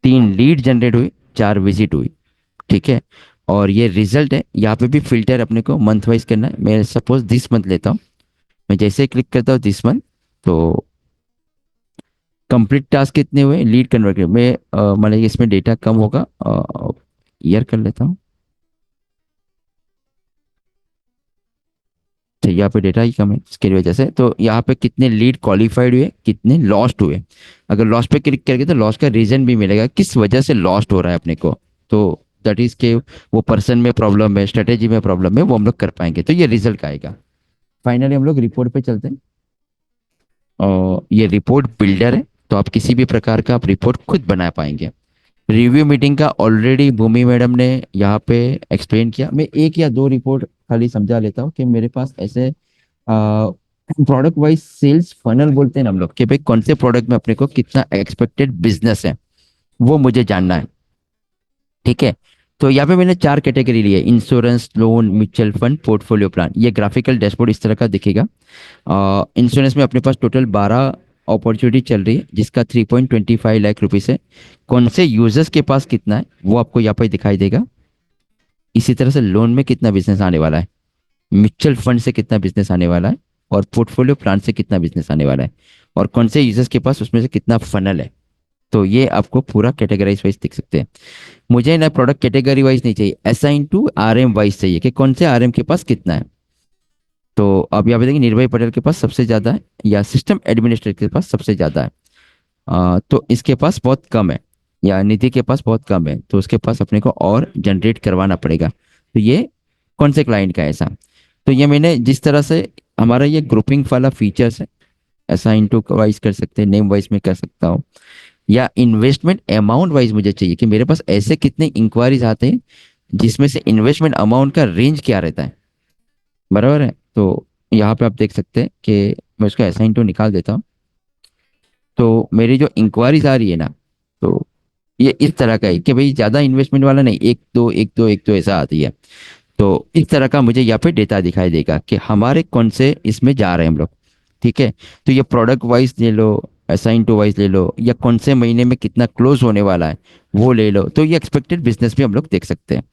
3 लीड जनरेट हुई, 4 विजिट हुई, ठीक है। और ये रिजल्ट है, यहाँ पे भी फिल्टर अपने को मंथ वाइज करना है। मैं सपोज दिस मंथ लेता हूँ, मैं जैसे ही क्लिक करता हूँ दिस मंथ, तो कंप्लीट टास्क कितने हुए, लीड कन्वर्ट मैं मतलब इसमें डेटा कम होगा, ईयर कर लेता हूँ, तो यहाँ पे डेटा ही कम है इसकी वजह से। तो यहाँ पे कितने लीड क्वालिफाइड हुए, कितने लॉस्ट हुए, अगर लॉस्ट पे क्लिक करके तो लॉस्ट का रीजन भी मिलेगा, किस वजह से लॉस्ट हो रहा है अपने को। तो दैट इज के वो पर्सन में प्रॉब्लम है, स्ट्रेटेजी में प्रॉब्लम है, वो हम लोग कर पाएंगे, तो ये रिजल्ट का आएगा। फाइनली हम लोग रिपोर्ट पे चलते हैं, और ये रिपोर्ट बिल्डर है, तो आप किसी भी प्रकार का आप रिपोर्ट खुद बना पाएंगे। रिव्यू मीटिंग का ऑलरेडी भूमि मैडम ने यहाँ पे एक्सप्लेन किया, मैं 1 या 2 रिपोर्ट खाली समझा लेता हूँ कि मेरे पास ऐसे प्रोडक्ट वाइज सेल्स फनल बोलते हैं ना हम लोग, कि भाई कौन से प्रोडक्ट में अपने को कितना एक्सपेक्टेड बिजनेस है वो मुझे जानना है, ठीक है। तो यहाँ पे मैंने 4 कैटेगरी ली है, insurance, loan, mutual fund, portfolio plan. ये ग्राफिकल डैशबोर्ड इस तरह का दिखेगा। इंश्योरेंस में अपने पास टोटल 12 अपॉर्चुनिटी चल रही है, जिसका 3.25 लाख रुपीस है। कौन से यूजर्स के पास कितना है वो आपको यहाँ पे दिखाई देगा। इसी तरह से लोन में कितना बिजनेस आने वाला है, म्यूचुअल फंड से कितना बिजनेस आने वाला है, और पोर्टफोलियो प्लान से कितना बिजनेस आने वाला है, और कौन से यूजर्स के पास उसमें से कितना फनल है। तो ये आपको पूरा कैटेगराइज वाइज दिख सकते हैं। मुझे ना प्रोडक्ट कैटेगरी वाइज नहीं चाहिए, असाइन टू आरएम वाइज चाहिए कि कौन से आरएम के पास कितना है। तो अब यहाँ पे देखिए निर्भय पटेल के पास सबसे ज्यादा है, या सिस्टम एडमिनिस्ट्रेटर के पास सबसे ज्यादा है, तो इसके पास बहुत कम है, या निधि के पास बहुत कम है, तो उसके पास अपने को और जनरेट करवाना पड़ेगा। तो ये कौन से क्लाइंट का है ऐसा। तो ये मैंने जिस तरह से हमारा ये ग्रुपिंग वाला फीचर्स है, असाइन टू वाइज कर सकते हैं, नेम वाइज में कर सकता हूँ, या इन्वेस्टमेंट अमाउंट वाइज मुझे चाहिए कि मेरे पास ऐसे कितने इंक्वायरीज आते हैं जिसमें से इन्वेस्टमेंट अमाउंट का रेंज क्या रहता है, बराबर है। तो यहाँ पे आप देख सकते हैं कि मैं उसका असाइन टू निकाल देता हूँ। तो मेरी जो इंक्वायरीज आ रही है ना, तो ये इस तरह का है कि भाई ज़्यादा इन्वेस्टमेंट वाला नहीं, एक दो एक दो एक दो ऐसा आती है। तो इस तरह का मुझे यहाँ पे डेटा दिखाई देगा कि हमारे कौन से इसमें जा रहे हैं हम लोग, ठीक है। तो ये प्रोडक्ट वाइज ले लो, असाइन टू वाइज ले लो, या कौन से महीने में कितना क्लोज होने वाला है वो ले लो। तो ये एक्सपेक्टेड बिजनेस भी हम लोग देख सकते हैं,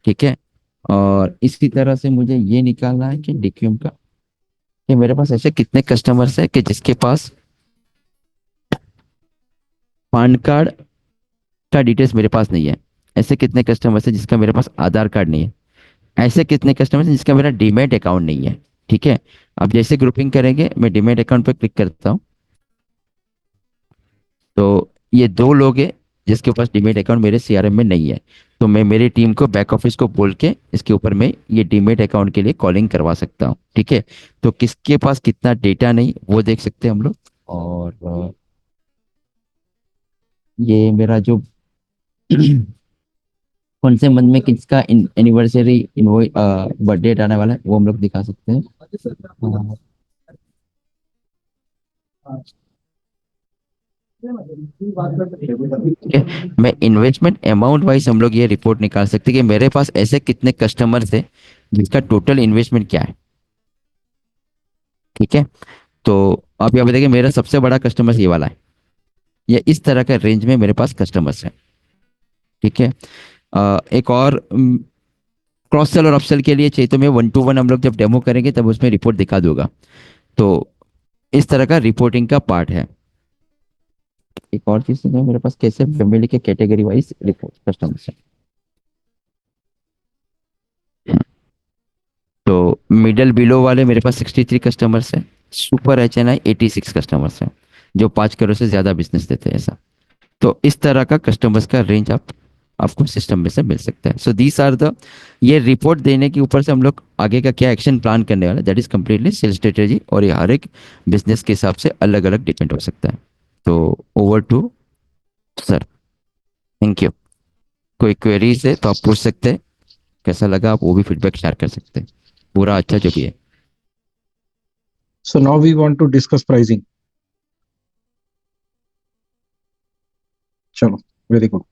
ठीक है। और इसी तरह से मुझे ये निकालना है कि डिक्यूम का, कि मेरे पास ऐसे कितने कस्टमर्स है कि जिसके पास पान कार्ड का डिटेल्स मेरे पास नहीं है, ऐसे कितने कस्टमर्स है जिसका मेरे पास आधार कार्ड नहीं है, ऐसे कितने कस्टमर्स हैं जिसका मेरा डीमैट अकाउंट नहीं है, ठीक है। अब जैसे ग्रुपिंग करेंगे, मैं डीमैट अकाउंट पर क्लिक करता हूँ, तो ये दो लोग हैं जिसके पास डीमैट अकाउंट मेरे सीआरएम में नहीं है। तो मैं मेरी टीम को, बैक ऑफिस को बोल के इसके ऊपर मैं ये डीमैट अकाउंट के लिए कॉलिंग करवा सकता हूँ, ठीक है। तो किसके पास कितना डेटा नहीं वो देख सकते हैं हम लोग। और ये मेरा जो कौन से मंथ में किसका एनिवर्सरी बर्थडे आने वाला है वो हम लोग दिखा सकते हैं। ठीक है, मैं इन्वेस्टमेंट अमाउंट वाइज हम लोग ये रिपोर्ट निकाल सकते हैं कि मेरे पास ऐसे कितने कस्टमर्स है जिसका टोटल इन्वेस्टमेंट क्या है, ठीक है। तो आप यहाँ पे देखिए मेरा सबसे बड़ा कस्टमर ये वाला है, ये इस तरह का रेंज में मेरे पास कस्टमर्स है, ठीक है। एक और क्रॉस सेल और अपसेल के लिए चाहिए तो मैं 1-to-1 हम लोग जब डेमो करेंगे तब उसमें रिपोर्ट दिखा दूंगा। तो इस तरह का रिपोर्टिंग का पार्ट है। एक और चीज है मेरे पास, कैसे फैमिली के कैटेगरी वाइज रिपोर्ट कस्टमर्स है। तो मिडल बिलो वाले मेरे पास 63 कस्टमर्स है, सुपर HNI 86 कस्टमर्स हैं जो 5 करोड़ से ज्यादा बिजनेस देते हैं ऐसा। तो इस तरह का कस्टमर्स का रेंज आपको सिस्टम में से मिल सकता है। सो दीज आर द, ये रिपोर्ट देने के ऊपर से हम लोग आगे का क्या एक्शन प्लान करने वाले, that is completely sales strategy, और ये हर एक बिजनेस के हिसाब से अलग अलग डिपेंड हो सकता है। तो over to sir, thank you. कोई क्वेरीज है तो आप पूछ सकते हैं, कैसा लगा आप वो भी फीडबैक शेयर कर सकते हैं, पूरा अच्छा जो भी है। So now we want to discuss pricing. चलो, वेरी गुड।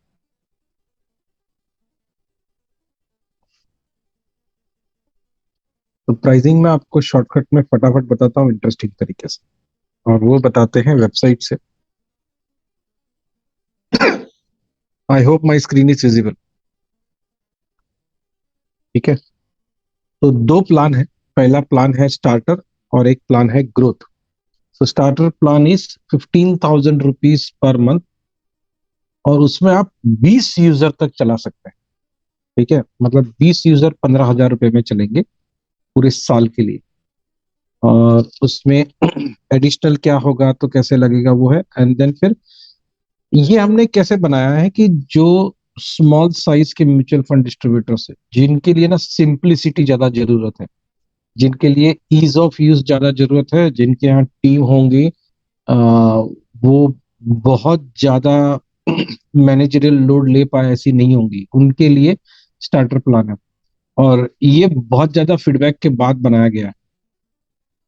तो प्राइसिंग में आपको शॉर्टकट में फटाफट बताता हूँ इंटरेस्टिंग तरीके से, और वो बताते हैं वेबसाइट से। I hope my screen is visible, ठीक है। तो दो प्लान है, पहला प्लान है स्टार्टर और एक प्लान है ग्रोथ। तो starter plan is 15,000 rupees per month, और उसमें आप 20 यूजर तक चला सकते हैं, ठीक है। मतलब 20 यूजर 15,000 रुपए में चलेंगे पूरे साल के लिए। और उसमें एडिशनल क्या होगा तो कैसे लगेगा वो है। एंड देन फिर ये हमने कैसे बनाया है कि जो स्मॉल साइज के म्यूचुअल फंड डिस्ट्रीब्यूटर्स है, जिनके लिए ना सिंप्लिसिटी ज्यादा जरूरत है, जिनके लिए ईज ऑफ यूज ज्यादा जरूरत है, जिनके यहाँ टीम होंगे वो बहुत ज्यादा मैनेजरियल लोड ले पाए ऐसी नहीं होंगी, उनके लिए स्टार्टर प्लान है। और ये बहुत ज्यादा फीडबैक के बाद बनाया गया है।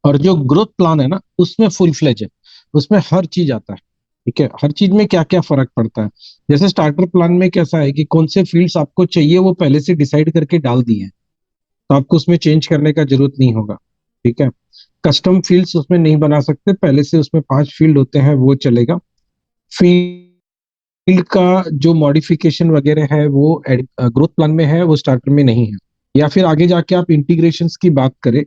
और जो ग्रोथ प्लान है ना, उसमें फुल फ्लेज है, उसमें हर चीज आता है, ठीक है। हर चीज में क्या क्या फर्क पड़ता है। जैसे स्टार्टर प्लान में कैसा है कि कौन से फील्ड्स आपको चाहिए वो पहले से डिसाइड करके डाल दिए हैं, तो आपको उसमें चेंज करने का जरूरत नहीं होगा, ठीक है। कस्टम फील्ड्स उसमें नहीं बना सकते, पहले से उसमें 5 फील्ड होते हैं, वो चलेगा। फील्ड का जो मॉडिफिकेशन वगैरह है वो ग्रोथ प्लान में है, वो स्टार्टर में नहीं है। या फिर आगे जाके आप इंटीग्रेशंस की बात करें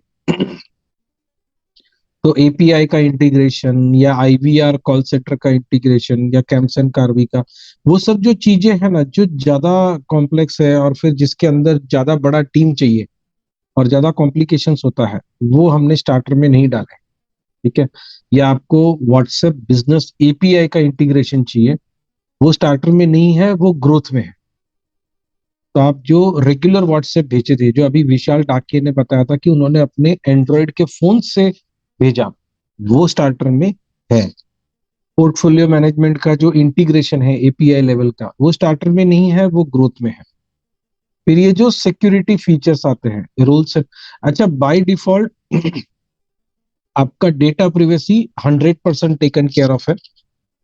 तो एपीआई का इंटीग्रेशन या आईवीआर कॉल सेंटर का इंटीग्रेशन या कैम्सन कार्वी का, वो सब जो चीजें हैं ना जो ज्यादा कॉम्प्लेक्स है और फिर जिसके अंदर ज्यादा बड़ा टीम चाहिए और ज्यादा कॉम्प्लिकेशंस होता है, वो हमने स्टार्टर में नहीं डाले, ठीक है। या आपको व्हाट्सएप बिजनेस एपीआई का इंटीग्रेशन चाहिए, वो स्टार्टर में नहीं है, वो ग्रोथ में है। तो आप जो रेगुलर व्हाट्सएप भेजे थे, जो अभी विशाल डाकिया ने बताया था कि उन्होंने अपने एंड्रॉइड के फोन से भेजा, वो स्टार्टर में है। पोर्टफोलियो मैनेजमेंट का जो इंटीग्रेशन है एपीआई लेवल का, वो स्टार्टर में नहीं है, वो ग्रोथ में है। फिर ये जो सिक्योरिटी फीचर्स आते हैं रूल्स, अच्छा बाय डिफॉल्ट आपका data privacy 100% taken care of है।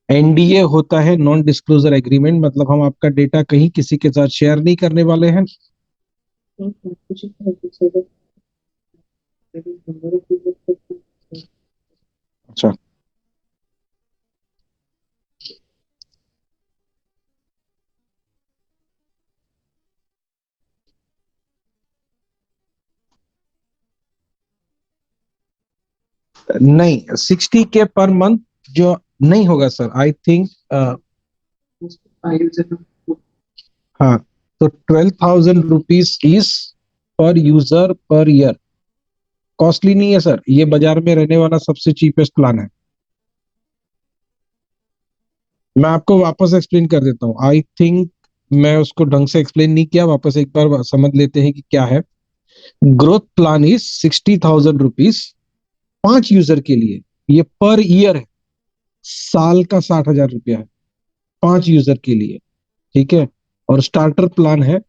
एनडीए होता है, नॉन डिस्क्लोजर एग्रीमेंट, मतलब हम आपका डेटा कहीं किसी के साथ शेयर नहीं करने वाले हैं। अच्छा, नहीं 60K पर मंथ जो नहीं होगा सर, आई थिंक। हाँ, तो 12,000 रुपीज इज पर यूजर पर ईयर। कॉस्टली नहीं है सर, ये बाजार में रहने वाला सबसे चीपेस्ट प्लान है। मैं आपको वापस एक्सप्लेन कर देता हूँ, आई थिंक मैं उसको ढंग से एक्सप्लेन नहीं किया, वापस एक बार समझ लेते हैं कि क्या है। Growth plan is 60,000 rupees 5 user के लिए, ये पर ईयर है, साल का 60,000 रुपया है 5 यूजर के लिए, ठीक है। और स्टार्टर प्लान है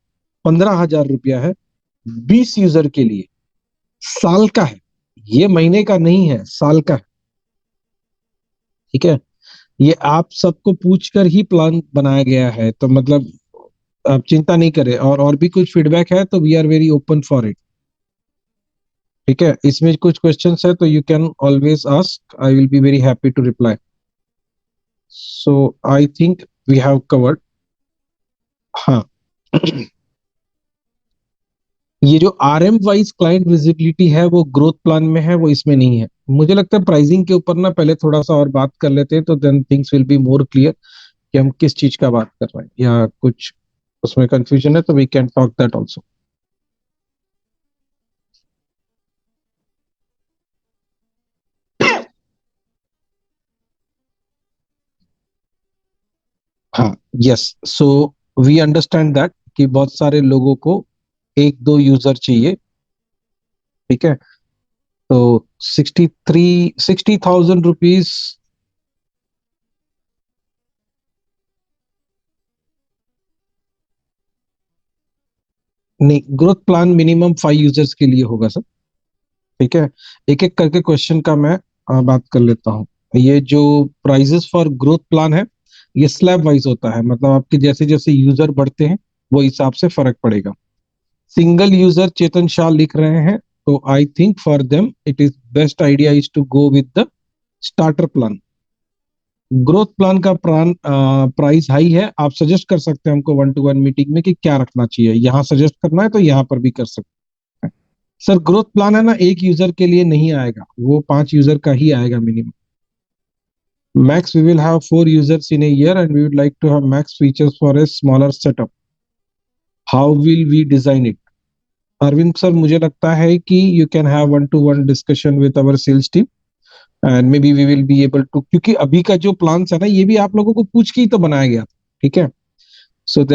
15,000 रुपया है 20 यूजर के लिए, साल का है, ये महीने का नहीं है, साल का है, ठीक है। ये आप सबको पूछकर ही प्लान बनाया गया है, तो मतलब आप चिंता नहीं करें, और भी कुछ फीडबैक है तो we are very open for it, ठीक है। इसमें कुछ क्वेश्चंस है तो you can always ask, I will be very happy to reply. So I think we have covered. हाँ ये जो आरएम वाइज क्लाइंट विजिबिलिटी है वो ग्रोथ प्लान में है, वो इसमें नहीं है। मुझे लगता है प्राइसिंग के ऊपर ना पहले थोड़ा सा और बात कर लेते हैं, तो then things will be more clear कि हम किस चीज का बात कर रहे हैं, या कुछ उसमें कंफ्यूजन है तो we can talk that also. हाँ, yes, so we understand that कि बहुत सारे लोगों को एक दो यूजर चाहिए, ठीक है। तो 60,000 रुपीज, नहीं, ग्रोथ प्लान मिनिमम 5 यूजर्स के लिए होगा सर, ठीक है। एक एक करके क्वेश्चन का मैं बात कर लेता हूँ। ये जो प्राइजेस फॉर ग्रोथ प्लान है, ये स्लैब वाइज होता है, मतलब आपके जैसे जैसे यूजर बढ़ते हैं वो हिसाब से फर्क पड़ेगा। सिंगल यूजर चेतन शाह लिख रहे हैं, तो I think for them it is best idea is to go with the starter plan. Growth plan का प्राइस हाई है, आप सजेस्ट कर सकते हैं हमको 1-to-1 मीटिंग में कि क्या रखना चाहिए, यहाँ सजेस्ट करना है तो यहाँ पर भी कर सकते हैं। सर ग्रोथ प्लान है ना, एक यूजर के लिए नहीं आएगा, वो 5 यूजर का ही आएगा minimum. Max we will have 4 users in a year and we would like to have max features for a smaller setup, how will we design it. Arvind sir मुझे लगता है कि you can have 1-to-1 discussion with our sales team and maybe we will be able to, क्योंकि अभी का जो plan है ना ये भी आप लोगों को पूछ के ही तो बनाया गया था, ठीक है। सो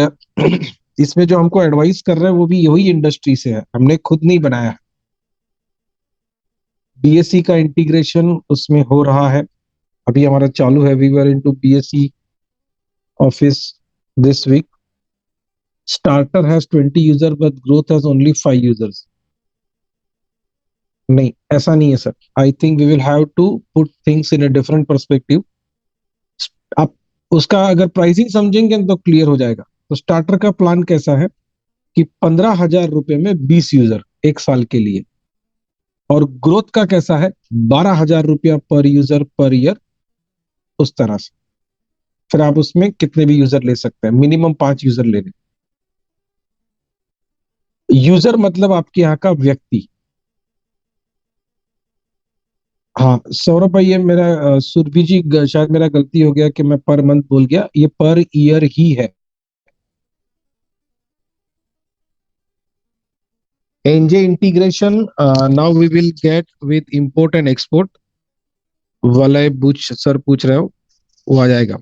इसमें जो हमको एडवाइस कर रहे हैं वो भी यही इंडस्ट्री से है, हमने खुद नहीं बनाया है। बीएससी का इंटीग्रेशन उसमें हो रहा है, अभी हमारा चालू है, we were into BSC office this week. Starter has 20 user but growth has only 5 users. नहीं, ऐसा नहीं है sir, I think we will have to put things in a different perspective. आप उसका अगर प्राइसिंग समझेंगे तो क्लियर हो जाएगा। तो स्टार्टर का प्लान कैसा है कि 15,000 रुपए में 20 यूजर एक साल के लिए, और ग्रोथ का कैसा है 12,000 रुपया पर यूजर पर ईयर, उस तरह से। फिर आप उसमें कितने भी यूजर ले सकते हैं, मिनिमम 5 यूजर लेने। यूजर मतलब आपके यहाँ का व्यक्ति। हाँ सौरभ भाई, ये मेरा सुरभि जी शायद मेरा गलती हो गया कि मैं पर मंथ बोल गया, ये पर ईयर ही है। NJ integration now we will get with import and export, Valay Buch sir पूछ रहे हो, वो आ जाएगा।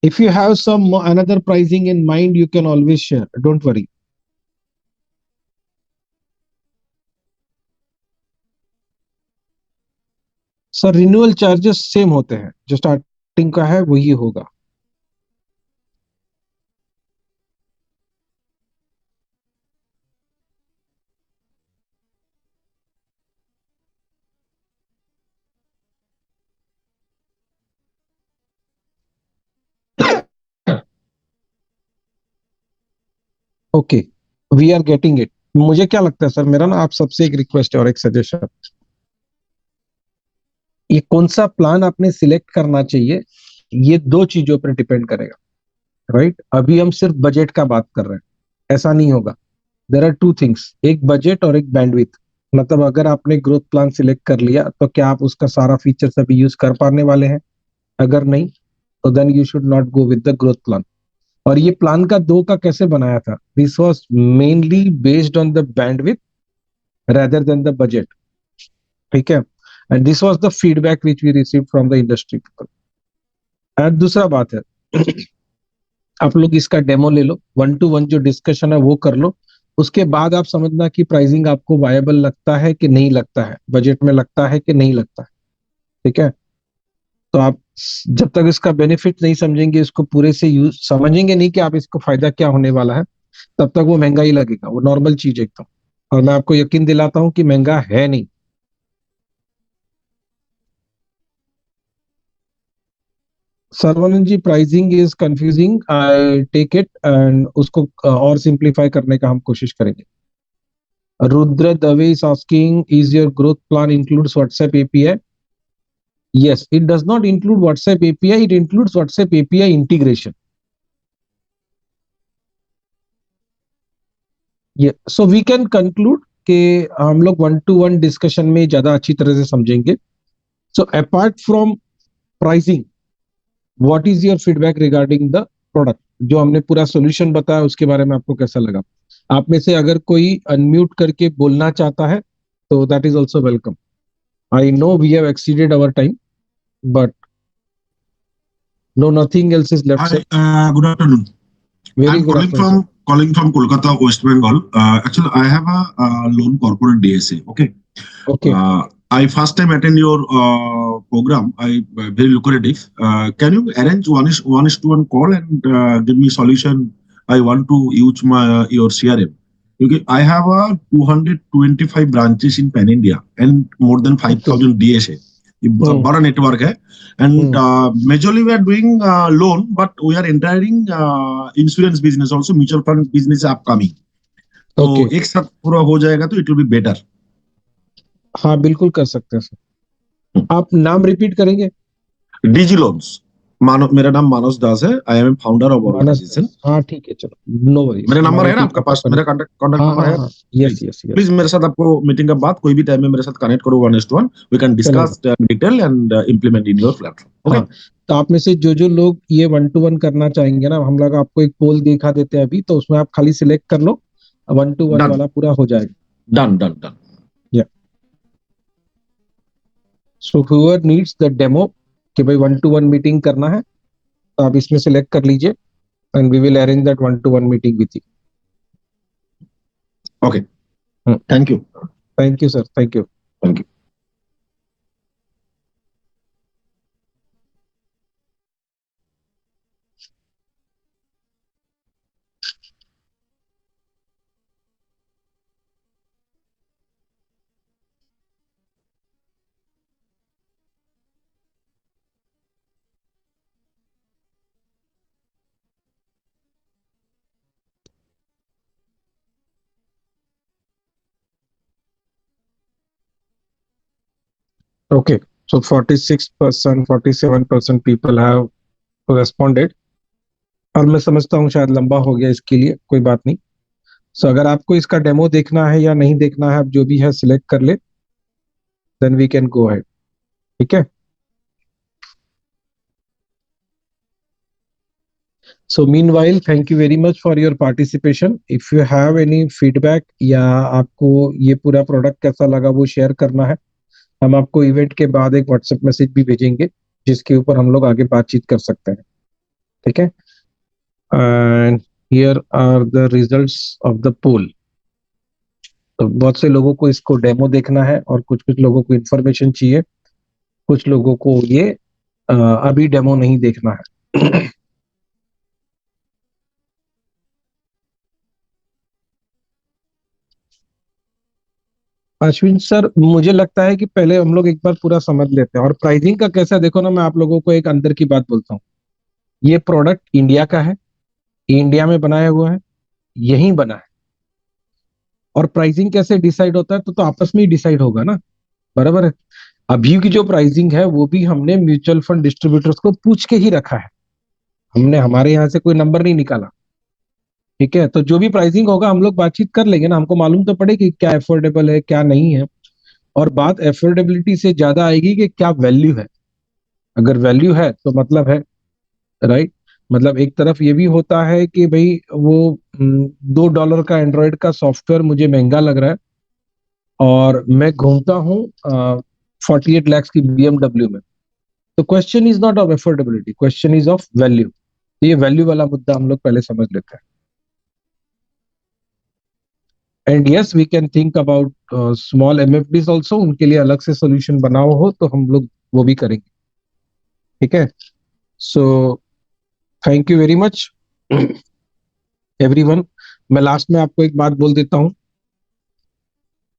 If you have some another pricing in mind you can always share, don't worry. Sir renewal charges same होते हैं, जो स्टार्टिंग का है वही होगा। Okay, we are getting it. मुझे क्या लगता है सर, मेरा ना आप सबसे एक रिक्वेस्ट है और एक सजेशन, ये कौन सा प्लान आपने सिलेक्ट करना चाहिए, ये दो चीजों पर डिपेंड करेगा, राइट? अभी हम सिर्फ बजट का बात कर रहे हैं, ऐसा नहीं होगा। देर आर टू थिंग्स, एक बजट और एक बैंडविथ। मतलब अगर आपने ग्रोथ प्लान सिलेक्ट कर लिया तो क्या आप उसका सारा फीचर्स अभी यूज कर पाने वाले हैं? अगर नहीं तो then you should not go with the growth plan. और ये प्लान का दो का कैसे बनाया था? This was mainly based on the bandwidth rather than the budget, ठीक है? And this was the feedback which we received from the industry people. And दूसरा बात है, आप लोग इसका डेमो ले लो, 1-to-1 जो डिस्कशन है वो कर लो, उसके बाद आप समझना कि प्राइसिंग आपको वायबल लगता है कि नहीं लगता है, बजट में लगता है कि नहीं लगता है, ठीक है? तो आप जब तक इसका बेनिफिट नहीं समझेंगे, इसको पूरे से यूज समझेंगे नहीं कि आप इसको फायदा क्या होने वाला है, तब तक वो महंगा ही लगेगा, वो नॉर्मल चीज एकदम। और मैं आपको यकीन दिलाता हूं कि महंगा है नहीं। Sarvanand ji, pricing is confusing, I take it, and उसको और सिंप्लीफाई करने का हम कोशिश करेंगे। Rudra Dave is asking, is your growth plan includes WhatsApp API? Yes, it does not include WhatsApp API, it includes WhatsApp API integration. Yeah, so we can conclude कि हम लोग 1-to-1 डिस्कशन में ज्यादा अच्छी तरह से समझेंगे। So apart from pricing, what is your feedback regarding the product? जो हमने पूरा सॉल्यूशन बताया उसके बारे में आपको कैसा लगा? आप में से अगर कोई अनम्यूट करके बोलना चाहता है तो that is also welcome. I know we have exceeded our time, but no, nothing else is left, sir. Hi, good afternoon. Very I'm good afternoon, sir. calling from Kolkata, West Bengal. Actually, I have a loan corporate DSA. Okay. Okay. I first time attend your program. I very lucrative. Can you arrange one-to-one call and give me solution? I want to use my your CRM. Okay, I have 225 branches in Pan India and more than 5,000 DSA. बड़ा network है, and majorly we are doing loan, but we are entering insurance business also, mutual fund business upcoming. तो एक साथ पूरा हो जाएगा तो it will be better. हाँ बिल्कुल कर सकते हैं सर। आप नाम रिपीट करेंगे? डीजी लोन्स, मेरा नाम मानस दास है। I am founder of organization. हाँ ठीक है, चलो, नो वरीज। मेरा नंबर है ना आपका पास, मेरा कॉन्टैक्ट नंबर है। यस यस, प्लीज मेरे साथ आपको मीटिंग के बाद कोई भी टाइम में मेरे साथ कनेक्ट करो 1:1, we can discuss detail and implement in your platform. Okay, तो आप में से जो लोग ये 1-to-1 करना चाहेंगे ना, हम लोग आपको एक पोल दिखा देते हैं अभी, तो उसमें आप खाली सिलेक्ट कर लो, 1-to-1 वाला पूरा हो जाएगा। Done done done. So whoever needs the demo कि भाई 1-to-1 मीटिंग करना है, तो आप इसमें सिलेक्ट कर लीजिए and we will arrange that 1-to-1 meeting with you. Okay. Thank you. Thank you, sir. Thank you. Thank you. Okay. So 46%, 47% people have responded. और मैं समझता हूँ शायद लंबा हो गया, इसके लिए कोई बात नहीं। सो अगर आपको इसका डेमो देखना है या नहीं देखना है, आप जो भी है सिलेक्ट कर ले, then we can go ahead, ठीक है? So meanwhile, thank you very much for your participation. If you have any feedback या आपको ये पूरा प्रोडक्ट कैसा लगा वो शेयर करना है, हम आपको इवेंट के बाद एक व्हाट्सएप मैसेज भी भेजेंगे जिसके ऊपर हम लोग आगे बातचीत कर सकते हैं, ठीक है? And here are the results of the poll. तो बहुत से लोगों को इसको डेमो देखना है और कुछ लोगों को इंफॉर्मेशन चाहिए। कुछ लोगों को ये अभी डेमो नहीं देखना है। अश्विन सर, मुझे लगता है कि पहले हम लोग एक बार पूरा समझ लेते हैं, और प्राइसिंग का कैसा, देखो ना, मैं आप लोगों को एक अंदर की बात बोलता हूँ। ये प्रोडक्ट इंडिया का है, इंडिया में बनाया हुआ है, यहीं बना है, और प्राइसिंग कैसे डिसाइड होता है तो आपस में ही डिसाइड होगा ना, बराबर है। अभी की जो प्राइसिंग है वो भी हमने म्यूचुअल फंड डिस्ट्रीब्यूटर्स को पूछ के ही रखा है, हमने हमारे यहाँ से कोई नंबर नहीं निकाला, ठीक है। तो जो भी प्राइसिंग होगा हम लोग बातचीत कर लेंगे ना, हमको मालूम तो पड़ेगी क्या एफोर्डेबल है क्या नहीं है, और बात एफोर्डेबिलिटी से ज्यादा आएगी कि क्या वैल्यू है। अगर वैल्यू है तो मतलब है, राइट। मतलब एक तरफ ये भी होता है कि भाई वो $2 का एंड्रॉयड का सॉफ्टवेयर मुझे महंगा लग रहा है, और मैं घूमता हूँ 48 lakhs की BMW में, तो question is not of affordability, question is of value. ये वैल्यू वाला मुद्दा हम लोग पहले समझ लेते हैं। And yes, we can think about small MFDs also, उनके लिए अलग से सोल्यूशन बनाओ हो तो हम लोग वो भी करेंगे, ठीक है। So thank you very much everyone. मैं लास्ट में आपको एक बात बोल देता हूँ,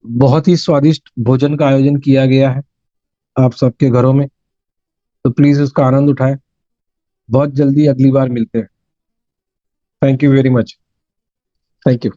बहुत ही स्वादिष्ट भोजन का आयोजन किया गया है आप सबके घरों में, तो प्लीज उसका आनंद उठाएं। बहुत जल्दी अगली बार मिलते हैं। Thank you very much. Thank you.